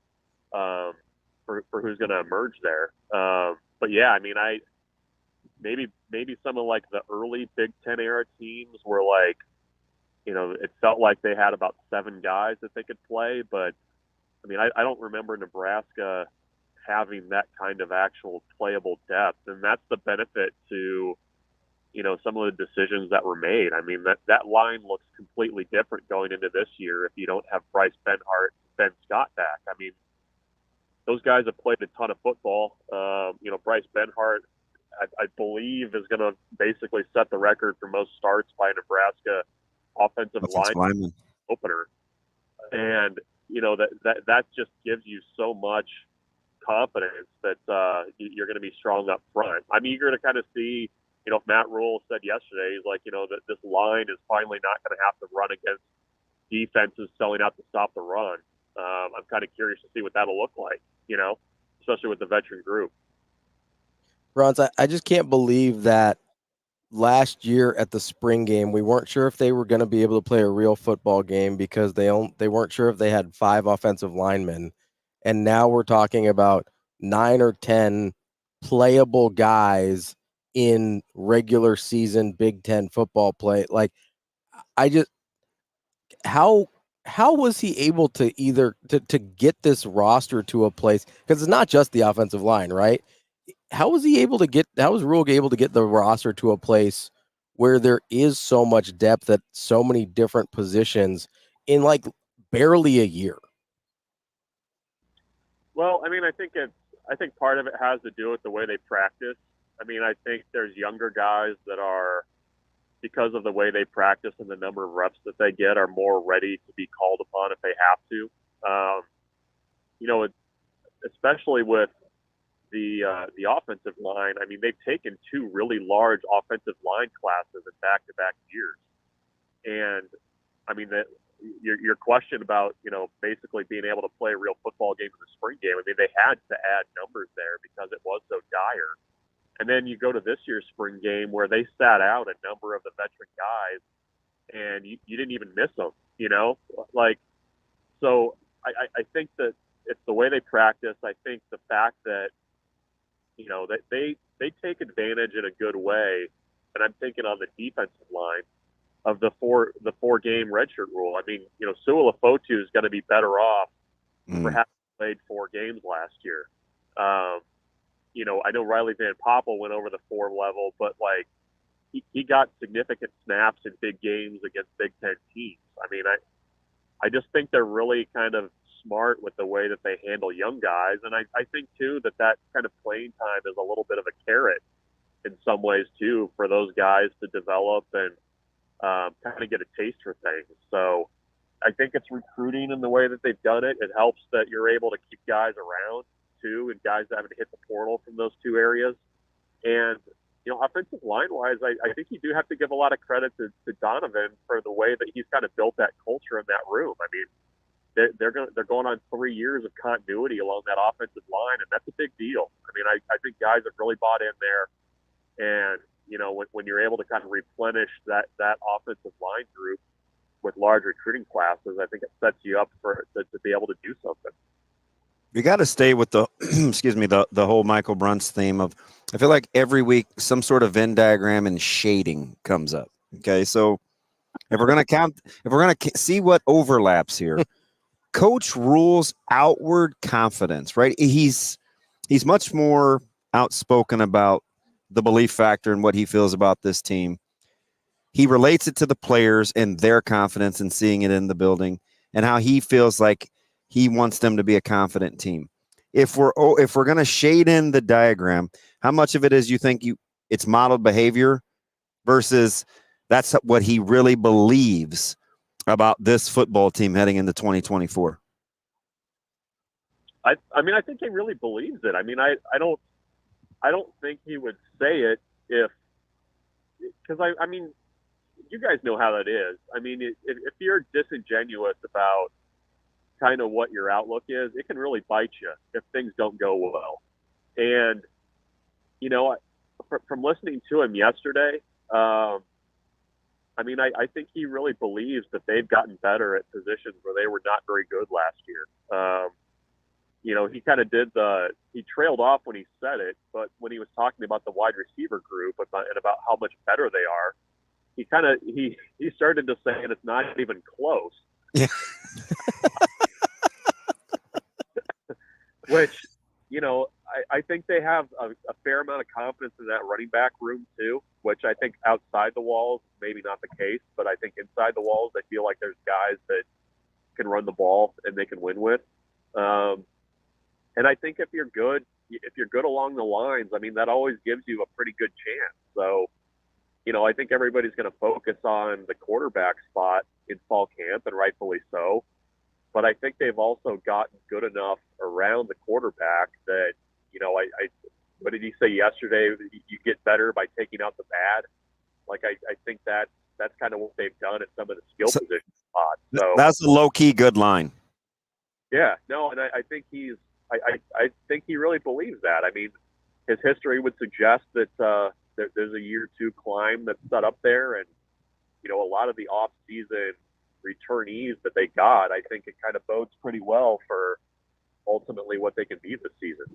for who's going to emerge there. But yeah, I mean, maybe some of like the early Big Ten era teams were like, it felt like they had about 7 guys that they could play, but I mean, I don't remember Nebraska having that kind of actual playable depth, and that's the benefit to, some of the decisions that were made. I mean, that line looks completely different going into this year if you don't have Bryce Benhart, Ben Scott back. I mean, those guys have played a ton of football. Bryce Benhart I believe is going to basically set the record for most starts by a Nebraska offensive lineman opener. And, that just gives you so much confidence that you're going to be strong up front. I'm eager to kind of see, if Matt Rule said yesterday, he's like, that this line is finally not going to have to run against defenses selling out to stop the run. I'm kind of curious to see what that'll look like, especially with the veteran group. Bruntz, I just can't believe that last year at the spring game, we weren't sure if they were going to be able to play a real football game because they weren't sure if they had 5 offensive linemen. And now we're talking about 9 or 10 playable guys in regular season Big Ten football play. Like, how was he able to to get this roster to a place? Because it's not just the offensive line, right? How was Rule able to get the roster to a place where there is so much depth at so many different positions in like barely a year? Well, I think part of it has to do with the way they practice. I think there's younger guys that are, because of the way they practice and the number of reps that they get, are more ready to be called upon if they have to. Especially with the offensive line. They've taken 2 really large offensive line classes in back-to-back years. And your question about, basically being able to play a real football game in the spring game, they had to add numbers there because it was so dire. And then you go to this year's spring game where they sat out a number of the veteran guys and you didn't even miss them, so I think that it's the way they practice. I think the fact that, that they take advantage in a good way. And I'm thinking on the defensive line of the 4-game redshirt rule. Su'a Fotu is going to be better off for having played 4 games last year. I know Riley Van Poppel went over the 4 level, but he got significant snaps in big games against Big Ten teams. I just think they're really kind of smart with the way that they handle young guys. And I think too that kind of playing time is a little bit of a carrot in some ways too, for those guys to develop and kind of get a taste for things. So I think it's recruiting in the way that they've done it. It helps that you're able to keep guys around too, and guys that haven't hit the portal from those 2 areas. And, offensive line wise, I think you do have to give a lot of credit to Donovan for the way that he's kind of built that culture in that room. They're going on 3 years of continuity along that offensive line, and that's a big deal. I think guys have really bought in there, and when you're able to kind of replenish that offensive line group with large recruiting classes, I think it sets you up to be able to do something. You got to stay with the the whole Michael Bruntz theme of, I feel like every week some sort of Venn diagram and shading comes up. Okay, so if we're gonna see what overlaps here. Coach Rule's outward confidence, right? He's much more outspoken about the belief factor and what he feels about this team. He relates it to the players and their confidence and seeing it in the building and how he feels like he wants them to be a confident team. If we're going to shade in the diagram, how much of it is you think it's modeled behavior versus that's what he really believes about this football team heading into 2024? I think he really believes it. I don't think he would say it because you guys know how that is. If you're disingenuous about kind of what your outlook is, it can really bite you if things don't go well. And from listening to him yesterday, I think he really believes that they've gotten better at positions where they were not very good last year. He kind of he trailed off when he said it, but when he was talking about the wide receiver group and about how much better they are, he started to say, and it's not even close. Yeah. Which, I think they have a fair amount of confidence in that running back room too, which I think outside the walls, maybe not the case, but I think inside the walls, they feel like there's guys that can run the ball and they can win with. And I think if you're good, if you're good along the lines, I mean, that always gives you a pretty good chance. So, I think everybody's going to focus on the quarterback spot in fall camp, and rightfully so. But I think they've also gotten good enough around the quarterback that, what did he say yesterday? You get better by taking out the bad. Like, I think that's kind of what they've done at some of the skill position spots. So that's a low-key good line. Yeah, no, and I think I think he really believes that. I mean, his history would suggest that there's a year 2 climb that's set up there, and a lot of the off-season returnees that they got, I think it kind of bodes pretty well for ultimately what they can be this season.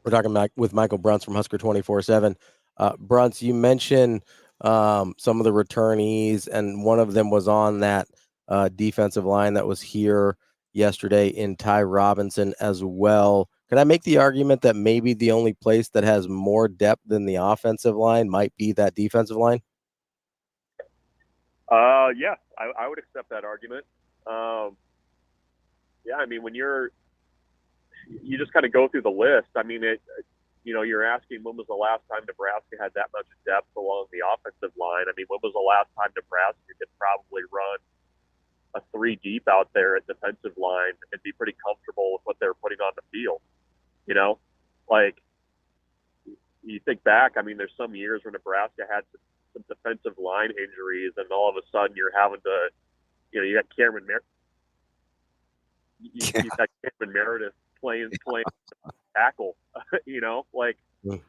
We're talking with Michael Bruntz from Husker 24/7. Bruntz, you mentioned some of the returnees, and one of them was on that defensive line that was here yesterday in Ty Robinson as well. Can I make the argument that maybe the only place that has more depth than the offensive line might be that defensive line? Yeah, I would accept that argument. Yeah, I mean, when you just kind of go through the list, I mean, you're asking when was the last time Nebraska had that much depth along the offensive line. I mean, when was the last time Nebraska could probably run a 3 deep out there at defensive line and be pretty comfortable with what they're putting on the field? Like, you think back, I mean, there's some years where Nebraska had some defensive line injuries, and all of a sudden you're having to, you got Cameron you got Cameron Meredith playing tackle, the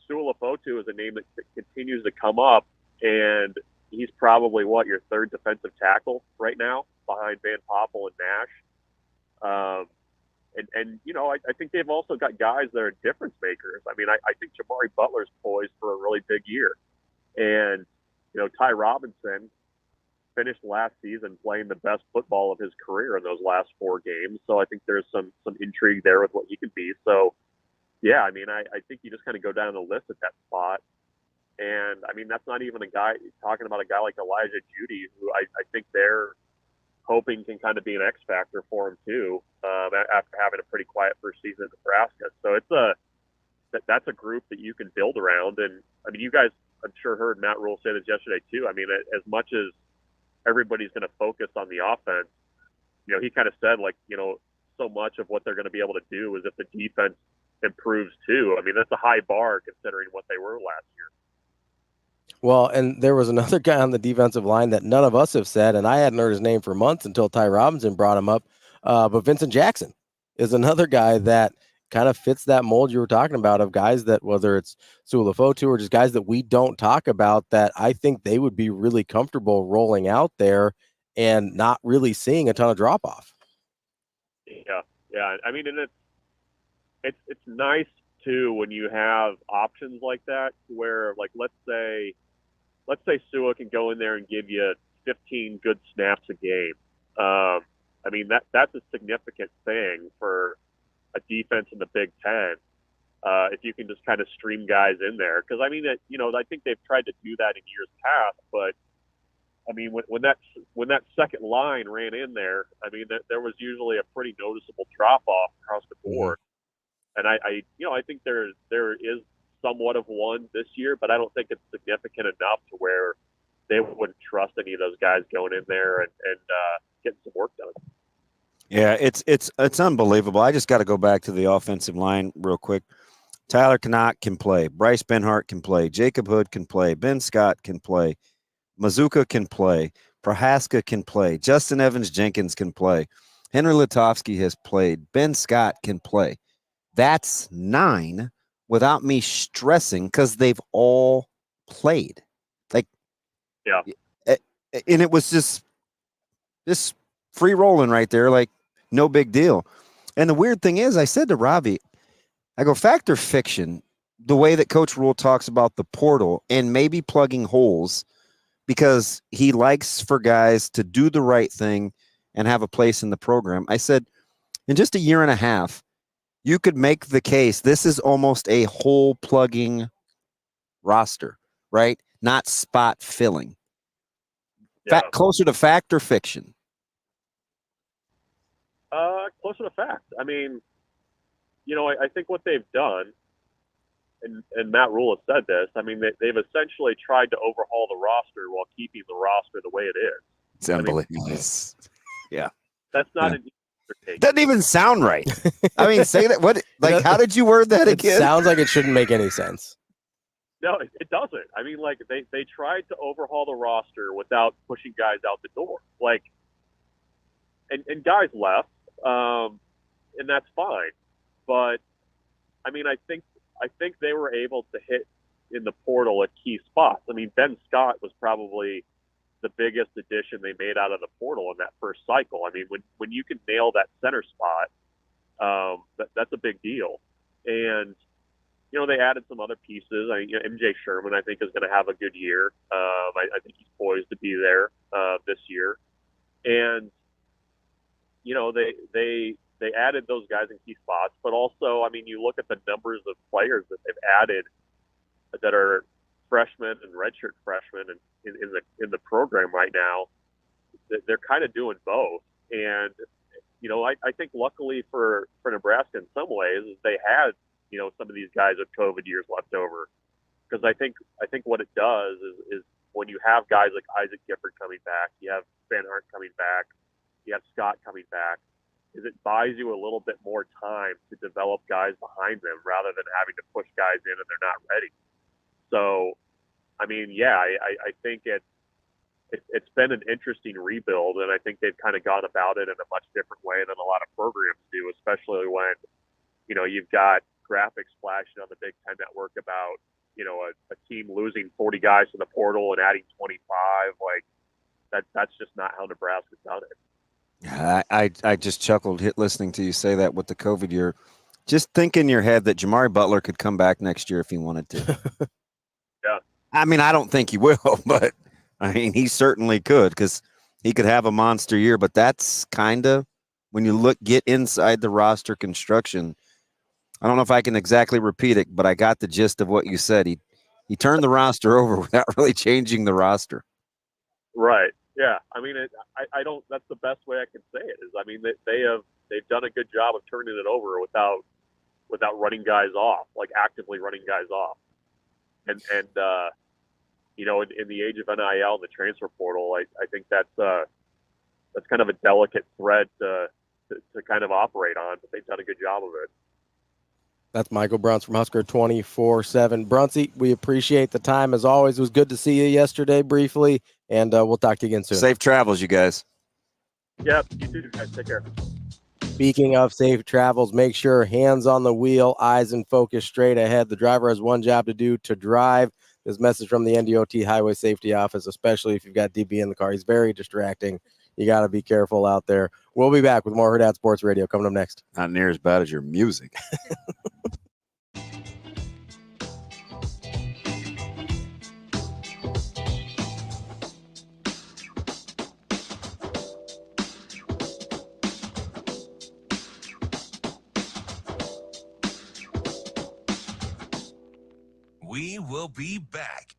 Suolafotu is a name that continues to come up, and he's probably your 3rd defensive tackle right now behind Van Poppel and Nash. I think they've also got guys that are difference makers. I mean, I think Jabari Butler's poised for a really big year. And, Ty Robinson finished last season playing the best football of his career in those last 4 games. So I think there's some intrigue there with what he could be. So, yeah, I mean, I think you just kind of go down the list at that spot. And, I mean, that's not even talking about a guy like Elijah Judy, who I think they're hoping can kind of be an X factor for him too, after having a pretty quiet first season at Nebraska. So that's a group that you can build around. And I mean, you guys, I'm sure, heard Matt Rule say this yesterday too. I mean, as much as everybody's going to focus on the offense, he kind of said, so much of what they're going to be able to do is if the defense improves too. I mean, that's a high bar considering what they were last year. Well, and there was another guy on the defensive line that none of us have said, and I hadn't heard his name for months until Ty Robinson brought him up. But Vincent Jackson is another guy that kind of fits that mold you were talking about of guys that, whether it's Suolafotu or just guys that we don't talk about, that I think they would be really comfortable rolling out there and not really seeing a ton of drop off. Yeah. I mean, and it's nice too when you have options like that, where, like, let's say Sua can go in there and give you 15 good snaps a game. I mean, that's a significant thing for a defense in the Big Ten. If you can just kind of stream guys in there, because I mean, I think they've tried to do that in years past, but I mean, when that second line ran in there, I mean, there was usually a pretty noticeable drop off across the board. And I think there is somewhat of one this year, but I don't think it's significant enough to where they wouldn't trust any of those guys going in there and getting some work done. Yeah, it's unbelievable. I just got to go back to the offensive line real quick. Tyler Knock can play. Bryce Benhart can play. Jacob Hood can play. Ben Scott can play. Mazuka can play. Prohaska can play. Justin Evans Jenkins can play. Henry Lutovsky has played. Ben Scott can play. That's 9 without me stressing, because they've all played. Yeah. And it was just free rolling right there, like no big deal. And the weird thing is, I said to Ravi, I go, fact or fiction, the way that Coach Rule talks about the portal and maybe plugging holes, because he likes for guys to do the right thing and have a place in the program. I said, in just a year and a half, you could make the case this is almost a hole plugging roster, right? Not spot filling. Yeah. Closer to fact or fiction? Closer to fact. I mean, I think what they've done, and Matt Rule has said this, I mean, they've essentially tried to overhaul the roster while keeping the roster the way it is. It's unbelievable. Yeah. That's not Yeah. an easy undertaking. Doesn't even sound right. I mean, say that. What? Like, how did you word that again? It sounds like it shouldn't make any sense. No, it doesn't. I mean, like, they tried to overhaul the roster without pushing guys out the door. Like, and guys left, and that's fine. But, I mean, I think they were able to hit in the portal at key spots. I mean, Ben Scott was probably the biggest addition they made out of the portal in that first cycle. I mean, when you can nail that center spot, that's a big deal. And, they added some other pieces. MJ Sherman, I think, is going to have a good year. I think he's poised to be there this year. And, they added those guys in key spots, but also, I mean, you look at the numbers of players that they've added that are freshmen and redshirt freshmen in the program right now. They're kind of doing both. And, I think luckily for Nebraska in some ways is they had, some of these guys with COVID years left over. Because I think what it does is when you have guys like Isaac Gifford coming back, you have Van Hart coming back, you have Scott coming back, is it buys you a little bit more time to develop guys behind them rather than having to push guys in and they're not ready. So, I mean, yeah, I think it's been an interesting rebuild, and I think they've kind of gone about it in a much different way than a lot of programs do, especially when, you've got graphics flashing on the Big Ten Network about, a team losing 40 guys to the portal and adding 25. Like, that's just not how Nebraska's done it. I just chuckled listening to you say that with the COVID year. Just think in your head that Jamari Butler could come back next year if he wanted to. Yeah. I mean, I don't think he will, but I mean, he certainly could because he could have a monster year. But that's kind of when you get inside the roster construction. I don't know if I can exactly repeat it, but I got the gist of what you said. He turned the roster over without really changing the roster. Right. Yeah, I mean, I don't. That's the best way I can say it. Is I mean, they've done a good job of turning it over without running guys off, like actively running guys off. And in the age of NIL and the transfer portal, I think that's kind of a delicate thread to kind of operate on, but they've done a good job of it. That's Michael Bruntz from Husker 24/7. Bruntsy, we appreciate the time as always. It was good to see you yesterday briefly, and we'll talk to you again soon. Safe travels, you guys. Yep, you too, guys. Take care. Speaking of safe travels, make sure hands on the wheel, eyes in focus, straight ahead. The driver has one job to do, to drive. This message from the NDOT Highway Safety Office, especially if you've got DB in the car. He's very distracting. You got to be careful out there. We'll be back with more Hurrdat Sports Radio coming up next. Not near as bad as your music. We will be back.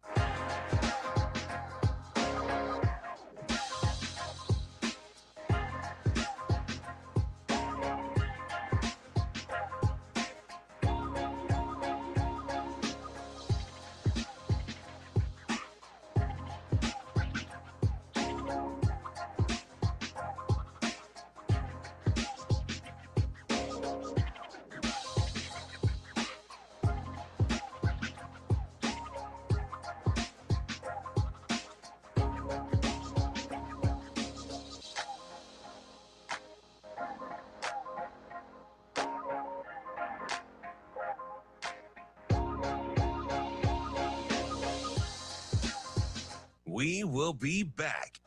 We will be back.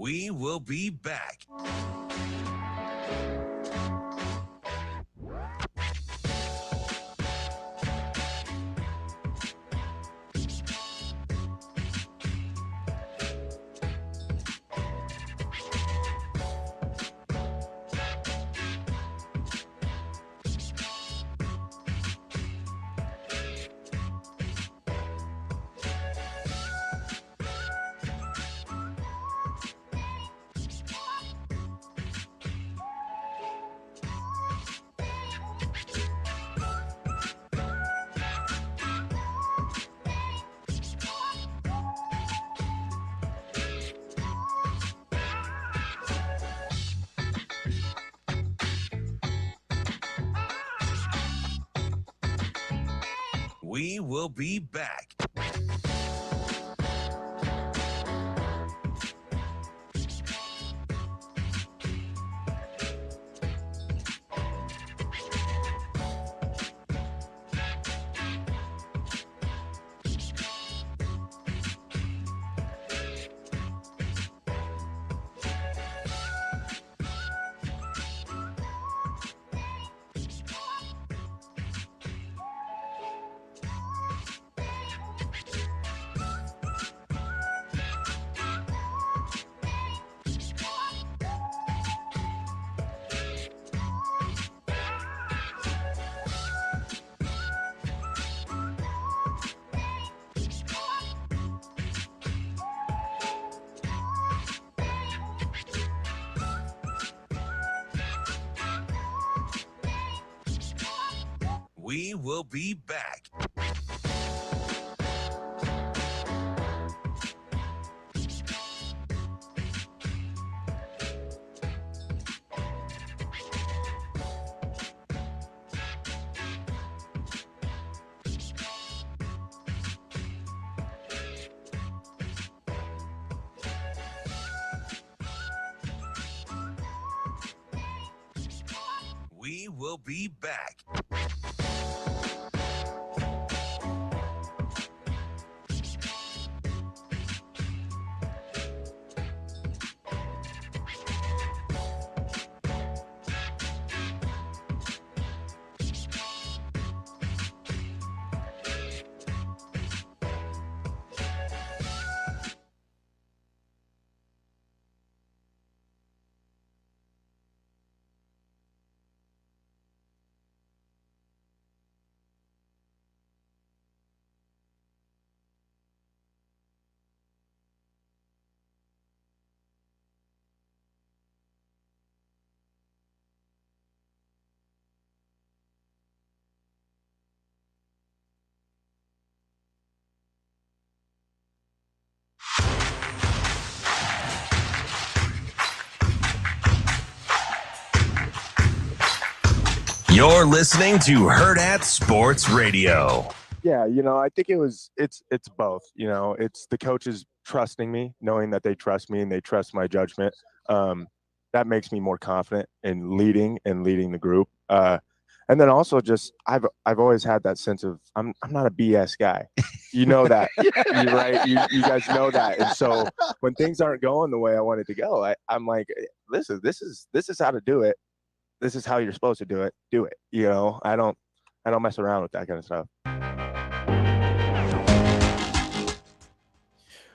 We will be back. We will be back. We will be back. We will be back. You're listening to Hurrdat Sports Radio. Yeah, I think it's both. It's the coaches trusting me, knowing that they trust me and they trust my judgment. That makes me more confident in leading the group. And then also just I've always had that sense of I'm not a BS guy. You know that, right? You guys know that. And so when things aren't going the way I want it to go, I'm like, listen, this is how to do it. This is how you're supposed to do it. Do it. I don't mess around with that kind of stuff.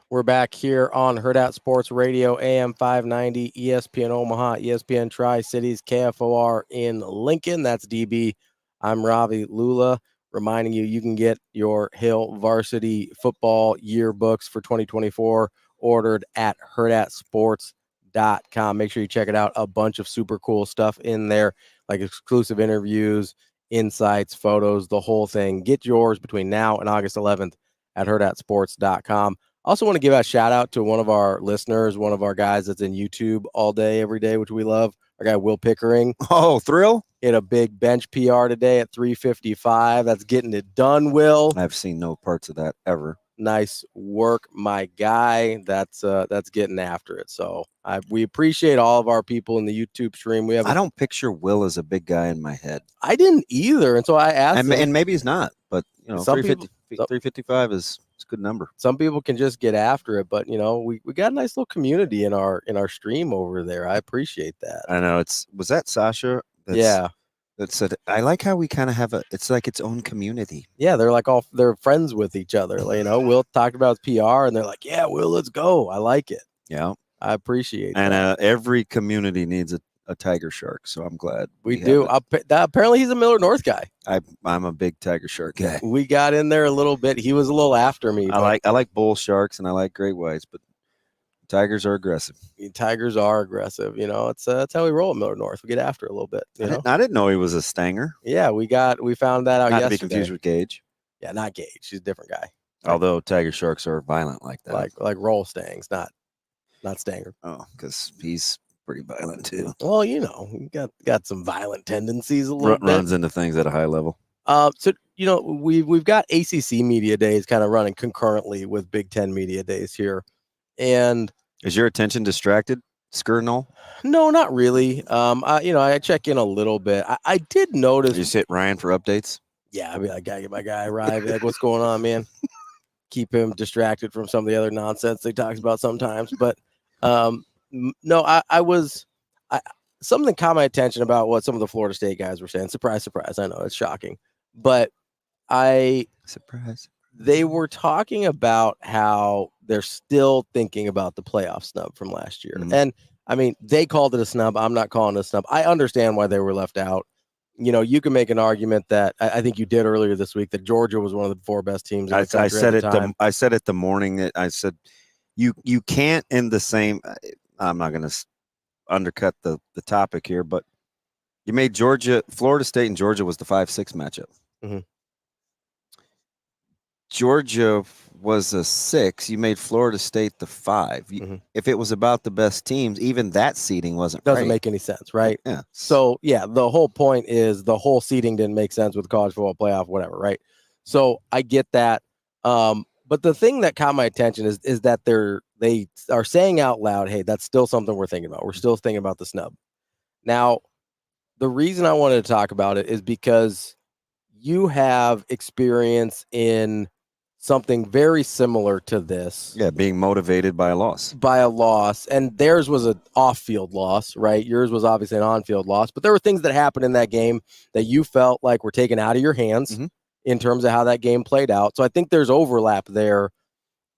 We're back here on Hurrdat Sports Radio, AM 590, ESPN Omaha, ESPN Tri-Cities, KFOR in Lincoln. That's DB. I'm Ravi. Lulla, reminding you can get your Hill varsity football yearbooks for 2024 ordered at hurrdatsports.com. Make sure you check it out. A bunch of super cool stuff in there, like exclusive interviews, insights, photos, the whole thing. Get yours between now and August 11th at hurrdatsports.com. Also want to give a shout out to one of our listeners, one of our guys that's in YouTube all day, every day, which we love. Our guy, Will Pickering. Oh, Thrill. Hit a big bench PR today at 355. That's getting it done, Will. I've seen no parts of that ever. Nice work, my guy. That's getting after it. So we appreciate all of our people in the YouTube stream. I don't picture Will as a big guy in my head. I didn't either, and so I asked him. And maybe he's not, but 355 is a good number. Some people can just get after it, but we got a nice little community in our stream over there. I appreciate that. I know was that Sasha? Yeah. That said, I like how we kind of have it's like its own community. Yeah, they're like they're friends with each other. Will talked about his PR, and they're like, yeah, Will, let's go. I like it. Yeah. I appreciate and that. Every community needs a tiger shark, so I'm glad we do. Apparently, he's a Miller North guy. I'm a big tiger shark guy. We got in there a little bit. He was a little after me. I like bull sharks and I like great whites, but tigers are aggressive. Tigers are aggressive. It's how we roll at Miller North. We get after a little bit. I didn't know he was a stanger. Yeah, we found that out Not yesterday. to be confused with Gage. Yeah, not Gage. He's a different guy. Although tiger sharks are violent like that. Like roll stangs, not stanger. Oh, because he's pretty violent too. Well, he got some violent tendencies a little bit. Runs into things at a high level. So we've got ACC media days kind of running concurrently with Big Ten media days here, and is your attention distracted, Skirnall? No, not really. I check in a little bit. I did notice. You sit Ryan for updates? Yeah, I mean, I gotta get my guy Ravi. Like, what's going on, man? Keep him distracted from some of the other nonsense they talks about sometimes. But no, something caught my attention about what some of the Florida State guys were saying. Surprise, surprise. I know it's shocking, but surprise. They were talking about how they're still thinking about the playoff snub from last year. Mm-hmm. And I mean, they called it a snub. I'm not calling it a snub. I understand why they were left out. You can make an argument that I think you did earlier this week that Georgia was one of the 4 best teams in the country. I said it the morning that I said you can't in the same. I'm not going to undercut the topic here, but you made Florida State and Georgia was the 5-6 matchup. Mm-hmm. Georgia was a 6. You made Florida State the 5. If it was about the best teams, even that seeding doesn't make any sense, right? Yeah. So yeah, the whole point is the whole seeding didn't make sense with college football playoff, whatever, right? So I get that. But the thing that caught my attention is that they are saying out loud, hey, that's still something we're thinking about. We're still thinking about the snub. Now, the reason I wanted to talk about it is because you have experience in something very similar to this. Yeah, being motivated by a loss. And theirs was an off-field loss, right? Yours was obviously an on-field loss. But there were things that happened in that game that you felt like were taken out of your hands in terms of how that game played out. So I think there's overlap there.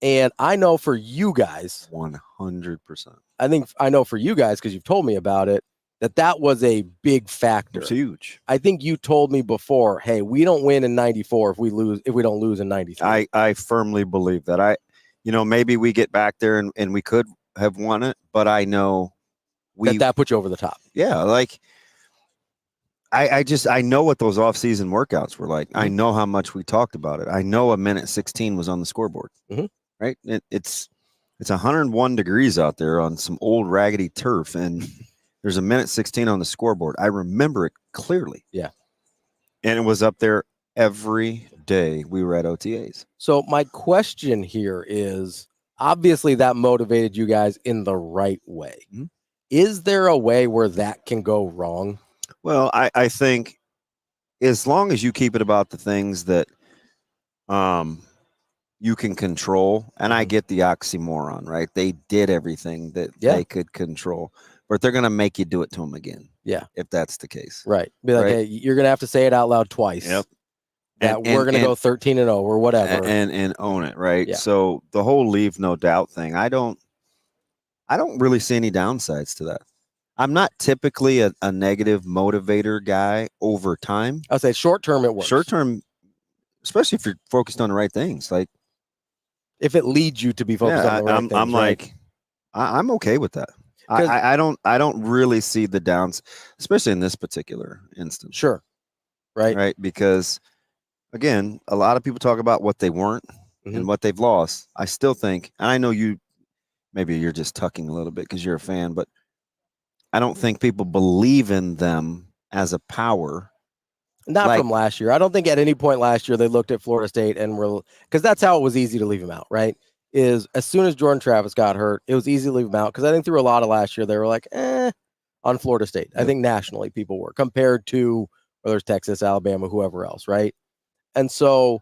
And I know for you guys, 100%. I know for you guys, because you've told me about it, that was a big factor. It's huge. I think you told me before, hey, we don't win in 94 if we don't lose in 93. I firmly believe that. Maybe we get back there and we could have won it, but I know that put you over the top. Yeah, like I know what those off-season workouts were like. I know how much we talked about it. I know a minute 16 was on the scoreboard. Right? It's 101 degrees out there on some old raggedy turf, and there's a minute 16 on the scoreboard. I remember it clearly. Yeah. And it was up there every day we were at OTAs. So my question here is, obviously that motivated you guys in the right way. Is there a way where that can go wrong? Well, I think as long as you keep it about the things that you can control, and I get the oxymoron, right? They did everything that they could control. But they're going to make you do it to them again. Yeah. If that's the case. Right. Be like, hey, you're going to have to say it out loud twice. Yep. That we're going to go 13-0 or whatever. And own it, right? Yeah. So the whole leave no doubt thing, I don't really see any downsides to that. I'm not typically a negative motivator guy over time. I'll say short term it works. Short term, especially if you're focused on the right things. Like if it leads you to be focused on the right things. I'm like, I'm okay with that. I don't really see the downs, especially in this particular instance. Sure. Right. Because again, a lot of people talk about what they weren't and what they've lost. I still think, and I know maybe you're just tucking a little bit because you're a fan, but I don't think people believe in them as a power. Not from last year. I don't think at any point last year they looked at Florida State and because that's how it was easy to leave them out, right? Is as soon as Jordan Travis got hurt, it was easy to leave him out because I think through a lot of last year they were like, on Florida State. I think nationally people were compared to whether it's Texas, Alabama, whoever else, right? And so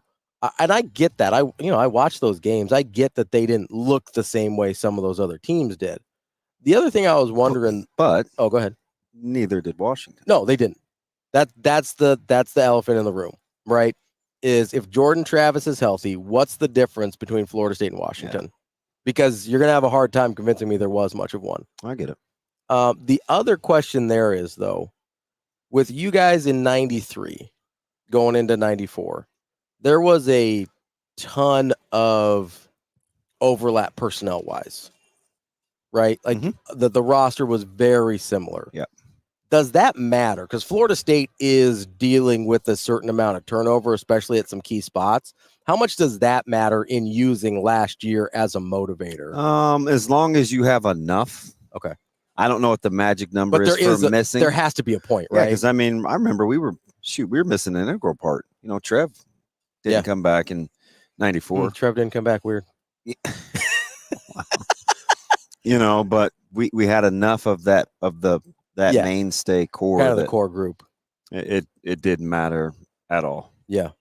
And I get that. I watched those games. I get that they didn't look the same way some of those other teams did. The other thing I was wondering, go ahead. Neither did Washington. No, they didn't. That's the elephant in the room, right? Is if Jordan Travis is healthy, what's the difference between Florida State and Washington? Yeah. Because you're going to have a hard time convincing me there was much of one. I get it. The other question there is, though, with you guys in 93 going into 94, there was a ton of overlap personnel-wise, right? Like the roster was very similar. Yeah. Does that matter? Because Florida State is dealing with a certain amount of turnover, especially at some key spots. How much does that matter in using last year as a motivator? As long as you have enough. Okay. I don't know what the magic number is for missing. There has to be a point, right? Because I remember we were missing an integral part. Trev didn't come back in 94. Trev didn't come back. Weird. But we had enough of that mainstay core, kind of the core group. It didn't matter at all. Yeah.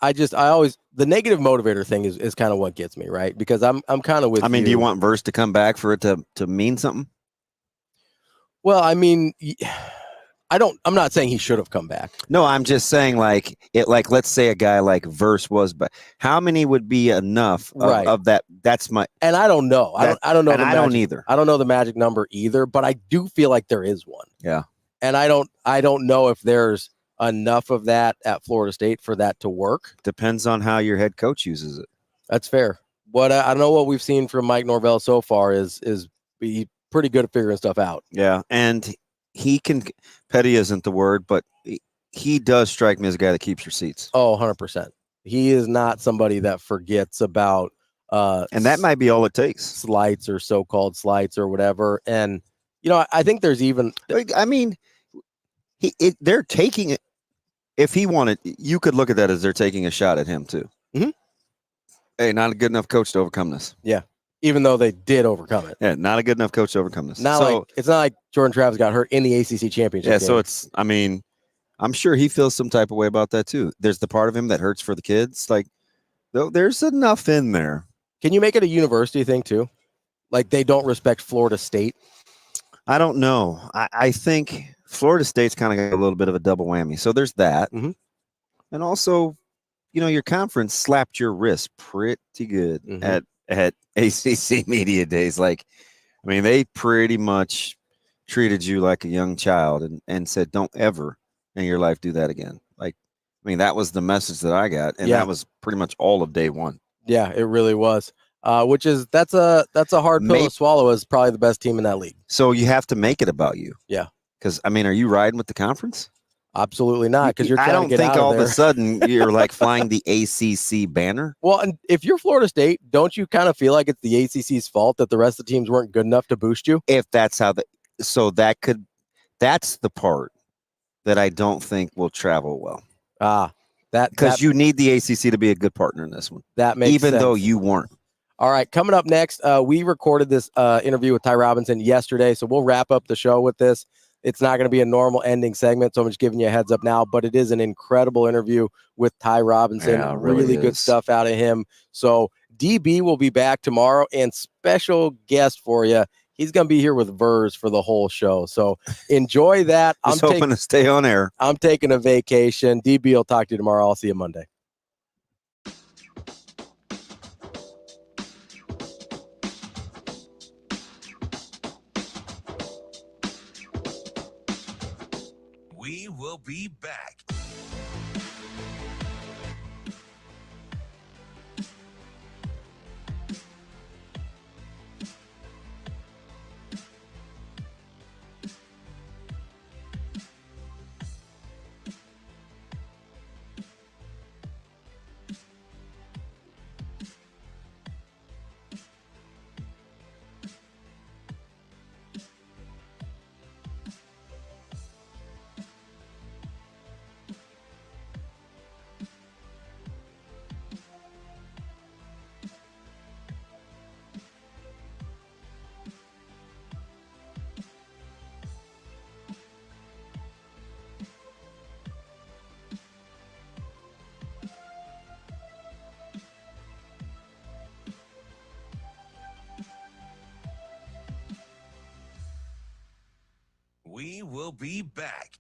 I always the negative motivator thing is kind of what gets me, right? Because I'm kind of with. I mean, do you want Verse to come back for it to mean something? Well, I mean, I'm not saying he should have come back. No, I'm just saying let's say a guy like Verse was, but how many would be enough of that? That's my. And I don't know. I don't know. And I don't either. I don't know the magic number either, but I do feel like there is one. Yeah. And I don't know if there's enough of that at Florida State for that to work. Depends on how your head coach uses it. That's fair. What I don't know what we've seen from Mike Norvell so far is be pretty good at figuring stuff out. Yeah, and he can. Petty isn't the word, but he does strike me as a guy that keeps receipts. Oh, 100%. He is not somebody that forgets about. And that might be all it takes. Slights or so-called slights or whatever. And I think there's even. I mean, they're taking it. If he wanted, you could look at that as they're taking a shot at him too. Mm-hmm. Hey, not a good enough coach to overcome this. Yeah, even though they did overcome it. Yeah, not a good enough coach to overcome this. It's not like Jordan Travis got hurt in the ACC championship. Yeah, game. so it's. I mean, I'm sure he feels some type of way about that too. There's the part of him that hurts for the kids. Like, though, there's enough in there. Can you make it a university thing too? Like they don't respect Florida State. I don't know. I think Florida State's kind of got a little bit of a double whammy. So there's that. Mm-hmm. And also, your conference slapped your wrist pretty good at ACC Media Days. They pretty much treated you like a young child and said, don't ever in your life do that again. That was the message that I got. And that was pretty much all of day one. Yeah, it really was. That's a hard pill to swallow as probably the best team in that league. So you have to make it about you. Yeah. Because, are you riding with the conference? Absolutely not. Because you're trying to get out of there. I don't think all of a sudden you're flying the ACC banner. Well, and if you're Florida State, don't you kind of feel like it's the ACC's fault that the rest of the teams weren't good enough to boost you? If that's how that's the part that I don't think will travel well. Because you need the ACC to be a good partner in this one. That makes even sense. Though you weren't. All right, coming up next, we recorded this interview with Ty Robinson yesterday, so we'll wrap up the show with this. It's not going to be a normal ending segment, so I'm just giving you a heads up now, but it is an incredible interview with Ty Robinson. Yeah, really good stuff out of him. So DB will be back tomorrow, and special guest for you. He's going to be here with Vers for the whole show, so enjoy that. I'm hoping to stay on air. I'm taking a vacation. DB will talk to you tomorrow. I'll see you Monday. We will be back. will be back.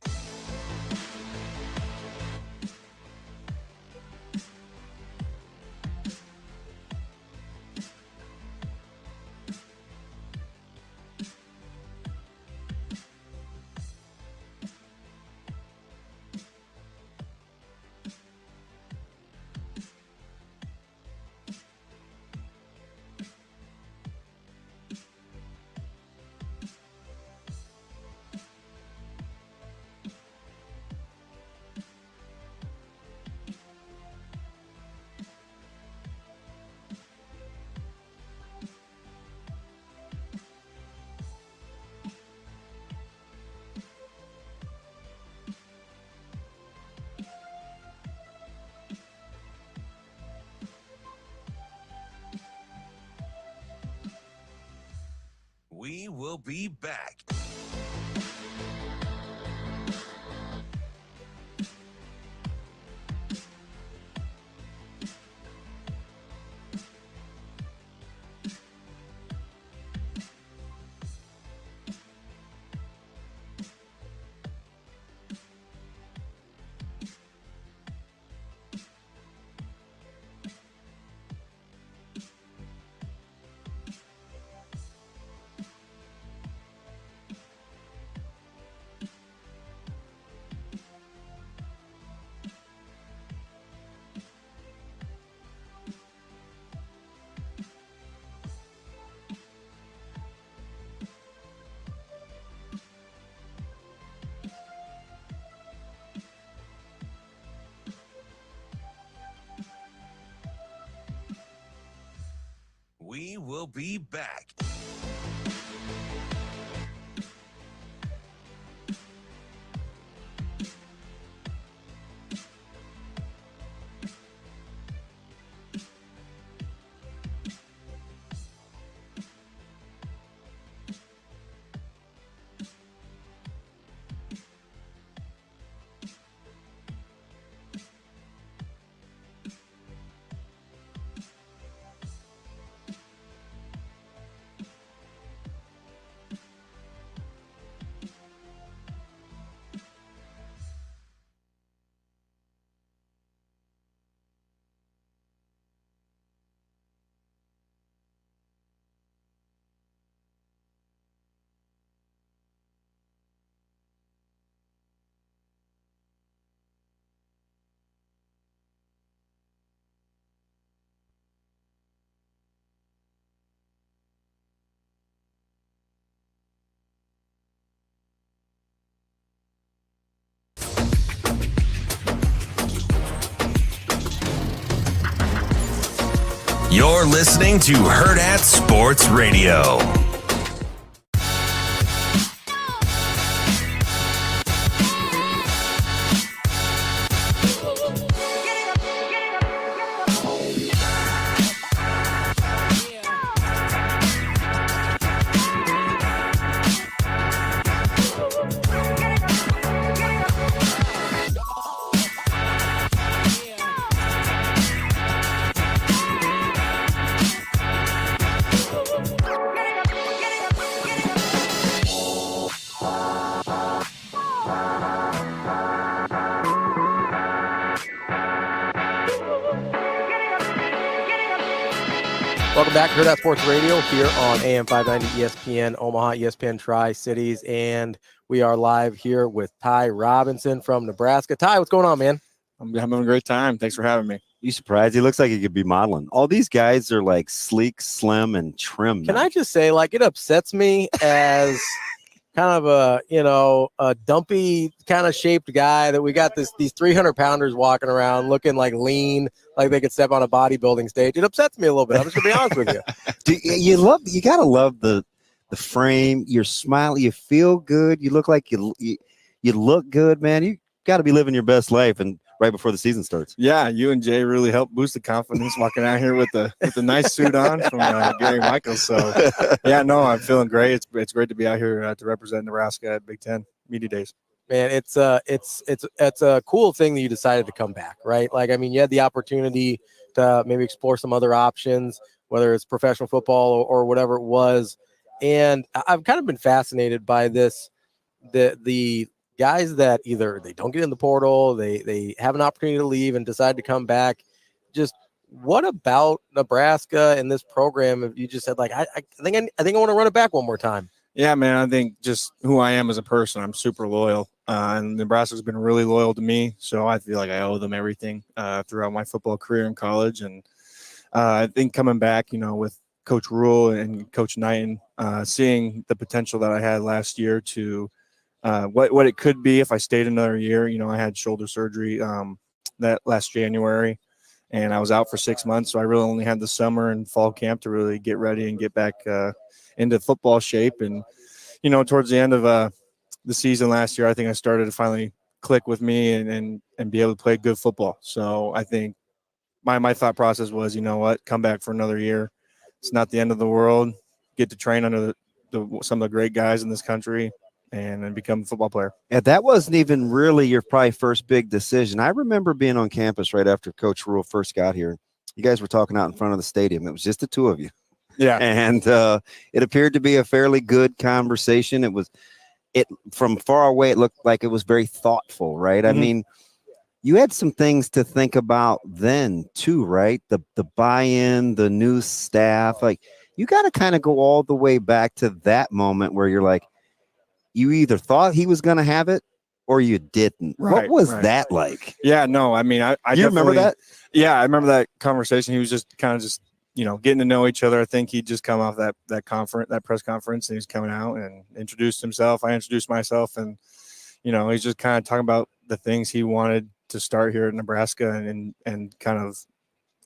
We will be back. We will be back. You're listening to Hurrdat Sports Radio. Welcome back to Hurrdat Sports Radio here on AM 590 ESPN Omaha, ESPN Tri-Cities, and we are live here with Ty Robinson from Nebraska. Ty, what's going on, man? I'm having a great time. Thanks for having me. You surprised? He looks like he could be modeling. All these guys are like sleek, slim, and trim. Can I just say, like, it upsets me as kind of a dumpy kind of shaped guy that we got these 300-pounders walking around looking like lean, like they could step on a bodybuilding stage. It upsets me a little bit. I'm just gonna be honest with you. You gotta love the frame. You're smiling. You feel good. You look like you look good, man. You got to be living your best life, and right before the season starts. Yeah, you and Jay really helped boost the confidence walking out here with the nice suit on from Gary Michaels. So yeah, no, I'm feeling great. It's great to be out here to represent Nebraska at Big Ten Media Days. Man, it's a cool thing that you decided to come back, right? Like, I mean, you had the opportunity to maybe explore some other options, whether it's professional football or whatever it was. And I've kind of been fascinated by this the guys that either they don't get in the portal, they have an opportunity to leave and decide to come back. Just what about Nebraska and this program? If you just said like, I think I want to run it back one more time. Yeah, man, I think just who I am as a person, I'm super loyal. And Nebraska's been really loyal to me, so I feel like I owe them everything throughout my football career in college. And I think coming back, with Coach Rule and Coach Knighton, seeing the potential that I had last year to what it could be if I stayed another year. I had shoulder surgery that last January, and I was out for 6 months, so I really only had the summer and fall camp to really get ready and get back into football shape. And towards the end of the season last year, I think I started to finally click with me and be able to play good football. So I think my thought process was, come back for another year. It's not the end of the world. Get to train under some of the great guys in this country and then become a football player. Yeah, that wasn't even really your probably first big decision. I remember being on campus right after Coach Rule first got here. You guys were talking out in front of the stadium. It was just the two of you. Yeah. And it appeared to be a fairly good conversation. It from far away, it looked like it was very thoughtful, right? Mm-hmm. I mean, you had some things to think about then too, right? The buy-in, the new staff, like you got to kind of go all the way back to that moment where you're like, you either thought he was going to have it or you didn't. Right, what was right. that like? Yeah, no, I mean, I You remember that? Yeah, I remember that conversation. He was just kind of just, getting to know each other. I think he'd just come off that press conference, and he was coming out and introduced himself. I introduced myself, and, he's just kind of talking about the things he wanted to start here in Nebraska and kind of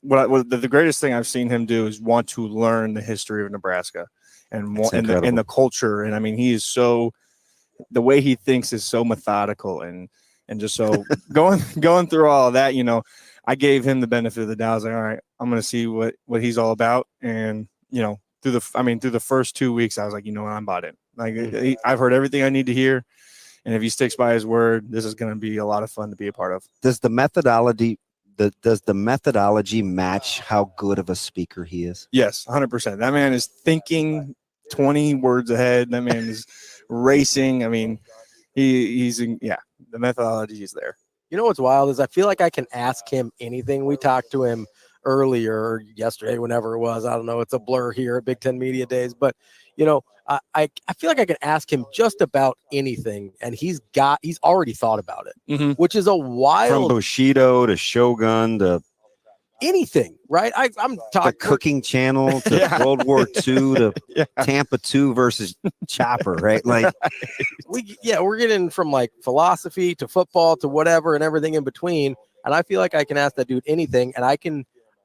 what the greatest thing I've seen him do is want to learn the history of Nebraska and the culture. And I mean, he is so, the way he thinks is so methodical and just so going through all of that, I gave him the benefit of the doubt. I was like, all right, I'm going to see what he's all about. And, through the first 2 weeks, I was like, I'm bought in. Like I've heard everything I need to hear. And if he sticks by his word, this is going to be a lot of fun to be a part of. Does the methodology match how good of a speaker he is? Yes, 100%. That man is thinking 20 words ahead. That man is racing. I mean, the methodology is there. You know what's wild is I feel like I can ask him anything. We talked to him earlier yesterday, whenever it was. I don't know. It's a blur here at Big Ten Media Days. But, I feel like I can ask him just about anything, and he's already thought about it, which is a wild. From Bushido to Shogun to anything, right? I'm talking the Cooking Channel to World War II to Tampa 2 versus Chopper, right? Like we're getting from like philosophy to football to whatever and everything in between. And I feel like I can ask that dude anything, and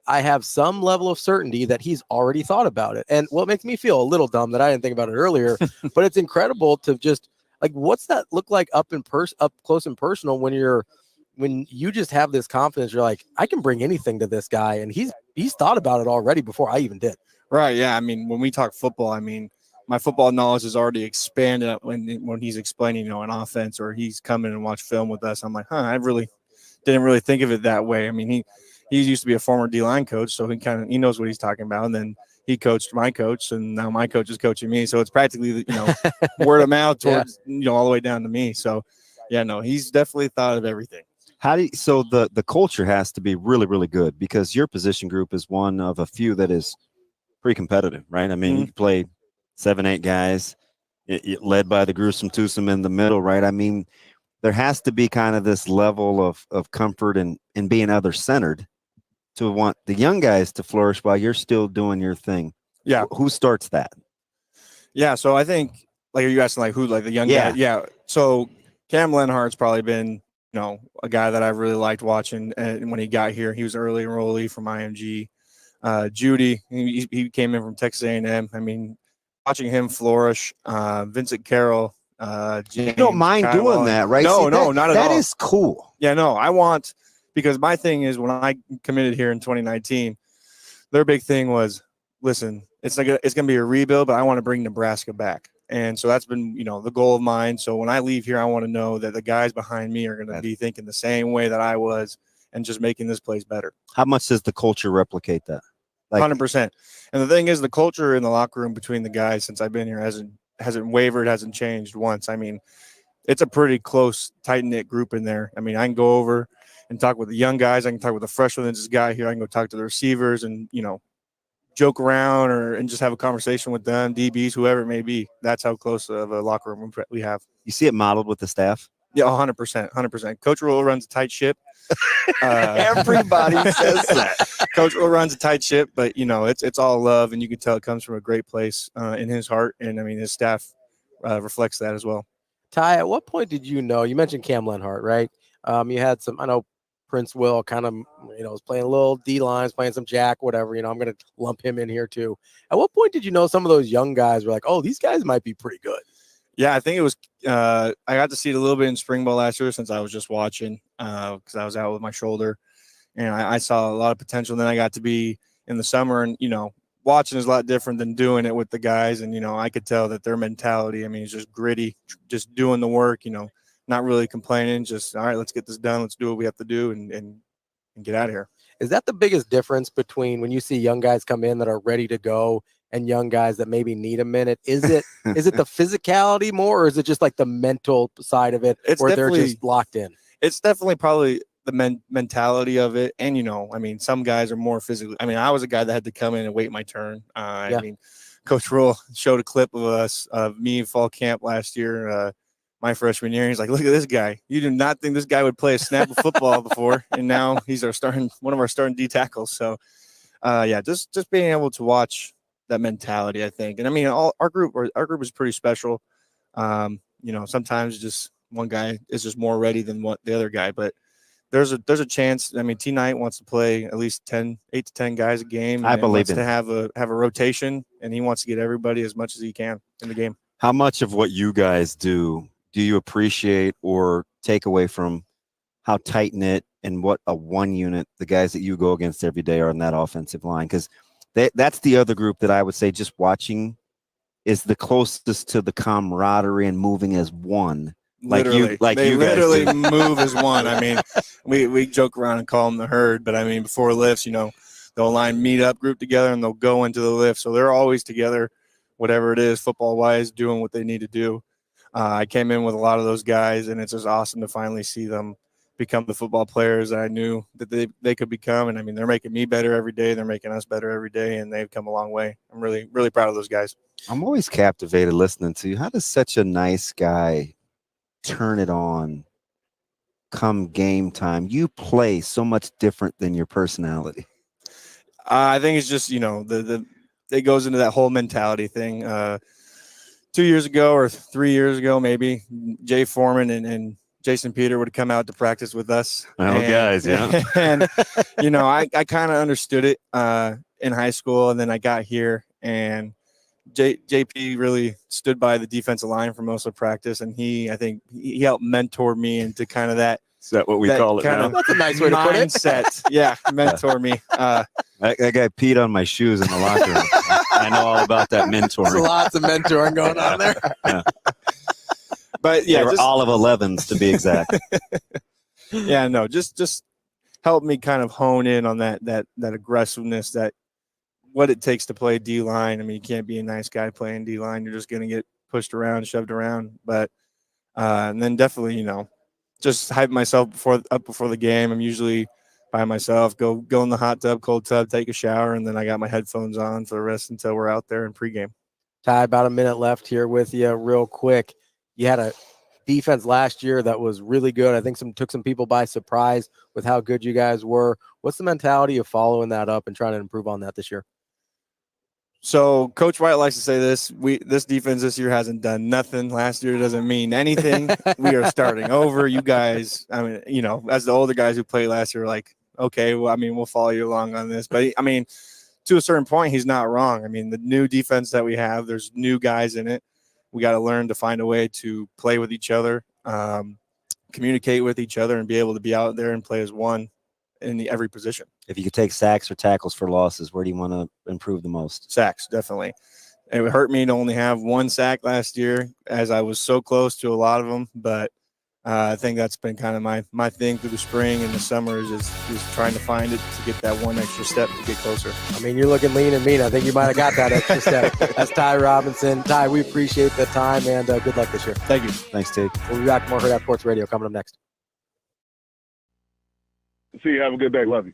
I have some level of certainty that he's already thought about it. And what makes me feel a little dumb that I didn't think about it earlier, but it's incredible to just like, what's that look like up close and personal when you just have this confidence? You're like, I can bring anything to this guy, and he's thought about it already before I even did. Right. Yeah. I mean, when we talk football, I mean, my football knowledge is already expanded when he's explaining, an offense, or he's coming and watch film with us. I'm like, I really didn't really think of it that way. I mean, he used to be a former D-line coach, so he knows what he's talking about. And then he coached my coach, and now my coach is coaching me. So it's practically, word of mouth towards, all the way down to me. So yeah, no, he's definitely thought of everything. So the culture has to be really, really good, because your position group is one of a few that is pretty competitive, right? I mean, you play 7-8 guys, led by the gruesome twosome in the middle, right? I mean, there has to be kind of this level of comfort and being other-centered to want the young guys to flourish while you're still doing your thing. Yeah. Who starts that? Yeah, so I think, are you asking the young guy? Yeah. So Cam Lenhart's probably been, a guy that I really liked watching. And when he got here, he was early enrollee from IMG. Judy, he came in from Texas A&M. I mean, watching him flourish. Vincent Carroll. James, you don't mind doing that, right? No, not at all. That is cool. Yeah, no, because my thing is, when I committed here in 2019, their big thing was, listen, it's going to be a rebuild, but I want to bring Nebraska back. And so that's been, the goal of mine. So when I leave here, I want to know that the guys behind me are going to be thinking the same way that I was and just making this place better. How much does the culture replicate that? 100%. And the thing is, the culture in the locker room between the guys since I've been here hasn't wavered, hasn't changed once. I mean, it's a pretty close, tight-knit group in there. I mean, I can go over and talk with the young guys. I can talk with the freshman that's this guy here. I can go talk to the receivers and, joke around and just have a conversation with them, DBs, whoever it may be. That's how close of a locker room we have. You see it modeled with the staff? Yeah, 100%. Coach Rule runs a tight ship. Everybody says that. Coach Rule runs a tight ship, but, it's all love, and you can tell it comes from a great place in his heart. And, I mean, his staff reflects that as well. Ty, at what point did you know? You mentioned Cam Lenhart, right? You had some. I know Prince Will kind of, was playing a little D lines, playing some jack, whatever. I'm going to lump him in here too. At what point did you know some of those young guys were like, oh, these guys might be pretty good? Yeah, I think it was. I got to see it a little bit in spring ball last year since I was just watching because I was out with my shoulder, and I saw a lot of potential. And then I got to be in the summer, and watching is a lot different than doing it with the guys. And, I could tell that their mentality, I mean, it's just gritty, just doing the work, not really complaining, just, all right, let's get this done. Let's do what we have to do and get out of here. Is that the biggest difference between when you see young guys come in that are ready to go and young guys that maybe need a minute? Is it the physicality more, or is it just like the mental side of it, where they're just locked in? It's definitely probably the mentality of it. And, I mean, some guys are more physically. I mean, I was a guy that had to come in and wait my turn. I mean, Coach Rule showed a clip of us, of me in fall camp last year, my freshman year. He's like, look at this guy. You do not think this guy would play a snap of football before. And now he's one of our starting D tackles. So, just being able to watch that mentality, I think. And I mean, our group is pretty special. Sometimes just one guy is just more ready than the other guy, but there's a chance. I mean, T Knight wants to play at least 8 to 10 guys a game. I believe to have a rotation, and he wants to get everybody as much as he can in the game. How much of what you guys do you appreciate or take away from how tight knit and what a one unit the guys that you go against every day are on that offensive line? Because that's the other group that I would say just watching is the closest to the camaraderie and moving as one. Literally, they literally move as one. I mean, we joke around and call them the herd, but I mean, before lifts, they'll line meet up, group together, and they'll go into the lift. So they're always together, whatever it is, football wise, doing what they need to do. I came in with a lot of those guys, and it's just awesome to finally see them become the football players that I knew that they could become. And I mean, they're making me better every day. They're making us better every day, and they've come a long way. I'm really, really proud of those guys. I'm always captivated listening to you. How does such a nice guy turn it on come game time? You play so much different than your personality. I think it's just, it goes into that whole mentality thing. 2 years ago or 3 years ago, maybe Jay Foreman and Jason Peter would come out to practice with us. Guys, yeah. And, I kind of understood it in high school, and then I got here, and JP really stood by the defensive line for most of practice, and I think he helped mentor me into kind of that. Is that what we call it now? That's a nice way to put it. Mindset. Yeah, mentor me. That guy peed on my shoes in the locker room. I know all about that mentoring. There's lots of mentoring going on there. Yeah. But yeah, they were olive 11s to be exact. Yeah, no, just help me kind of hone in on that aggressiveness, that what it takes to play D-line. I mean, you can't be a nice guy playing D-line. You're just going to get pushed around, shoved around. But and then definitely, just hype myself before the game. I'm usually by myself, go in the hot tub, cold tub, take a shower, and then I got my headphones on for the rest until we're out there in pregame. Ty, about a minute left here with you real quick. You had a defense last year that was really good. I think took some people by surprise with how good you guys were. What's the mentality of following that up and trying to improve on that this year? So Coach White likes to say this. This defense this year hasn't done nothing. Last year doesn't mean anything. We are starting over. You guys, I mean, as the older guys who played last year, like, okay, well, I mean, we'll follow you along on this. But, I mean, to a certain point, he's not wrong. I mean, the new defense that we have, there's new guys in it. We got to learn to find a way to play with each other, communicate with each other, and be able to be out there and play as one in every position. If you could take sacks or tackles for losses, where do you want to improve the most? Sacks, definitely. It would hurt me to only have one sack last year, as I was so close to a lot of them. But I think that's been kind of my thing through the spring and the summer is just trying to find it to get that one extra step to get closer. I mean, you're looking lean and mean. I think you might have got that extra step. That's Ty Robinson. Ty, we appreciate the time and good luck this year. Thank you. Thanks, Tig. We'll be back to more Hurrdat Sports Radio coming up next. See you. Have a good day. Love you.